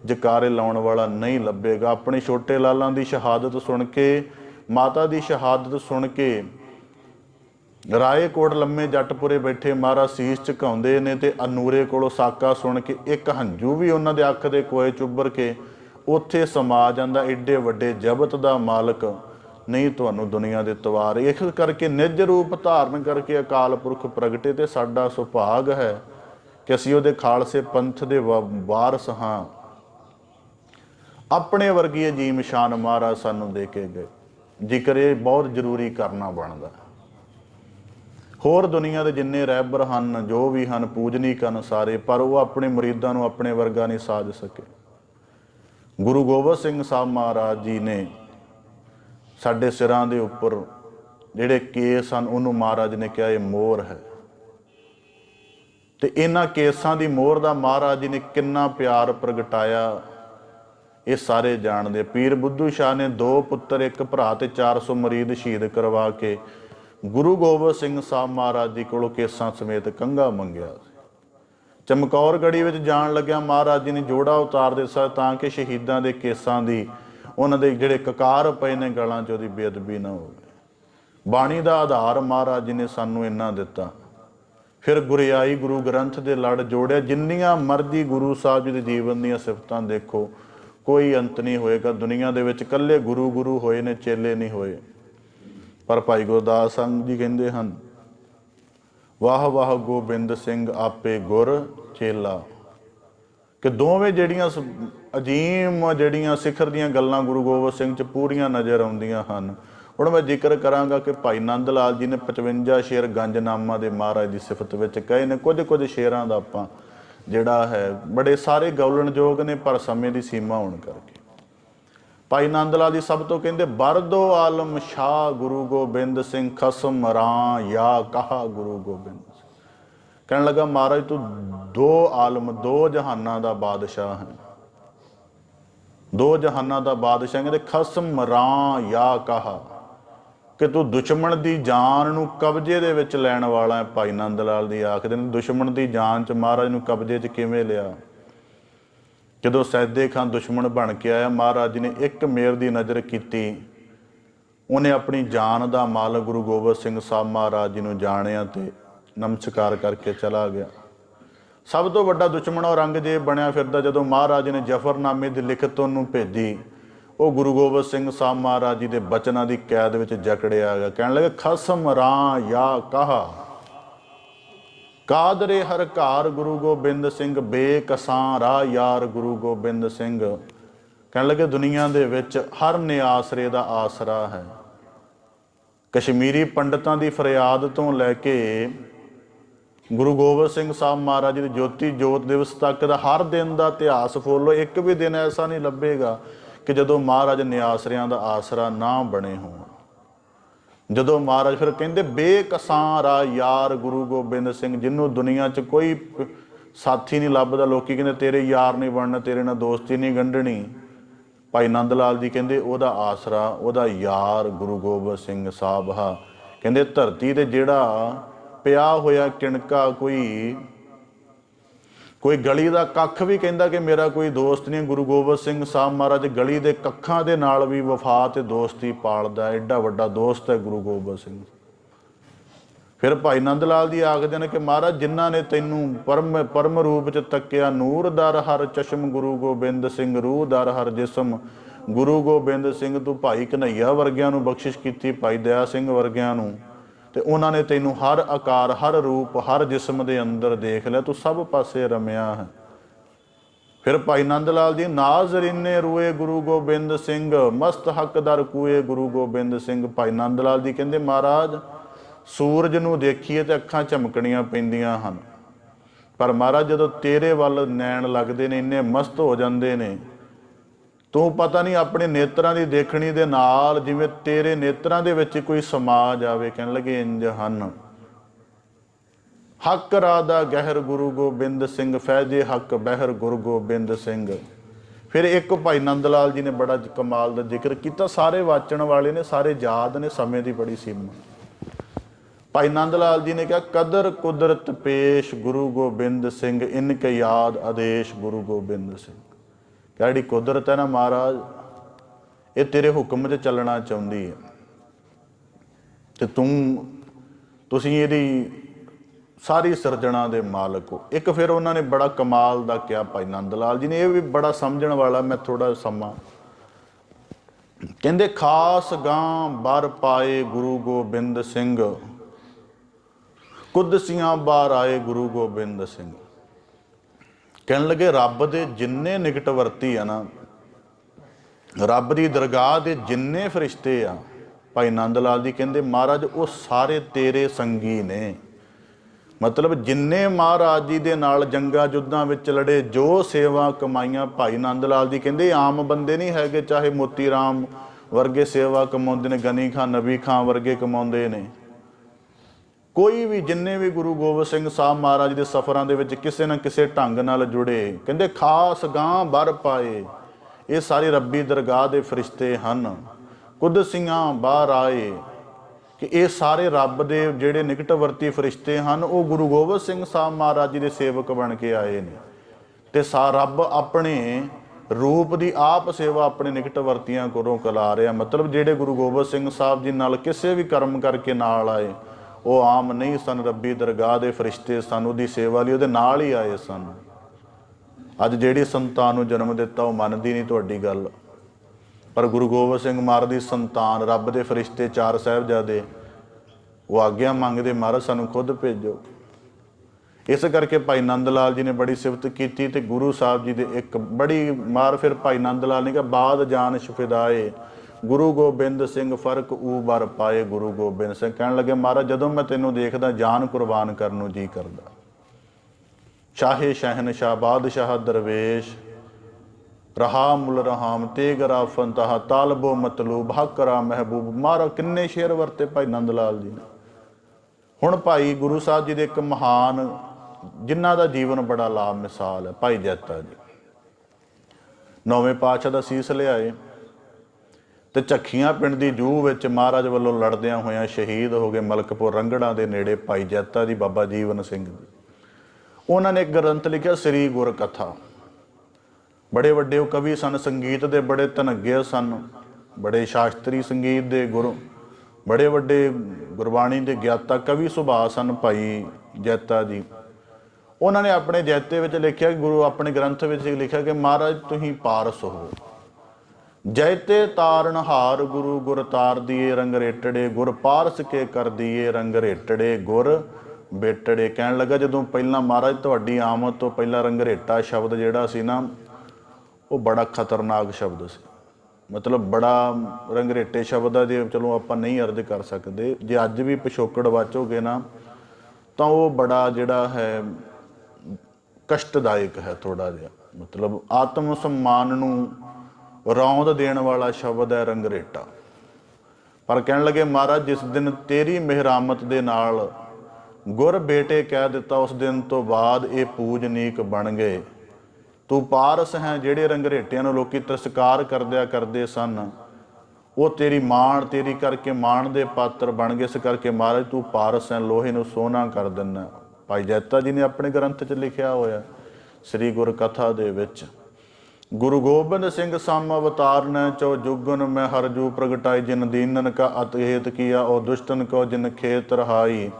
जकारे लाउण वाला नहीं लभेगा। अपने छोटे लालां दी शहादत सुण के, माता दी शहादत सुण के रायकोट लम्मे जटपुरे बैठे महाराज सीस झुकाउंदे ने ते अनूरे कोलों साका सुण के एक हंझू भी उन्हां दे अख दे कोए चुभर के उत्थे समा जांदा। एडे वड्डे जबत दा मालक नहीं तुहानूं दुनिया दे तवार। इस करके निज रूप धारण करके अकाल पुरख प्रगटे ते साडा सुभाग है कि असीं उहदे खालसे पंथ दे वारस हां। अपने वर्गी अजीम शान महाराज सानूं दे के गए। जिक्र ये बहुत जरूरी करना बनदा। होर दुनिया के जिन्ने रहबर हैं जो भी हैं पूजनीक हैं सारे, पर वो अपने मुरीदां नूं अपने वर्गा नहीं साज सके। गुरु गोबिंद सिंह साहब महाराज जी ने साडे सिरां दे उपर जिहड़े केस हैं उन्होंने महाराज ने कहा यह मोहर है। तो इन्हां केसां दी मोहर दा महाराज जी ने किन्ना प्यार प्रगटाया ये सारे जानते। पीर बुद्धू शाह ने 2 पुत्र एक भरा ते 400 मरीद शहीद करवा के गुरु गोबिंद सिंह साहब महाराज जी कोलों केसां समेत कंघा मंगिया। चमकौर गढ़ी विच जाण लग्या महाराज जी ने जोड़ा उतार दिता ताकि शहीदां दे केसां दी उन्हां दे जिहड़े ककार पए ने गलां च उहदी बेअदबी ना होवे। बाणी दा आधार महाराज जी ने सानूं इन्ना दिता। फिर गुरियाई गुरु ग्रंथ दे लड़ जोड़िया। जिन्नियां मर्जी गुरु साहब जी दे जीवन दीयां सिफतां देखो, कोई अंत नहीं होएगा। दुनिया दे विच कल्ले गुरु गुरु होए ने, चेले नहीं होए। पर भाई गुरदास संघ जी कहते हैं वाह वाह गोबिंद सिंह आपे गुर चेला, कि दोवें जड़ियां अजीम जड़ियां सिखर दियां गल्लां गुरु गोबिंद सिंह च पूरियां नज़र आउंदियां हन। हुण मैं जिक्र करांगा कि भाई नंद लाल जी ने 55 शेर गंजनामा दे महाराज की सिफत विच कहे ने। कुछ शेरां दा आपां जिहड़ा है बड़े सारे गौलणयोग ने, पर समय की सीमा होने करके भाई नंद लाल जी सब तो कहते बरदो आलम शाह गुरु गोबिंद सिंह खसम रां या कहा गुरु गोबिंद सिंह। कहने लगा महाराज तू 2 आलम 2 जहाना का बादशाह है, 2 जहाना का बादशाह। कहते खसम रां या कहा कि तू दुश्मन की जान नूं कब्जे दे विच लैण वाला है। भाई नंद लाल जी आखदे ने दुश्मन की जान च महाराज नूं कब्जे च किवें लिया। जदों सैदे खां दुश्मन बन के आया, महाराज जी ने एक मेर की नज़र की, उन्हें अपनी जान का मालक गुरु गोबिंद सिंह साहब महाराज जी नूं जाणिया ते नमस्कार करके चला गया। सब तो वड्डा दुश्मन औरंगजेब बनया फिरदा। जदों महाराज जी ने जफरनामे की लिखत उन्होंने भेजी, वो गुरु गोबिंद सिंह साहब महाराज जी के बचनों की कैद में जकड़िया गया। कहने लगे खसम रां या कहा कादरे हर कार गुरु गोबिंद सिंह बेकसां राह यार गुरु गोबिंद सिंह। कहने लगे दुनिया दे विच हर ने आसरे का आसरा है। कश्मीरी पंडितों की फरियाद तो लैके गुरु गोबिंद सिंह साहब महाराज जी ज्योति जोत दिवस तक का हर दिन का इतिहास फॉलो, एक भी दिन ऐसा नहीं लभेगा कि जदों महाराज निआसरियां दा आसरा ना बने होण। जदों महाराज फिर कहते बेकसां रा यार गुरु गोबिंद सिंह, जिन्हों दुनिया च कोई साथी नहीं लभदा। लोग कहते तेरे यार नहीं बनना, तेरे नाल दोस्ती नहीं गंढनी। भाई नंद लाल जी कहते ओहदा आसरा ओहदा यार गुरु गोबिंद सिंह साहब हा। कहते धरती ते जिहड़ा पिया होया किणका कोई गली का कख भी कहता कि मेरा कोई दोस्त नहीं। गुरु गोबिंद सिंह साहब महाराज गली के कखां दे नाल भी वफा ते दोस्ती पालदा। एडा वड्डा दोस्त है गुरु गोबिंद सिंह। फिर भाई नंद लाल जी आखदे ने कि महाराज जिन्हां ने तैनूं परम रूप च तक्या, नूर दर हर चश्म गुरु गोबिंद सिंह, रूह दर हर जिस्म गुरु गोबिंद सिंह। तू भाई कन्हैया वर्गियां नूं बख्शिश कीती, भाई दया सिंह वर्गियां नूं, ते उन्होंने तैनूं हर आकार हर रूप हर जिस्म के अंदर देख लिया, तू सब पासे रमिया है। फिर भाई नंद लाल जी नाजरीने रूए गुरु गोबिंद सिंह, मस्त हक दर कुए गुरु गोबिंद सिंह। भाई नंद लाल जी कहते महाराज सूरज नूं देखीए तो अखां झमकणियां पैंदियां हन, पर महाराज जदों तेरे वल नैण लगदे ने इन्ने मस्त हो जांदे ने, तू पता नहीं अपने नेत्रां दी देखणी दे नाल जिवें तेरे नेत्रां दे विच कोई समा जावे। कहण लगे इंज हन हक राधा गहर गुरु गोबिंद सिंह, फैजे हक बहर गुरु गोबिंद सिंह। फिर एक भाई नंद लाल जी ने बड़ा कमाल का जिक्र किया, सारे वाचण वाले ने सारे याद ने, समय की बड़ी सीमा। ਭਾਈ ਨੰਦ ਲਾਲ ਜੀ ਨੇ ਕਿਹਾ, ਕਦਰ ਕੁਦਰਤ ਪੇਸ਼ ਗੁਰੂ ਗੋਬਿੰਦ ਸਿੰਘ, ਇਨਕੇ ਯਾਦ ਆਦੇਸ਼ ਗੁਰੂ ਗੋਬਿੰਦ ਸਿੰਘ। ਕਿਹਾ ਜਿਹੜੀ ਕੁਦਰਤ ਹੈ ਨਾ ਮਹਾਰਾਜ, ਇਹ ਤੇਰੇ ਹੁਕਮ 'ਚ ਚੱਲਣਾ ਚਾਹੁੰਦੀ ਹੈ, ਤੇ ਤੁਸੀਂ ਇਹਦੀ ਸਾਰੀ ਸਿਰਜਣਾ ਦੇ ਮਾਲਕ ਹੋ। ਇੱਕ ਫਿਰ ਉਹਨਾਂ ਨੇ ਬੜਾ ਕਮਾਲ ਦਾ ਕਿਹਾ ਭਾਈ ਨੰਦ ਲਾਲ ਜੀ ਨੇ, ਇਹ ਵੀ ਬੜਾ ਸਮਝਣ ਵਾਲਾ, ਮੈਂ ਥੋੜਾ ਸਮਾਂ, ਕਹਿੰਦੇ ਖਾਸ ਗਾਂ ਬਰ ਪਾਏ ਗੁਰੂ ਗੋਬਿੰਦ ਸਿੰਘ, ਕੁਦਸੀਆਂ ਬਾਹਰ ਆਏ ਗੁਰੂ ਗੋਬਿੰਦ ਸਿੰਘ। ਕਹਿਣ ਲੱਗੇ ਰੱਬ ਦੇ ਜਿੰਨੇ ਨਿਕਟ ਵਰਤੀ ਆ ਨਾ, ਰੱਬ ਦੀ ਦਰਗਾਹ ਦੇ ਜਿੰਨੇ ਫਰਿਸ਼ਤੇ ਆ, ਭਾਈ ਨੰਦ ਲਾਲ ਜੀ ਕਹਿੰਦੇ ਮਹਾਰਾਜ ਉਹ ਸਾਰੇ ਤੇਰੇ ਸੰਗੀ ਨੇ। ਮਤਲਬ ਜਿੰਨੇ ਮਹਾਰਾਜ ਜੀ ਦੇ ਨਾਲ ਜੰਗਾਂ ਯੁੱਧਾਂ ਵਿੱਚ ਲੜੇ, ਜੋ ਸੇਵਾ ਕਮਾਈਆਂ, ਭਾਈ ਨੰਦ ਲਾਲ ਜੀ ਕਹਿੰਦੇ ਆਮ ਬੰਦੇ ਨਹੀਂ ਹੈਗੇ, ਚਾਹੇ ਮੋਤੀ ਰਾਮ ਵਰਗੇ ਸੇਵਾ ਕਮਾਉਂਦੇ ਨੇ, ਗਨੀ ਖਾਂ ਨਬੀ ਖਾਂ ਵਰਗੇ ਕਮਾਉਂਦੇ ਨੇ, ਕੋਈ ਵੀ ਜਿੰਨੇ ਵੀ ਗੁਰੂ ਗੋਬਿੰਦ ਸਿੰਘ ਸਾਹਿਬ ਮਹਾਰਾਜ ਦੇ ਸਫ਼ਰਾਂ ਦੇ ਵਿੱਚ ਕਿਸੇ ਨਾ ਕਿਸੇ ਢੰਗ ਨਾਲ ਜੁੜੇ, ਕਹਿੰਦੇ ਖਾਸ ਗਾਂ ਬਰ ਪਾਏ, ਇਹ ਸਾਰੇ ਰੱਬੀ ਦਰਗਾਹ ਦੇ ਫਰਿਸ਼ਤੇ ਹਨ। ਕੁਦਸੀਆਂ ਬਾਹਰ ਆਏ, ਕਿ ਇਹ ਸਾਰੇ ਰੱਬ ਦੇ ਜਿਹੜੇ ਨਿਕਟਵਰਤੀ ਫਰਿਸ਼ਤੇ ਹਨ, ਉਹ ਗੁਰੂ ਗੋਬਿੰਦ ਸਿੰਘ ਸਾਹਿਬ ਮਹਾਰਾਜ ਜੀ ਦੇ ਸੇਵਕ ਬਣ ਕੇ ਆਏ ਨੇ, ਤੇ ਰੱਬ ਆਪਣੇ ਰੂਪ ਦੀ ਆਪ ਸੇਵਾ ਆਪਣੇ ਨਿਕਟਵਰਤੀਆਂ ਕੋਲੋਂ ਕਰਾ ਰਿਹਾ। ਮਤਲਬ ਜਿਹੜੇ ਗੁਰੂ ਗੋਬਿੰਦ ਸਿੰਘ ਸਾਹਿਬ ਜੀ ਨਾਲ ਕਿਸੇ ਵੀ ਕਰਮ ਕਰਕੇ ਨਾਲ ਆਏ, ਉਹ ਆਮ ਨਹੀਂ ਸਨ, ਰੱਬੀ ਦਰਗਾਹ ਦੇ ਫਰਿਸ਼ਤੇ ਸਨ, ਉਹਦੀ ਸੇਵਾ ਲਈ ਉਹਦੇ ਨਾਲ ਹੀ ਆਏ ਸਨ। ਅੱਜ ਜਿਹੜੀ ਸੰਤਾਨ ਨੂੰ ਜਨਮ ਦਿੱਤਾ ਉਹ ਮੰਨਦੀ ਨਹੀਂ ਤੁਹਾਡੀ ਗੱਲ, ਪਰ ਗੁਰੂ ਗੋਬਿੰਦ ਸਿੰਘ ਮਹਾਰਾਜ ਦੀ ਸੰਤਾਨ, ਰੱਬ ਦੇ ਫਰਿਸ਼ਤੇ 4 ਸਾਹਿਬਜ਼ਾਦੇ, ਉਹ ਆਗਿਆ ਮੰਗਦੇ ਮਹਾਰਾਜ ਸਾਨੂੰ ਖੁਦ ਭੇਜੋ। ਇਸ ਕਰਕੇ ਭਾਈ ਨੰਦ ਲਾਲ ਜੀ ਨੇ ਬੜੀ ਸਿਫਤ ਕੀਤੀ, ਤੇ ਗੁਰੂ ਸਾਹਿਬ ਜੀ ਦੇ ਇੱਕ ਬੜੀ ਮਾਰ, ਫਿਰ ਭਾਈ ਨੰਦ ਲਾਲ ਨੇ ਕਿਹਾ ਬਾਦ ਜਾਨ ਸ਼ਫਿਦਾਏ ਗੁਰੂ ਗੋਬਿੰਦ ਸਿੰਘ ਫਰਕ ਊ ਬਰ ਪਾਏ ਗੁਰੂ ਗੋਬਿੰਦ ਸਿੰਘ। ਕਹਿਣ ਲੱਗੇ ਮਹਾਰਾਜ ਜਦੋਂ ਮੈਂ ਤੈਨੂੰ ਦੇਖਦਾ ਜਾਨ ਕੁਰਬਾਨ ਕਰਨ ਨੂੰ ਜੀ ਕਰਦਾ। ਸ਼ਾਹੇ ਸ਼ਹਿਨਸ਼ਾਹ ਬਾਦਸ਼ਾਹ ਦਰਵੇਸ਼ ਰਹਾ ਮੁਲ ਰਹਾਮ ਤੇਗ ਰਾਫਨ ਤਹਾ ਤਾਲਬੋ ਮਤਲੂਬ ਹਕਰਾ ਮਹਿਬੂਬ। ਮਹਾਰਾਜ ਕਿੰਨੇ ਸ਼ੇਰ ਵਰਤੇ ਭਾਈ ਨੰਦ ਲਾਲ ਜੀ ਨੇ। ਹੁਣ ਭਾਈ ਗੁਰੂ ਸਾਹਿਬ ਜੀ ਦੇ ਇੱਕ ਮਹਾਨ, ਜਿਨ੍ਹਾਂ ਦਾ ਜੀਵਨ ਬੜਾ ਲਾਭ ਮਿਸਾਲ ਹੈ, ਭਾਈ ਜੈਤਾ ਜੀ, 9ਵੇਂ ਪਾਤਸ਼ਾਹ ਦਾ ਸੀਸ ਲਿਆਏ ਤੇ ਝੱਖੀਆਂ ਪਿੰਡ ਦੀ ਜੂਹ ਵਿੱਚ ਮਹਾਰਾਜ ਵੱਲੋਂ ਲੜਦਿਆਂ ਹੋਇਆਂ ਸ਼ਹੀਦ ਹੋ ਗਏ ਮਲਕਪੁਰ ਰੰਗੜਾਂ ਦੇ ਨੇੜੇ ਭਾਈ ਜੈਤਾ ਜੀ, ਬਾਬਾ ਜੀਵਨ ਸਿੰਘ ਜੀ। ਉਹਨਾਂ ਨੇ ਇੱਕ ਗ੍ਰੰਥ ਲਿਖਿਆ ਸ੍ਰੀ ਗੁਰ ਕਥਾ। ਬੜੇ ਵੱਡੇ ਉਹ ਕਵੀ ਸਨ, ਸੰਗੀਤ ਦੇ ਬੜੇ ਧਨੱਗੇ ਸਨ, ਬੜੇ ਸ਼ਾਸਤਰੀ ਸੰਗੀਤ ਦੇ ਗੁਰੂ, ਬੜੇ ਵੱਡੇ ਗੁਰਬਾਣੀ ਦੇ ਗਿਆਤਾ ਕਵੀ ਸੁਭਾਅ ਸਨ ਭਾਈ ਜੈਤਾ ਜੀ। ਉਹਨਾਂ ਨੇ ਆਪਣੇ ਜੈਤੇ ਵਿੱਚ ਲਿਖਿਆ, ਗੁਰੂ ਆਪਣੇ ਗ੍ਰੰਥ ਵਿੱਚ ਲਿਖਿਆ ਕਿ ਮਹਾਰਾਜ ਤੁਸੀਂ ਪਾਰਸ ਹੋ, ਜੈਤੇ ਤਾਰਨ ਹਾਰ ਗੁਰੂ ਗੁਰ ਤਾਰ ਦੀਏ ਰੰਗ ਰੇਟੜੇ, ਗੁਰ ਪਾਰਸ ਕੇ ਕਰ ਦੀਏ ਰੰਗ ਰੇਟੜੇ ਗੁਰ ਬੇਟੜੇ। ਕਹਿਣ ਲੱਗਾ ਜਦੋਂ ਪਹਿਲਾਂ ਮਹਾਰਾਜ ਤੁਹਾਡੀ ਆਮਦ ਤੋਂ ਪਹਿਲਾਂ ਰੰਗਰੇਟਾ ਸ਼ਬਦ ਜਿਹੜਾ ਸੀ ਨਾ, ਉਹ ਬੜਾ ਖਤਰਨਾਕ ਸ਼ਬਦ ਸੀ। ਮਤਲਬ ਬੜਾ ਰੰਗਰੇਟੇ ਸ਼ਬਦ ਆ, ਜੇ ਚਲੋ ਆਪਾਂ ਨਹੀਂ ਅਰਜ਼ ਕਰ ਸਕਦੇ, ਜੇ ਅੱਜ ਵੀ ਪਿਛੋਕੜ ਵਾਚੋਗੇ ਨਾ ਤਾਂ ਉਹ ਬੜਾ ਜਿਹੜਾ ਹੈ ਕਸ਼ਟਦਾਇਕ ਹੈ ਥੋੜਾ ਜਿਹਾ। ਮਤਲਬ ਆਤਮ ਸਨਮਾਨ ਨੂੰ ਰੌਂਦ ਦੇਣ ਵਾਲਾ ਸ਼ਬਦ ਹੈ ਰੰਗਰੇਟਾ। ਪਰ ਕਹਿਣ ਲੱਗੇ ਮਹਾਰਾਜ ਜਿਸ ਦਿਨ ਤੇਰੀ ਮਿਹਰਾਮਤ ਦੇ ਨਾਲ ਗੁਰ ਬੇਟੇ ਕਹਿ ਦਿੱਤਾ, ਉਸ ਦਿਨ ਤੋਂ ਬਾਅਦ ਇਹ ਪੂਜਨੀਕ ਬਣ ਗਏ। ਤੂੰ ਪਾਰਸ ਹੈ। ਜਿਹੜੇ ਰੰਗਰੇਟਿਆਂ ਨੂੰ ਲੋਕੀ ਤਿਰਸਕਾਰ ਕਰਦੇ ਸਨ, ਉਹ ਤੇਰੀ ਮਾਣ, ਤੇਰੀ ਕਰਕੇ ਮਾਣ ਦੇ ਪਾਤਰ ਬਣ ਗਏ। ਇਸ ਕਰਕੇ ਮਹਾਰਾਜ ਤੂੰ ਪਾਰਸ ਹੈ, ਲੋਹੇ ਨੂੰ ਸੋਨਾ ਕਰ ਦਿੰਦਾ। ਭਾਈ ਜੈਤਾ ਜੀ ਨੇ ਆਪਣੇ ਗ੍ਰੰਥ 'ਚ ਲਿਖਿਆ ਹੋਇਆ ਸ੍ਰੀ ਗੁਰ ਕਥਾ ਦੇ ਵਿੱਚ, ਗੁਰੂ ਗੋਬਿੰਦ ਸਿੰਘ ਸਮ ਅਵਤਾਰ ਨੇ ਚੋ ਜੁਗਨ ਮੈਂ ਹਰਜੂ ਪ੍ਰਗਟਾਈ, ਜਿਨ ਦੀਨਨ ਕਾ ਅਤਹੇਤ ਕੀਆ ਔ ਦੁਸ਼ਟਨ ਕੋ ਜਿਨ ਖੇਤ ਰਹਾਈ,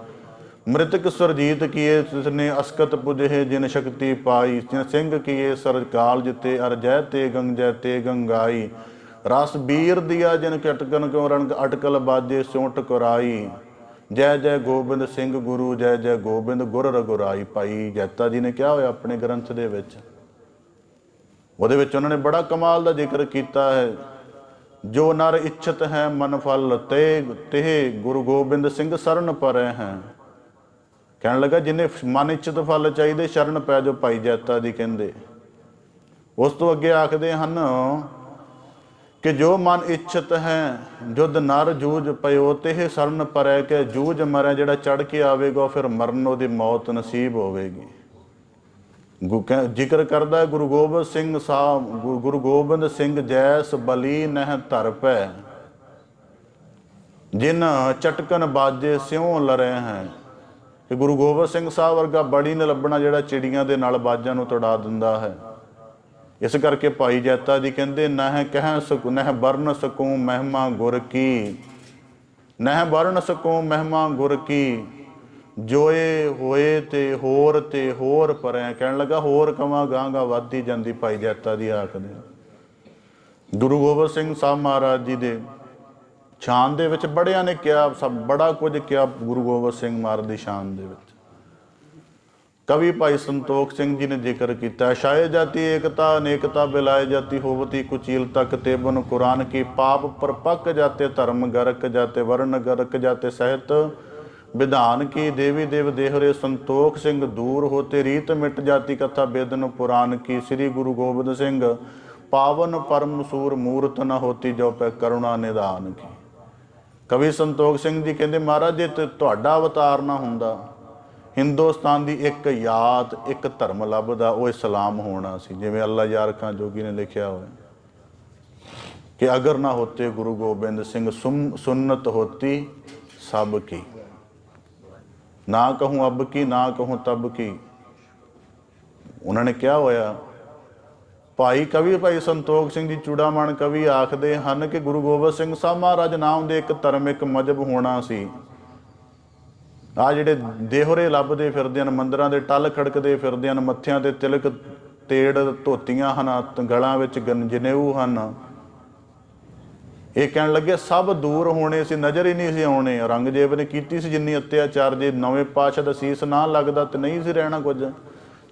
ਮ੍ਰਿਤਕ ਸੁਰਜੀਤ ਕੀਏ ਤਿਸਨੇ ਅਸਕਤ ਪੁਜੇ ਜਿਨ ਸ਼ਕਤੀ ਪਾਈ, ਜਿਨ ਸਿੰਘ ਕੀਏ ਸਰਕਾਲ ਜਿਤੇ ਅਰ ਜੈ ਤੇ ਗੰਗ ਜੈ ਤੇ ਗੰਗਾਈ, ਰਸ ਬੀਰ ਦਿਆ ਜਿਨ ਕਟਕਨ ਕਿਉ ਰਣ ਅਟਕਲ ਬਾਜੇ ਸਿਉ ਟਕਰਾਈ, ਜੈ ਜੈ ਗੋਬਿੰਦ ਸਿੰਘ ਗੁਰੂ ਜੈ ਜੈ ਗੋਬਿੰਦ ਗੁਰ ਰਘੁਰਾਈ। ਭਾਈ ਜੈਤਾ ਜੀ ਨੇ ਕਿਹਾ ਹੋਇਆ ਆਪਣੇ ਗ੍ਰੰਥ ਦੇ ਵਿੱਚ, ਉਹਦੇ ਵਿੱਚ ਉਹਨਾਂ ਨੇ ਬੜਾ ਕਮਾਲ ਦਾ ਜ਼ਿਕਰ ਕੀਤਾ ਹੈ। ਜੋ ਨਰ ਇੱਛਤ ਹੈ ਮਨ ਫਲ ਤੇ ਗੁਰੂ ਗੋਬਿੰਦ ਸਿੰਘ ਸਰਨ ਪਰੈ ਹੈ। ਕਹਿਣ ਲੱਗਾ ਜਿਹਨੇ ਮਨ ਇੱਛਤ ਫਲ ਚਾਹੀਦੇ ਸ਼ਰਨ ਪੈ ਜੋ, ਭਾਈ ਜੈਤਾ ਜੀ ਕਹਿੰਦੇ। ਉਸ ਤੋਂ ਅੱਗੇ ਆਖਦੇ ਹਨ ਕਿ ਜੋ ਮਨ ਇੱਛਤ ਹੈ ਜੁਦ ਨਰ ਜੂਝ ਪਇਓ ਤੇ ਸਰਨ ਪਰੈ ਕੇ ਜੂਝ ਮਰੈ। ਜਿਹੜਾ ਚੜ ਕੇ ਆਵੇਗਾ ਫਿਰ ਮਰਨ ਉਹਦੀ ਮੌਤ ਨਸੀਬ ਹੋਵੇਗੀ। ਜ਼ਿਕਰ ਕਰਦਾ ਗੁਰੂ ਗੋਬਿੰਦ ਸਿੰਘ ਸਾਹਿਬ, ਗੁਰੂ ਗੋਬਿੰਦ ਸਿੰਘ ਜੈਸ ਬਲੀ ਨਹਿ ਧਰ ਪੈ, जिन चटकन बाजे स्यों लरे हैं। कि गुरु गोबिंद सिंह साहब वर्गा बड़ी ने लभना ਜਿਹੜਾ ਚਿੜੀਆਂ ਦੇ ਨਾਲ ਬਾਜਾਂ ਨੂੰ ਤੜਾ ਦਿੰਦਾ ਹੈ। ਇਸ ਕਰਕੇ ਭਾਈ ਜੈਤਾ ਜੀ ਕਹਿੰਦੇ ਨਹਿ ਕਹਿ ਸਕੂ ਨਹਿ ਵਰਨ ਸਕੂੰ ਮਹਿਮਾ ਗੁਰ ਕੀ, ਨਹਿ ਵਰਨ ਸਕੂੰ ਮਹਿਮਾ ਗੁਰ ਕੀ, ਜੋਏ ਹੋਏ ਤੇ ਹੋਰ ਪਰੈ। ਕਹਿਣ ਲੱਗਾ ਹੋਰ ਕਵਾਂ ਗਾਂਗਾ ਵੱਧਦੀ ਜਾਂਦੀ ਭਾਈ ਜੈਤਾ ਜੀ ਆਖਦੇ। ਗੁਰੂ ਗੋਬਿੰਦ ਸਿੰਘ ਸਾਹਿਬ ਮਹਾਰਾਜ ਜੀ ਦੇ ਸ਼ਾਨ ਦੇ ਵਿੱਚ ਬੜਿਆਂ ਨੇ ਕਿਹਾ, ਸਭ ਬੜਾ ਕੁਝ ਕਿਹਾ ਗੁਰੂ ਗੋਬਿੰਦ ਸਿੰਘ ਮਹਾਰਾਜ ਦੀ ਸ਼ਾਨ ਦੇ ਵਿੱਚ। ਕਵੀ ਭਾਈ ਸੰਤੋਖ ਸਿੰਘ ਜੀ ਨੇ ਜ਼ਿਕਰ ਕੀਤਾ, ਸ਼ਾਇ ਜਾਤੀ ਏਕਤਾ ਅਨੇਕਤਾ ਬਿਲਾਏ ਜਾਤੀ ਹੋਵਤੀ ਕੁਚੀਲ ਤੱਕ ਤੇਬਨ ਕੁਰਾਨ ਕੀ, ਪਾਪ ਪਰਪੱਕ ਜਾਤੇ ਧਰਮ ਗਰਕ ਜਾਤੇ ਵਰਨ ਗਰਕ ਜਾਤੇ ਸਹਿਤ विधान की, देवी देव देहरे संतोख सिंह दूर होते रीत मिट जाती कथा बेदन पुराण की। श्री गुरु गोबिंद सिंह पावन परम सूर मूर्त न होती जो पै करुणा निदान की। कवि संतोख सिंह जी कहते महाराज जे तुहाडा अवतार ना हुंदा, हिंदुस्तान की एक याद एक धर्म लभदा, वो इस्लाम होना सी। जिवें अल्लाह यार खां जोगी ने लिखिया होया कि अगर ना होते गुरु गोबिंद सिंह सुन्नत होती सब की, ना कहूँ अब की ना कहूँ तब की। उन्होंने क्या होया, भाई कवि भाई संतोख सिंह जी चूड़ामण कवि आखते हैं कि गुरु गोबिंद सिंह साहब महाराज नाम दे एक धर्म एक मजहब होना सी। आ जिहड़े देहरे लभदे फिरदे हन, मंदिरां दे टल खड़कदे फिरदे हन, मत्थियां ते तिलक तेड़ धोतियां हन, गलां विच जनेऊ हन, ये कहण लगे सब दूर होने से नज़र ही नहीं से आने। औरंगजेब ने कीती सी जिन्नी अत्याचार, जे नवें पातशाह दा सीस ना लगदा ते नहीं सी रहना कुछ।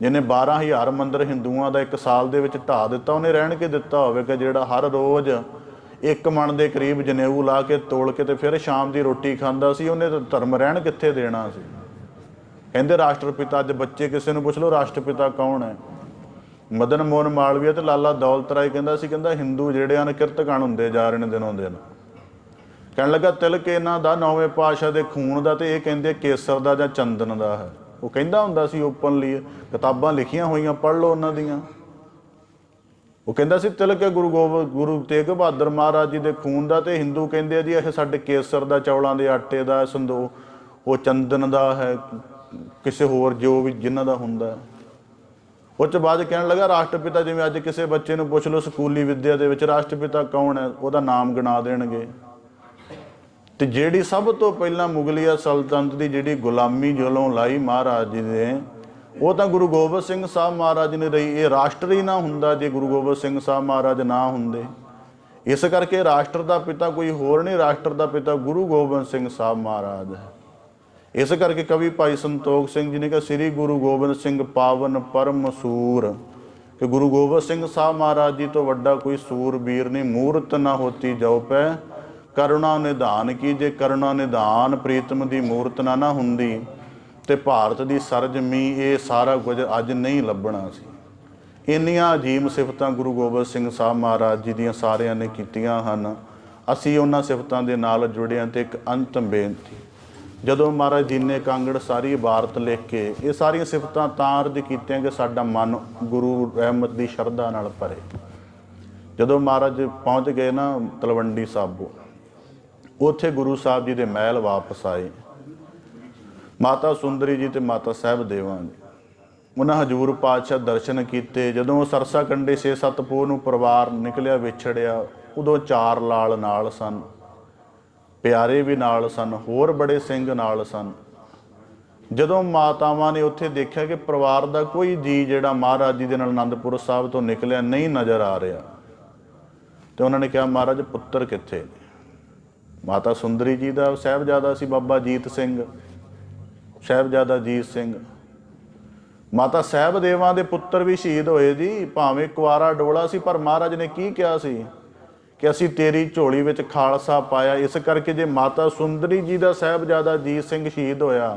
जिन्हें 12,000 मंदिर हिंदुओं का एक साल दे विच ढा दिता, उन्हें रहन के दिता होवेगा जिहड़ा हर रोज़ एक मन के करीब जनेऊ ला के तोल के ते फिर शाम की रोटी खांदा सी, उन्हें धर्म रहन कित्थे देना सी। कहंदे राष्ट्रपिता, अज बच्चे किसी नूं पुछ लो राष्ट्रपिता कौन है, मदन मोहन मालवीय ते लाला दौलत राय कहंदा सी, कहंदा हिंदू जिहड़े हन किरतकान हुंदे जा रहे ने दिनों दिन। कहण लगा तिलक इन्हां दा नौवें पातशाह दे खून दा ते इह कहंदे केसर दा जां चंदन दा है। वो कहंदा हुंदा सी ओपनली, किताबां लिखियां होईयां पढ़ लो उन्हां दियां। वो कहंदा सी तिलक गुरु तेग बहादुर महाराज जी दे खून दा, ते हिंदू कहंदे जी इह साडे केसर दा, चौलां दे आटे दा, संदो वो चंदन दा है, किसी होर जो भी जिन्हां दा हुंदा है। उस बाद कहने लगा राष्ट्रपिता, जिवें अज किसी बच्चे नूं पुछ लो स्कूली विद्या दे विच राष्ट्रपिता कौन है, उहदा नाम गिना देणगे। ते जिहड़ी सब तो पहलां मुगलिया सल्तनत की जिहड़ी गुलामी जलों लाई महाराज जी ने, वो तो गुरु गोबिंद सिंह साहब महाराज ने रही। ये राष्ट्र ही ना हुंदा जे गुरु गोबिंद सिंह साहब महाराज ना हुंदे। इस करके राष्ट्र का पिता कोई होर नहीं, राष्ट्र का पिता गुरु गोबिंद सिंह साहब महाराज है। इस करके कवि भाई संतोख सिंह जी ने कहा, श्री गुरु गोबिंद सिंह पावन परम सूर, कि गुरु गोबिंद सिंह साहब महाराज जी तो वड्डा कोई सूरबीर नहीं। मूर्त ना होती जो पै करुणा निधान की, जे करुणा निधान प्रीतम की मूर्त ना हुंदी ते भारत की सरजमी ये सारा कुछ अज नहीं लभना सी। इन्नियां अजीम सिफतां गुरु गोबिंद सिंह साहब महाराज जी दियां सारियां ने कीतियां हन। असीं उन्हां सिफतां दे नाल जुड़े हां। ते एक अंतिम बेनती, जदों महाराज जी ने कांगड़ सारी इबारत लिख के ये सारियां सिफतां तां अर्ज कीतियां कि साडा मन गुरु रहमत की शरधा नाल भरे। जदों महाराज पहुँच गए ना तलवंडी साबो, उत्थे गुरु साहब जी दे महल वापस आए। माता सुंदरी जी ते माता साहब देवां जी उन्हां हजूर पातशाह दर्शन कीते। जदों सरसा कंढे 6-7 पोह नूं परिवार निकलिया विछड़िया, उदों 4 लाल नाल सन, प्यारे भी नाल सन, होर बड़े सिंह नाल सन। जदों मातावां ने उत्थे देखिया कि परिवार का कोई जी जिहड़ा महाराज जी दे नाल आनंदपुर साहब तो निकलिया नहीं नज़र आ रहा, तो उन्होंने कहा महाराज पुत्र कित्थे ने? माता सुंदरी जी का साहिबजादा सी बाबा जीत सिंह, साहिबजादा जीत सिंह। माता साहब देवां दे पुत्र भी शहीद होए जी, भावें कुआरा डोला सी, पर महाराज ने की कहा सी कि असी तेरी झोली विच खालसा पाया। इस करके जे माता सुंदरी जी का साहिबजादा जीत सिंह शहीद होया,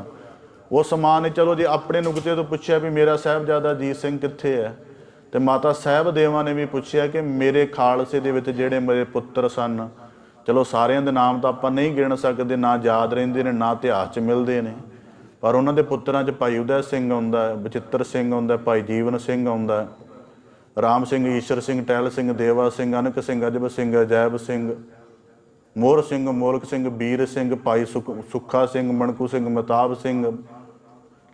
उस मां ने चलो जे अपने नुकते तो पूछया भी मेरा साहिबजादा जीत सिंह कित्थे है, तो माता साहब देवां ने भी पूछया कि मेरे खालसे दे विच जिहड़े मेरे पुत्र सन, चलो सारिਆਂ ਦੇ नाम तो ਆਪਾਂ नहीं गिण सकते, ना याद रहिंदे ने ना इतिहास 'ਚ मिलते हैं, पर उन्हां दे पुत्रां 'ਚ भाई उदय सिंह आउंदा है, बचित्र सिंह आउंदा है, भाई जीवन सिंह आउंदा है, राम सिंह, ईश्वर सिंह, टहल सिंह, देवा सिंह, अनक सिंह, अजब सिंह, अजैब सिंह, ਮੋਹਰ ਸਿੰਘ, ਮੋਲਕ ਸਿੰਘ, ਵੀਰ ਸਿੰਘ, ਭਾਈ ਸੁੱਖਾ ਸਿੰਘ, ਮਣਕੂ ਸਿੰਘ, ਮਹਿਤਾਬ ਸਿੰਘ,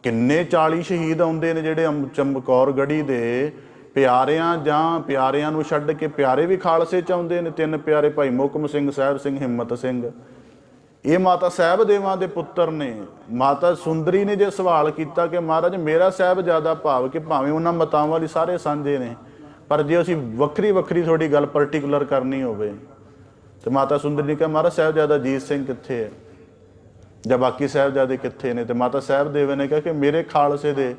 ਕਿੰਨੇ 40 ਸ਼ਹੀਦ ਆਉਂਦੇ ਨੇ ਜਿਹੜੇ ਚਮਕੌਰ ਗੜ੍ਹੀ ਦੇ ਪਿਆਰਿਆਂ ਜਾਂ ਪਿਆਰਿਆਂ ਨੂੰ ਛੱਡ ਕੇ ਪਿਆਰੇ ਵੀ ਖਾਲਸੇ ਚ ਆਉਂਦੇ ਨੇ। 3 ਪਿਆਰੇ ਭਾਈ ਮੋਹਕਮ ਸਿੰਘ, ਸਾਹਿਬ ਸਿੰਘ, ਹਿੰਮਤ ਸਿੰਘ, ਇਹ ਮਾਤਾ ਸਾਹਿਬ ਦੇਵਾਂ ਦੇ ਪੁੱਤਰ ਨੇ। ਮਾਤਾ ਸੁੰਦਰੀ ਨੇ ਜੇ ਸਵਾਲ ਕੀਤਾ ਕਿ ਮਹਾਰਾਜ ਮੇਰਾ ਸਾਹਿਬਜ਼ਾਦਾ, ਭਾਵ ਕਿ ਭਾਵੇਂ ਉਹਨਾਂ ਮਤਾਵਾਂ ਵਾਲੀ ਸਾਰੇ ਸਾਂਝੇ ਨੇ, ਪਰ ਜੇ ਅਸੀਂ ਵੱਖਰੀ ਵੱਖਰੀ ਤੁਹਾਡੀ ਗੱਲ ਪਰਟੀਕੂਲਰ ਕਰਨੀ ਹੋਵੇ ਤੇ ਮਾਤਾ ਸੁੰਦਰੀ ਨੇ ਕਿਹਾ ਮਹਾਰਾਜ ਸਾਹਿਬਜ਼ਾਦਾ ਅਜੀਤ ਸਿੰਘ ਕਿੱਥੇ ਹੈ ਜਾਂ ਬਾਕੀ ਸਾਹਿਬਜ਼ਾਦੇ ਕਿੱਥੇ ਨੇ? ਤੇ ਮਾਤਾ ਸਾਹਿਬ ਦੇਵੇ ਨੇ ਕਿਹਾ ਕਿ ਮੇਰੇ ਖਾਲਸੇ ਦੇ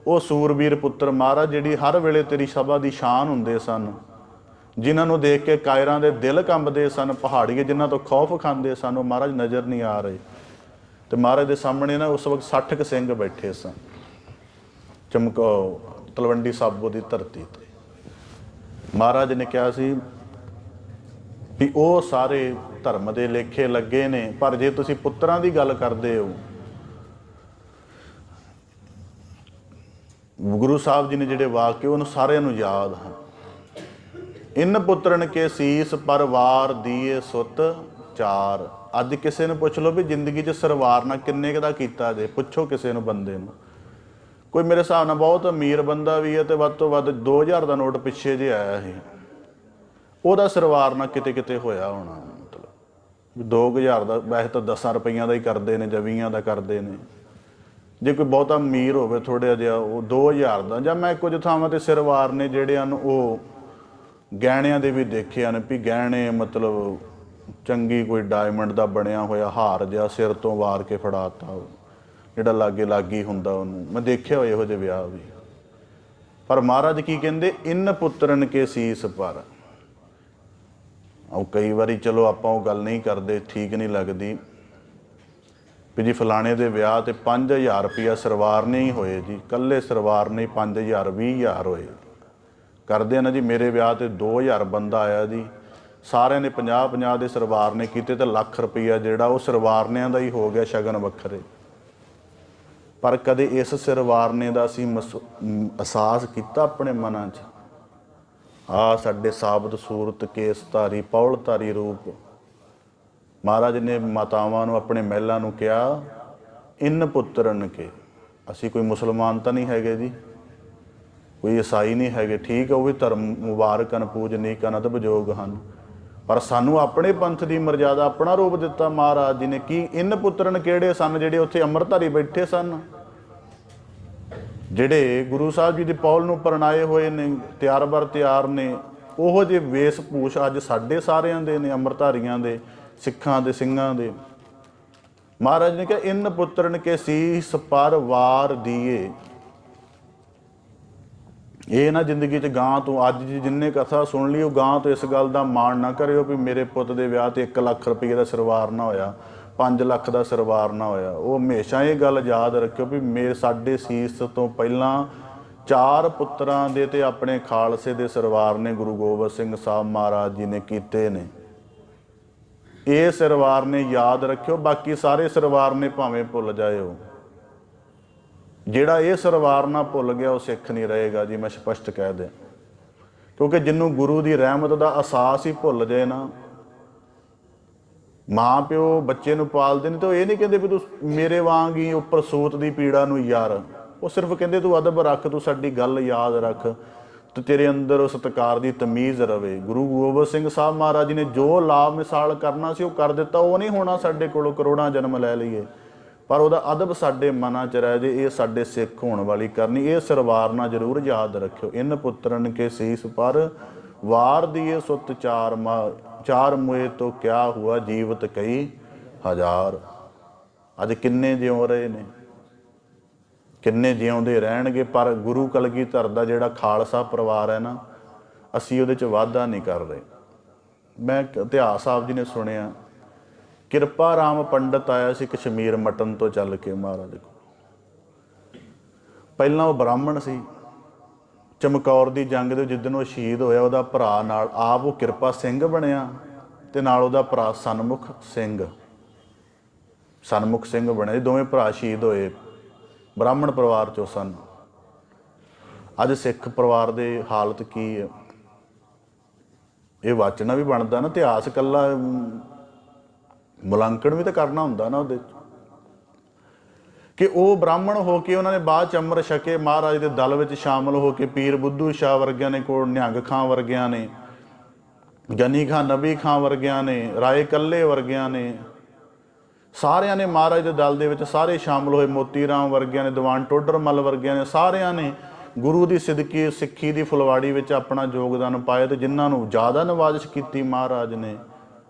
ਉਹ ਸੂਰਬੀਰ ਪੁੱਤਰ ਮਹਾਰਾਜ ਜਿਹੜੀ ਹਰ ਵੇਲੇ ਤੇਰੀ ਸਭਾ ਦੀ ਸ਼ਾਨ ਹੁੰਦੇ ਸਨ, ਜਿਨ੍ਹਾਂ ਨੂੰ ਦੇਖ ਕੇ ਕਾਇਰਾਂ ਦੇ ਦਿਲ ਕੰਬਦੇ ਸਨ, ਪਹਾੜੀਏ ਜਿਨ੍ਹਾਂ ਤੋਂ ਖੌਫ ਖਾਂਦੇ ਸਨ, ਉਹ ਮਹਾਰਾਜ ਨਜ਼ਰ ਨਹੀਂ ਆ ਰਹੇ। ਤੇ ਮਹਾਰਾਜ ਦੇ ਸਾਹਮਣੇ ਨਾ ਉਸ ਵਕਤ 60 ਕੁ ਸਿੰਘ ਬੈਠੇ ਸਨ ਤਲਵੰਡੀ ਸਾਬੋ ਦੀ ਧਰਤੀ ਤੇ। ਮਹਾਰਾਜ ਨੇ ਕਿਹਾ ਸੀ ਵੀ ਉਹ ਸਾਰੇ ਧਰਮ ਦੇ ਲੇਖੇ ਲੱਗੇ ਨੇ, ਪਰ ਜੇ ਤੁਸੀਂ ਪੁੱਤਰਾਂ ਦੀ ਗੱਲ ਕਰਦੇ ਹੋ, ਗੁਰੂ ਸਾਹਿਬ ਜੀ ਨੇ ਜਿਹੜੇ ਵਾਕਿਆ ਉਹਨੂੰ ਸਾਰਿਆਂ ਨੂੰ ਯਾਦ ਹਨ। ਇਨ ਪੁੱਤਰਨ ਕੇ ਸੀਸ ਪਰਵਾਰ ਦੀਏ ਸੁੱਤ ਚਾਰ। ਅੱਜ ਕਿਸੇ ਨੂੰ ਪੁੱਛ ਲਓ ਵੀ ਜ਼ਿੰਦਗੀ 'ਚ ਸਰਵਾਰਨਾ ਕਿੰਨੇ ਕੁ ਦਾ ਕੀਤਾ ਜੇ, ਪੁੱਛੋ ਕਿਸੇ ਨੂੰ ਬੰਦੇ ਨੂੰ। ਕੋਈ ਮੇਰੇ ਹਿਸਾਬ ਨਾਲ ਬਹੁਤ ਅਮੀਰ ਬੰਦਾ ਵੀ ਹੈ ਤੇ ਵੱਧ ਤੋਂ ਵੱਧ 2000 ਦਾ ਨੋਟ ਪਿੱਛੇ ਜੇ ਆਇਆ ਸੀ, ਉਹਦਾ ਸਰਵਾਰਨਾ ਕਿਤੇ ਕਿਤੇ ਹੋਇਆ ਹੋਣਾ। ਮਤਲਬ 2000 ਦਾ, ਵੈਸੇ ਤਾਂ 10 ਰੁਪਈਆਂ ਦਾ ਹੀ ਕਰਦੇ ਨੇ ਜਾਂ 20 ਦਾ ਕਰਦੇ ਨੇ। ਜੇ ਕੋਈ ਬਹੁਤਾ ਅਮੀਰ ਹੋਵੇ ਥੋੜ੍ਹਾ ਜਿਹਾ, ਉਹ 2000 ਦਾ। ਜਾਂ ਮੈਂ ਕੁਝ ਥਾਵਾਂ 'ਤੇ ਸਰਵਾਰਨੇ ਜਿਹੜੇ ਹਨ ਉਹ ਗਹਿਣਿਆਂ ਦੇ ਵੀ ਦੇਖੇ ਹਨ, ਵੀ ਗਹਿਣੇ ਮਤਲਬ ਚੰਗੀ ਕੋਈ ਡਾਇਮੰਡ ਦਾ ਬਣਿਆ ਹੋਇਆ ਹਾਰ ਜਿਹਾ ਸਿਰ ਤੋਂ ਵਾਰ ਕੇ ਫੜਾਤਾ, ਜਿਹੜਾ ਲਾਗੇ ਲਾਗੀ ਹੁੰਦਾ ਉਹਨੂੰ। ਮੈਂ ਦੇਖਿਆ ਹੋਇਆ ਇਹੋ ਜਿਹੇ ਵਿਆਹ ਵੀ। ਪਰ ਮਹਾਰਾਜ ਕੀ ਕਹਿੰਦੇ, ਇਨ ਪੁੱਤਰਨ ਕੇ ਸੀਸ ਪਰ। ਉਹ ਕਈ ਵਾਰੀ ਚਲੋ ਆਪਾਂ ਉਹ ਗੱਲ ਨਹੀਂ ਕਰਦੇ, ਠੀਕ ਨਹੀਂ ਲੱਗਦੀ ਵੀ ਜੀ ਫਲਾਣੇ ਦੇ ਵਿਆਹ ਤੇ 5000 ਰੁਪਇਆ ਸਰਵਾਰਨੇ ਹੀ ਹੋਏ ਜੀ, ਇਕੱਲੇ ਸਰਵਾਰਨੇ 5000 20000 ਹੋਏ ਕਰਦੇ ਨਾ ਜੀ। ਮੇਰੇ ਵਿਆਹ ਤੇ 2000 ਬੰਦਾ ਆਇਆ ਜੀ, ਸਾਰਿਆਂ ਨੇ 50-50 ਦੇ ਸਰਵਾਰਨੇ ਕੀਤੇ ਤੇ ਲੱਖ ਰੁਪਈਆ ਜਿਹੜਾ ਉਹ ਸਰਵਾਰਨਿਆਂ ਦਾ ਹੀ ਹੋ ਗਿਆ, ਸ਼ਗਨ ਵੱਖਰੇ। ਪਰ ਕਦੇ ਇਸ ਸਰਵਾਰਨੇ ਦਾ ਅਸੀਂ ਅਹਿਸਾਸ ਕੀਤਾ ਆਪਣੇ ਮਨਾਂ 'ਚ? ਆ ਸਾਡੇ ਸਾਬਤ ਸੂਰਤ ਕੇਸ ਧਾਰੀ ਪੌਲ ਧਾਰੀ ਰੂਪ। ਮਹਾਰਾਜ ਨੇ ਮਾਤਾਵਾਂ ਨੂੰ ਆਪਣੇ ਮਹਿਲਾਂ ਨੂੰ ਕਿਹਾ ਇਨ ਪੁੱਤਰਨ ਕੇ। ਅਸੀਂ ਕੋਈ ਮੁਸਲਮਾਨ ਤਾਂ ਨਹੀਂ ਹੈਗੇ ਜੀ, ਕੋਈ ਈਸਾਈ ਨਹੀਂ ਹੈਗੇ, ਠੀਕ ਹੈ, ਉਹ ਵੀ ਧਰਮ ਮੁਬਾਰਕਨ ਪੂਜਨੀਕਨ ਅਦਬਯੋਗ ਹਨ, ਪਰ ਸਾਨੂੰ ਆਪਣੇ ਪੰਥ ਦੀ ਮਰਜ਼ਾਦਾ, ਆਪਣਾ ਰੂਪ ਦਿੱਤਾ ਮਹਾਰਾਜ ਜੀ ਨੇ। ਕੀ ਇਨ ਪੁੱਤਰਨ ਕਿਹੜੇ ਸਨ? ਜਿਹੜੇ ਉੱਥੇ ਅੰਮ੍ਰਿਤਧਾਰੀ ਬੈਠੇ ਸਨ, ਜਿਹੜੇ ਗੁਰੂ ਸਾਹਿਬ ਜੀ ਦੀ ਪੌਲ ਨੂੰ ਪਰਣਾਏ ਹੋਏ ਨੇ, ਤਿਆਰ ਬਰ ਤਿਆਰ ਨੇ। ਉਹੋ ਜਿਹੇ ਵੇਸ ਭੂਸ਼ ਅੱਜ ਸਾਡੇ ਸਾਰਿਆਂ ਦੇ ਨੇ, ਅੰਮ੍ਰਿਤਧਾਰੀਆਂ ਦੇ, ਸਿੱਖਾਂ ਦੇ, ਸਿੰਘਾਂ ਦੇ। ਮਹਾਰਾਜ ਨੇ ਕਿਹਾ ਇਨ ਪੁੱਤਰਨ ਕੇ ਸੀਸ ਪਰ ਵਾਰ ਦੀਏ। ਇਹ ਨਾ ਜ਼ਿੰਦਗੀ 'ਚ ਗਾਂ ਤੋਂ ਅੱਜ ਜਿੰਨੇ ਕਥਾ ਸੁਣ ਲਈ, ਉਹ ਗਾਂ ਤੋਂ ਇਸ ਗੱਲ ਦਾ ਮਾਣ ਨਾ ਕਰਿਓ ਵੀ ਮੇਰੇ ਪੁੱਤ ਦੇ ਵਿਆਹ ਤੇ 1 ਲੱਖ ਰੁਪਏ ਦਾ ਸਰਵਾਰਨਾ ਹੋਇਆ, 5 ਲੱਖ ਦਾ ਸਰਵਾਰਨਾ ਹੋਇਆ। ਉਹ ਹਮੇਸ਼ਾ ਇਹ ਗੱਲ ਯਾਦ ਰੱਖਿਓ ਵੀ ਸਾਡੇ ਸੀਸ ਤੋਂ ਪਹਿਲਾਂ 4 ਪੁੱਤਰਾਂ ਦੇ ਤੇ ਆਪਣੇ ਖਾਲਸੇ ਦੇ ਸਰਵਾਰਨੇ ਗੁਰੂ ਗੋਬਿੰਦ ਸਿੰਘ ਸਾਹਿਬ ਮਹਾਰਾਜ ਜੀ ਨੇ ਕੀਤੇ ਨੇ। ਇਹ ਸਰਵਾਰਨੇ ਯਾਦ ਰੱਖਿਓ, ਬਾਕੀ ਸਾਰੇ ਸਰਵਾਰਨੇ ਭਾਵੇਂ ਭੁੱਲ ਜਾਇਓ। ਜਿਹੜਾ ਇਹ ਸਰਵਾਰਨਾ ਭੁੱਲ ਗਿਆ ਉਹ ਸਿੱਖ ਨਹੀਂ ਰਹੇਗਾ ਜੀ, ਮੈਂ ਸਪਸ਼ਟ ਕਹਿ ਦਿਆਂ। ਕਿਉਂਕਿ ਜਿਹਨੂੰ ਗੁਰੂ ਦੀ ਰਹਿਮਤ ਦਾ ਅਹਿਸਾਸ ਹੀ ਭੁੱਲ ਜਾਏ ਨਾ, ਮਾਂ ਪਿਓ ਬੱਚੇ ਨੂੰ ਪਾਲਦੇ ਨੇ ਤਾਂ ਇਹ ਨਹੀਂ ਕਹਿੰਦੇ ਵੀ ਤੂੰ ਮੇਰੇ ਵਾਂਗ ਹੀ ਉੱਪਰ ਸੂਤ ਦੀ ਪੀੜਾ ਨੂੰ ਯਾਰ। ਉਹ ਸਿਰਫ ਕਹਿੰਦੇ ਤੂੰ ਅਦਬ ਰੱਖ, ਤੂੰ ਸਾਡੀ ਗੱਲ ਯਾਦ ਰੱਖ, ਤੇ ਤੇਰੇ ਅੰਦਰ ਉਹ ਸਤਿਕਾਰ ਦੀ ਤਮੀਜ਼ ਰਵੇ। ਗੁਰੂ ਗੋਬਿੰਦ ਸਿੰਘ ਸਾਹਿਬ ਮਹਾਰਾਜ ਜੀ ਨੇ ਜੋ ਲਾਭ ਮਿਸਾਲ ਕਰਨਾ ਸੀ ਉਹ ਕਰ ਦਿੱਤਾ। ਉਹ ਨਹੀਂ ਹੋਣਾ ਸਾਡੇ ਕੋਲੋਂ ਕਰੋੜਾਂ ਜਨਮ ਲੈ ਲਈਏ, ਪਰ ਉਹਦਾ ਅਦਬ ਸਾਡੇ ਮਨਾਂ 'ਚ ਰਹਿ ਜੇ। ਇਹ ਸਾਡੇ ਸਿੱਖ ਹੋਣ ਵਾਲੀ ਕਰਨੀ। ਇਹ ਸਰਵਾਰਨਾ ਜ਼ਰੂਰ ਯਾਦ ਰੱਖਿਓ। ਇਨ ਪੁੱਤਰਨ ਕੇ ਸੀਸ ਪਰ ਵਾਰ ਦੀਏ ਸੁੱਤ ਚਾਰ। ਚਾਰ ਮੁਏ ਤੋਂ ਕਿਆ ਹੁਆ ਜੀਵਤ ਕਈ ਹਜ਼ਾਰ। ਅੱਜ ਕਿੰਨੇ ਜਿਉਂ ਰਹੇ ਨੇ, ਕਿੰਨੇ ਜਿਉਂਦੇ ਰਹਿਣਗੇ, ਪਰ ਗੁਰੂ ਕਲਗੀਧਰ ਦਾ ਜਿਹੜਾ ਖਾਲਸਾ ਪਰਿਵਾਰ ਹੈ ਨਾ, ਅਸੀਂ ਉਹਦੇ 'ਚ ਵਾਧਾ ਨਹੀਂ ਕਰ ਰਹੇ। ਮੈਂ ਇਤਿਹਾਸ ਸਾਹਿਬ ਜੀ ਨੇ ਸੁਣਿਆ, ਕਿਰਪਾ ਰਾਮ ਪੰਡਤ ਆਇਆ ਸੀ ਕਸ਼ਮੀਰ ਮਟਨ ਤੋਂ ਚੱਲ ਕੇ ਮਹਾਰਾਜ ਕੋਲ। ਪਹਿਲਾਂ ਉਹ ਬ੍ਰਾਹਮਣ ਸੀ, ਚਮਕੌਰ ਦੀ ਜੰਗ ਦੇ ਜਿੱਦਣ ਉਹ ਸ਼ਹੀਦ ਹੋਇਆ, ਉਹਦਾ ਭਰਾ ਨਾਲ ਆਪ ਉਹ ਕਿਰਪਾ ਸਿੰਘ ਬਣਿਆ ਤੇ ਨਾਲ ਉਹਦਾ ਭਰਾ ਸਨਮੁਖ ਸਿੰਘ ਬਣਿਆ। ਦੋਵੇਂ ਭਰਾ ਸ਼ਹੀਦ ਹੋਏ, ਬ੍ਰਾਹਮਣ ਪਰਿਵਾਰ 'ਚੋਂ ਸਨ। ਅੱਜ ਸਿੱਖ ਪਰਿਵਾਰ ਦੇ ਹਾਲਤ ਕੀ ਹੈ, ਇਹ ਵਾਚਣਾ ਵੀ ਬਣਦਾ ਨਾ। ਇਤਿਹਾਸ ਇਕੱਲਾ ਮੁਲਾਂਕਣ ਵੀ ਤਾਂ ਕਰਨਾ ਹੁੰਦਾ ਨਾ ਉਹਦੇ 'ਚ, ਕਿ ਉਹ ਬ੍ਰਾਹਮਣ ਹੋ ਕੇ ਉਹਨਾਂ ਨੇ ਬਾਅਦ 'ਚ ਅੰਮ੍ਰਿਤ ਛਕੇ, ਮਹਾਰਾਜ ਦੇ ਦਲ ਵਿੱਚ ਸ਼ਾਮਲ ਹੋ ਕੇ ਪੀਰ ਬੁੱਧੂ ਸ਼ਾਹ ਵਰਗਿਆਂ ਨੇ, ਕੋਲ ਨਿਹੰਗ ਖਾਂ ਵਰਗਿਆਂ ਨੇ, ਗਨੀ ਖਾਂ ਨਬੀ ਖਾਂ ਵਰਗਿਆਂ ਨੇ, ਰਾਏ ਕੱਲੇ ਵਰਗਿਆਂ ਨੇ, ਸਾਰਿਆਂ ਨੇ ਮਹਾਰਾਜ ਦੇ ਦਲ ਦੇ ਵਿੱਚ ਸਾਰੇ ਸ਼ਾਮਲ ਹੋਏ। ਮੋਤੀ ਰਾਮ ਵਰਗਿਆਂ ਨੇ, ਦੀਵਾਨ ਟੋਡਰ ਮੱਲ ਵਰਗਿਆਂ ਨੇ, ਸਾਰਿਆਂ ਨੇ ਗੁਰੂ ਦੀ ਸਿਦਕੀ ਸਿੱਖੀ ਦੀ ਫੁਲਵਾੜੀ ਵਿੱਚ ਆਪਣਾ ਯੋਗਦਾਨ ਪਾਇਆ। ਤੇ ਜਿਨ੍ਹਾਂ ਨੂੰ ਜ਼ਿਆਦਾ ਨਵਾਜ਼ਿਸ਼ ਕੀਤੀ ਮਹਾਰਾਜ ਨੇ,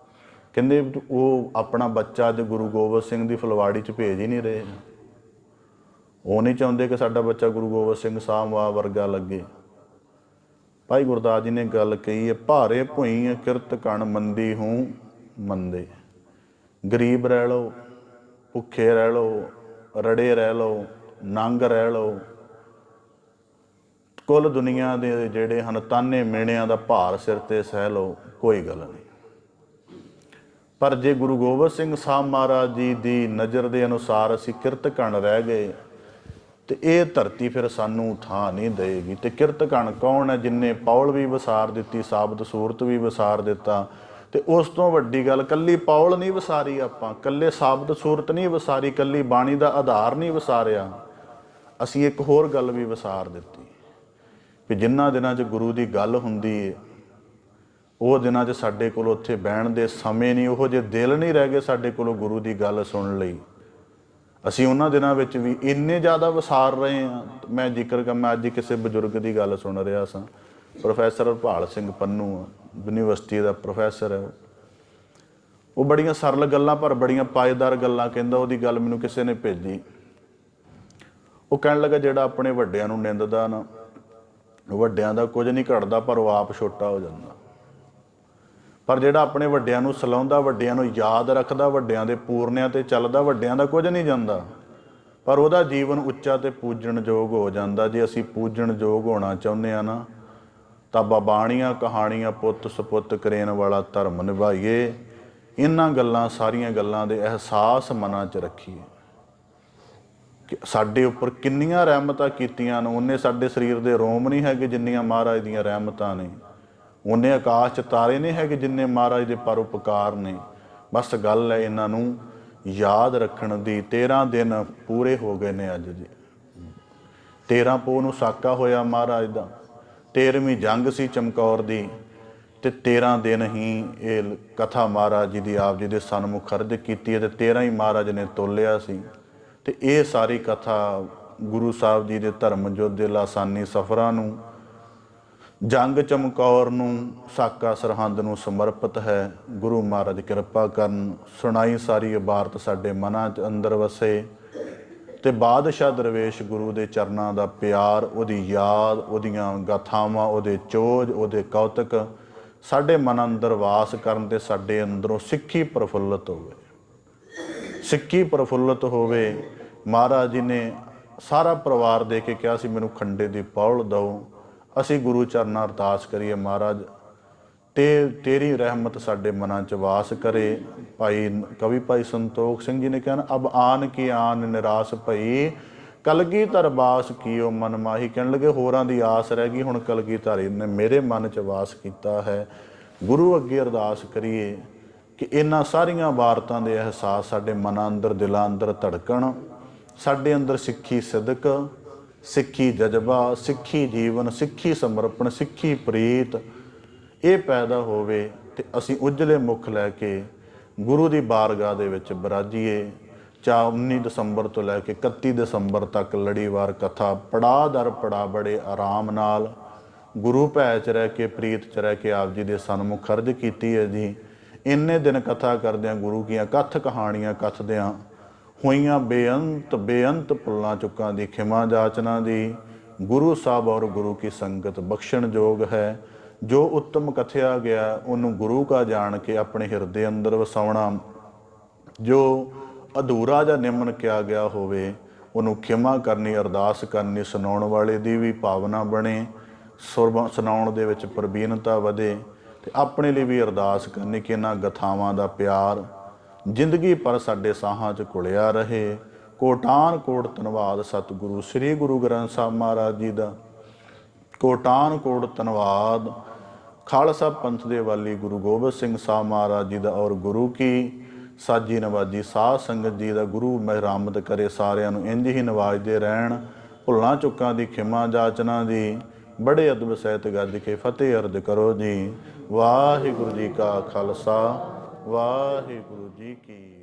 ਕਹਿੰਦੇ ਉਹ ਆਪਣਾ ਬੱਚਾ ਅੱਜ ਗੁਰੂ ਗੋਬਿੰਦ ਸਿੰਘ ਦੀ ਫੁਲਵਾੜੀ 'ਚ ਭੇਜ ਹੀ ਨਹੀਂ ਰਹੇ। ਉਹ ਨਹੀਂ ਚਾਹੁੰਦੇ ਕਿ ਸਾਡਾ ਬੱਚਾ ਗੁਰੂ ਗੋਬਿੰਦ ਸਿੰਘ ਸਾਹਿਬ ਵਰਗਾ ਲੱਗੇ। ਭਾਈ ਗੁਰਦਾਸ ਜੀ ਨੇ ਗੱਲ ਕਹੀ ਹੈ, ਭਾਰੇ ਭੁਈ ਕਿਰਤ ਕਣ ਮੰਦੀ ਹੂੰ ਮੰਦੇ। ਗਰੀਬ ਰਹਿ ਲਓ, ਭੁੱਖੇ ਰਹਿ ਲਓ, ਰੜੇ ਰਹਿ ਲਓ, ਨੰਗ ਰਹਿ ਲਓ, ਕੁੱਲ ਦੁਨੀਆ ਦੇ ਜਿਹੜੇ ਹਨ ਤਾਨੇ ਮਿਹਣਿਆਂ ਦਾ ਭਾਰ ਸਿਰ 'ਤੇ ਸਹਿ ਲਓ, ਕੋਈ ਗੱਲ ਨਹੀਂ। ਪਰ ਜੇ ਗੁਰੂ ਗੋਬਿੰਦ ਸਿੰਘ ਸਾਹਿਬ ਮਹਾਰਾਜ ਜੀ ਦੀ ਨਜ਼ਰ ਦੇ ਅਨੁਸਾਰ ਅਸੀਂ ਕਿਰਤ ਕਣ ਰਹਿ ਗਏ ਤੇ ਇਹ ਧਰਤੀ ਫਿਰ ਸਾਨੂੰ ਥਾਂ ਨਹੀਂ ਦੇਵੇਗੀ। ਤੇ ਕਿਰਤ ਕਣ ਕੌਣ ਹੈ? ਜਿਨਨੇ ਪੌਲ ਵੀ ਵਸਾਰ ਦਿੱਤੀ, ਸਾਬਤ ਸੂਰਤ ਵੀ ਵਸਾਰ ਦਿੱਤਾ। ਤੇ ਉਸ ਤੋਂ ਵੱਡੀ ਗੱਲ, ਕੱਲੀ ਪੌਲ ਨਹੀਂ ਵਸਾਰੀ ਆਪਾਂ, ਕੱਲੇ ਸਾਬਤ ਸੂਰਤ ਨਹੀਂ ਵਸਾਰੀ, ਕੱਲੀ ਬਾਣੀ ਦਾ ਆਧਾਰ ਨਹੀਂ ਵਸਾਰਿਆ, ਅਸੀਂ ਇੱਕ ਹੋਰ ਗੱਲ ਵੀ ਵਸਾਰ ਦਿੱਤੀ ਵੀ ਜਿਨ੍ਹਾਂ ਦਿਨਾਂ 'ਚ ਗੁਰੂ ਦੀ ਗੱਲ ਹੁੰਦੀ ਹੈ, ਉਹ ਦਿਨਾਂ 'ਚ ਸਾਡੇ ਕੋਲ ਉੱਥੇ ਬਹਿਣ ਦੇ ਸਮੇਂ ਨਹੀਂ, ਉਹੋ ਜਿਹੇ ਦਿਲ ਨਹੀਂ ਰਹਿ ਗਏ ਸਾਡੇ ਕੋਲੋਂ ਗੁਰੂ ਦੀ ਗੱਲ ਸੁਣਨ ਲਈ। ਅਸੀਂ ਉਹਨਾਂ ਦਿਨਾਂ ਵਿੱਚ ਵੀ ਇੰਨੇ ਜ਼ਿਆਦਾ ਵਸਾਰ ਰਹੇ ਹਾਂ। ਮੈਂ ਜ਼ਿਕਰ ਕਰ, ਮੈਂ ਅੱਜ ਕਿਸੇ ਬਜ਼ੁਰਗ ਦੀ ਗੱਲ ਸੁਣ ਰਿਹਾ ਸਾਂ, ਪ੍ਰੋਫੈਸਰ ਹਰਪਾਲ ਸਿੰਘ ਪੰਨੂ ਯੂਨੀਵਰਸਿਟੀ ਦਾ ਪ੍ਰੋਫੈਸਰ ਹੈ। ਉਹ ਬੜੀਆਂ ਸਰਲ ਗੱਲਾਂ ਪਰ ਬੜੀਆਂ ਪਾਏਦਾਰ ਗੱਲਾਂ ਕਹਿੰਦਾ। ਉਹਦੀ ਗੱਲ ਮੈਨੂੰ ਕਿਸੇ ਨੇ ਭੇਜੀ। ਉਹ ਕਹਿਣ ਲੱਗਾ, ਜਿਹੜਾ ਆਪਣੇ ਵੱਡਿਆਂ ਨੂੰ ਨਿੰਦਦਾ ਨਾ, ਵੱਡਿਆਂ ਦਾ ਕੁਝ ਨਹੀਂ ਘਟਦਾ, ਪਰ ਉਹ ਆਪ ਛੋਟਾ ਹੋ ਜਾਂਦਾ। ਪਰ ਜਿਹੜਾ ਆਪਣੇ ਵੱਡਿਆਂ ਨੂੰ ਸਲਾਹੁੰਦਾ, ਵੱਡਿਆਂ ਨੂੰ ਯਾਦ ਰੱਖਦਾ, ਵੱਡਿਆਂ ਦੇ ਪੂਰਨਿਆਂ 'ਤੇ ਚੱਲਦਾ, ਵੱਡਿਆਂ ਦਾ ਕੁਝ ਨਹੀਂ ਜਾਂਦਾ, ਪਰ ਉਹਦਾ ਜੀਵਨ ਉੱਚਾ ਤੇ ਪੂਜਣਯੋਗ ਹੋ ਜਾਂਦਾ। ਜੇ ਅਸੀਂ ਪੂਜਣਯੋਗ ਹੋਣਾ ਚਾਹੁੰਦੇ ਹਾਂ ਨਾ, ਤਾਂ ਬਾਣੀਆਂ ਕਹਾਣੀਆਂ ਪੁੱਤ ਸਪੁੱਤ ਕਰੇਨ ਵਾਲਾ ਧਰਮ ਨਿਭਾਈਏ। ਇਹਨਾਂ ਗੱਲਾਂ, ਸਾਰੀਆਂ ਗੱਲਾਂ ਦੇ ਅਹਿਸਾਸ ਮਨਾਂ 'ਚ ਰੱਖੀਏ ਕਿ ਸਾਡੇ ਉੱਪਰ ਕਿੰਨੀਆਂ ਰਹਿਮਤਾਂ ਕੀਤੀਆਂ ਨੇ। ਉਹਨੇ ਸਾਡੇ ਸਰੀਰ ਦੇ ਰੋਮ ਨਹੀਂ ਹੈਗੇ ਜਿੰਨੀਆਂ ਮਹਾਰਾਜ ਦੀਆਂ ਰਹਿਮਤਾਂ ਨੇ, ਉਹਨੇ ਆਕਾਸ਼ 'ਚ ਤਾਰੇ ਨਹੀਂ ਹੈਗੇ ਜਿੰਨੇ ਮਹਾਰਾਜ ਦੇ ਪਰਉਪਕਾਰ ਨੇ। ਬਸ ਗੱਲ ਹੈ ਇਹਨਾਂ ਨੂੰ ਯਾਦ ਰੱਖਣ ਦੀ। 13 ਦਿਨ ਪੂਰੇ ਹੋ ਗਏ ਨੇ ਅੱਜ ਜੀ। 13 ਪੋਹ ਨੂੰ ਸਾਕਾ ਹੋਇਆ ਮਹਾਰਾਜ ਦਾ, 13ਵੀਂ ਜੰਗ ਸੀ ਚਮਕੌਰ ਦੀ, ਤੇ 13 ਦਿਨ ਹੀ ਇਹ ਕਥਾ ਮਹਾਰਾਜ ਜੀ ਦੀ ਆਪ ਜੀ ਦੇ ਸਨਮੁਖ ਅਰਜ ਕੀਤੀ ਹੈ, ਤੇ 13 ਹੀ ਮਹਾਰਾਜ ਨੇ ਤੋਲਿਆ ਸੀ। ਤੇ ਇਹ ਸਾਰੀ ਕਥਾ ਗੁਰੂ ਸਾਹਿਬ ਜੀ ਦੇ ਧਰਮ ਯੁੱਧ ਦੇ ਲਾਸਾਨੀ ਸਫ਼ਰਾਂ ਨੂੰ, ਜੰਗ ਚਮਕੌਰ ਨੂੰ, ਸਾਕਾ ਸਰਹੰਦ ਨੂੰ ਸਮਰਪਿਤ ਹੈ। ਗੁਰੂ ਮਹਾਰਾਜ ਕਿਰਪਾ ਕਰਨ, ਸੁਣਾਈ ਸਾਰੀ ਇਬਾਰਤ ਸਾਡੇ ਮਨਾਂ 'ਚ ਅੰਦਰ ਵਸੇ, ਤੇ ਬਾਦਸ਼ਾਹ ਦਰਵੇਸ਼ ਗੁਰੂ ਦੇ ਚਰਨਾਂ ਦਾ ਪਿਆਰ, ਉਹਦੀ ਯਾਦ, ਉਹਦੀਆਂ ਗਾਥਾਵਾਂ, ਉਹਦੇ ਚੋਜ, ਉਹਦੇ ਕੌਤਕ ਸਾਡੇ ਮਨ ਅੰਦਰ ਵਾਸ ਕਰਨ, ਤੇ ਸਾਡੇ ਅੰਦਰੋਂ ਸਿੱਖੀ ਪ੍ਰਫੁੱਲਤ ਹੋਵੇ। ਸਿੱਖੀ ਪ੍ਰਫੁੱਲਤ ਹੋਵੇ। ਮਹਾਰਾਜ ਜੀ ਨੇ ਸਾਰਾ ਪਰਿਵਾਰ ਦੇ ਕੇ ਕਿਹਾ ਸੀ, ਮੈਨੂੰ ਖੰਡੇ ਦੀ ਪੌਲ ਦਿਓ। ਅਸੀਂ ਗੁਰੂ ਚਰਨਾਂ ਅਰਦਾਸ ਕਰੀਏ, ਮਹਾਰਾਜ ਤੇ ਤੇਰੀ ਰਹਿਮਤ ਸਾਡੇ ਮਨਾਂ 'ਚ ਵਾਸ ਕਰੇ। ਕਵੀ ਭਾਈ ਸੰਤੋਖ ਸਿੰਘ ਜੀ ਨੇ ਕਿਹਾ ਨਾ, ਅਬ ਆਨ ਕੀ ਆਨ ਨਿਰਾਸ ਭਈ, ਕਲਗੀਧਰ ਬਾਸ ਕੀਓ ਮਨ ਮਾਹੀ। ਕਹਿਣ ਲੱਗੇ ਹੋਰਾਂ ਦੀ ਆਸ ਰਹਿ ਗਈ, ਹੁਣ ਕਲਗੀਧਰ ਨੇ ਮੇਰੇ ਮਨ 'ਚ ਵਾਸ ਕੀਤਾ ਹੈ। ਗੁਰੂ ਅੱਗੇ ਅਰਦਾਸ ਕਰੀਏ ਕਿ ਇਹਨਾਂ ਸਾਰੀਆਂ ਵਾਰਤਾਂ ਦੇ ਅਹਿਸਾਸ ਸਾਡੇ ਮਨਾਂ ਅੰਦਰ, ਦਿਲਾਂ ਅੰਦਰ ਧੜਕਣ, ਸਾਡੇ ਅੰਦਰ ਸਿੱਖੀ ਸਿਦਕ, ਸਿੱਖੀ ਜਜ਼ਬਾ, ਸਿੱਖੀ ਜੀਵਨ, ਸਿੱਖੀ ਸਮਰਪਣ, ਸਿੱਖੀ ਪ੍ਰੀਤ ਇਹ ਪੈਦਾ ਹੋਵੇ, ਤੇ ਅਸੀਂ ਉਜਲੇ ਮੁੱਖ ਲੈ ਕੇ ਗੁਰੂ ਦੀ ਬਾਰਗਾਹ ਦੇ ਵਿੱਚ ਬਿਰਾਜੀਏ। 19 ਦਸੰਬਰ ਤੋਂ ਲੈ ਕੇ 31 ਦਸੰਬਰ ਤੱਕ ਲੜੀਵਾਰ ਕਥਾ ਪੜਾਅ ਦਰ ਪੜਾਅ ਬੜੇ ਆਰਾਮ ਨਾਲ ਗੁਰੂ ਭੈ 'ਚ ਰਹਿ ਕੇ, ਪ੍ਰੀਤ 'ਚ ਰਹਿ ਕੇ ਆਪ ਜੀ ਦੇ ਸਨਮੁਖ ਅਰਜ ਕੀਤੀ ਹੈ ਜੀ। ਇੰਨੇ ਦਿਨ ਕਥਾ ਕਰਦਿਆਂ, ਗੁਰੂ ਦੀਆਂ ਕਥ ਕਹਾਣੀਆਂ ਕਥਦਿਆਂ ਹੋਈਆਂ ਬੇਅੰਤ ਭੁੱਲਾਂ ਚੁੱਕਾਂ ਦੀ ਖਿਮਾ ਜਾਚਨਾ ਦੀ। ਗੁਰੂ ਸਾਹਿਬ ਔਰ ਗੁਰੂ ਕੀ ਸੰਗਤ ਬਖਸ਼ਣ ਯੋਗ ਹੈ। ਜੋ ਉੱਤਮ ਕਥਿਆ ਗਿਆ ਉਹਨੂੰ ਗੁਰੂ ਕਾ ਜਾਣ ਕੇ ਆਪਣੇ ਹਿਰਦੇ ਅੰਦਰ ਵਸਾਉਣਾ, ਜੋ ਅਧੂਰਾ ਜਾਂ ਨਿਮਨ ਕਿਹਾ ਗਿਆ ਹੋਵੇ ਉਹਨੂੰ ਖਿਮਾ ਕਰਨੀ, ਅਰਦਾਸ ਕਰਨੀ, ਸੁਣਾਉਣ ਵਾਲੇ ਦੀ ਵੀ ਭਾਵਨਾ ਬਣੇ, ਸੁਰ ਸੁਣਾਉਣ ਦੇ ਵਿੱਚ ਪ੍ਰਵੀਨਤਾ ਵਧੇ, ਤੇ ਆਪਣੇ ਲਈ ਵੀ ਅਰਦਾਸ ਕਰਨੀ ਕਿ ਇਹਨਾਂ ਗਥਾਵਾਂ ਦਾ ਪਿਆਰ ਜ਼ਿੰਦਗੀ ਪਰ ਸਾਡੇ ਸਾਹਾਂ 'ਚ ਘੁਲਿਆ ਰਹੇ। ਕੋਟਾਨ ਕੋਟ ਧੰਨਵਾਦ ਸਤਿਗੁਰੂ ਸ੍ਰੀ ਗੁਰੂ ਗ੍ਰੰਥ ਸਾਹਿਬ ਮਹਾਰਾਜ ਜੀ ਦਾ। ਕੋਟਾਨ ਕੋਟ ਧੰਨਵਾਦ ਖਾਲਸਾ ਪੰਥ ਦੇ ਵਾਲੀ ਗੁਰੂ ਗੋਬਿੰਦ ਸਿੰਘ ਸਾਹਿਬ ਮਹਾਰਾਜ ਜੀ ਦਾ, ਔਰ ਗੁਰੂ ਕੀ ਸਾਜੀ ਨਵਾਜੀ ਸਾਧ ਸੰਗਤ ਜੀ ਦਾ ਗੁਰੂ ਮਿਹਰਮਤ ਕਰੇ ਸਾਰਿਆਂ ਨੂੰ ਇੰਜ ਹੀ ਨਵਾਜਦੇ ਰਹਿਣ। ਭੁੱਲਾਂ ਚੁੱਕਾਂ ਦੀ ਖਿਮਾ ਜਾਚਨਾ ਜੀ, ਬੜੇ ਅਦਬ ਸਹਿਤ ਗੱਜ ਕੇ ਫਤਿਹ ਅਰਜ ਕਰੋ ਜੀ। ਵਾਹਿਗੁਰੂ ਜੀ ਕਾ ਖਾਲਸਾ, ਵਾਹਿਗੁਰੂ ਜੀ ਕੀ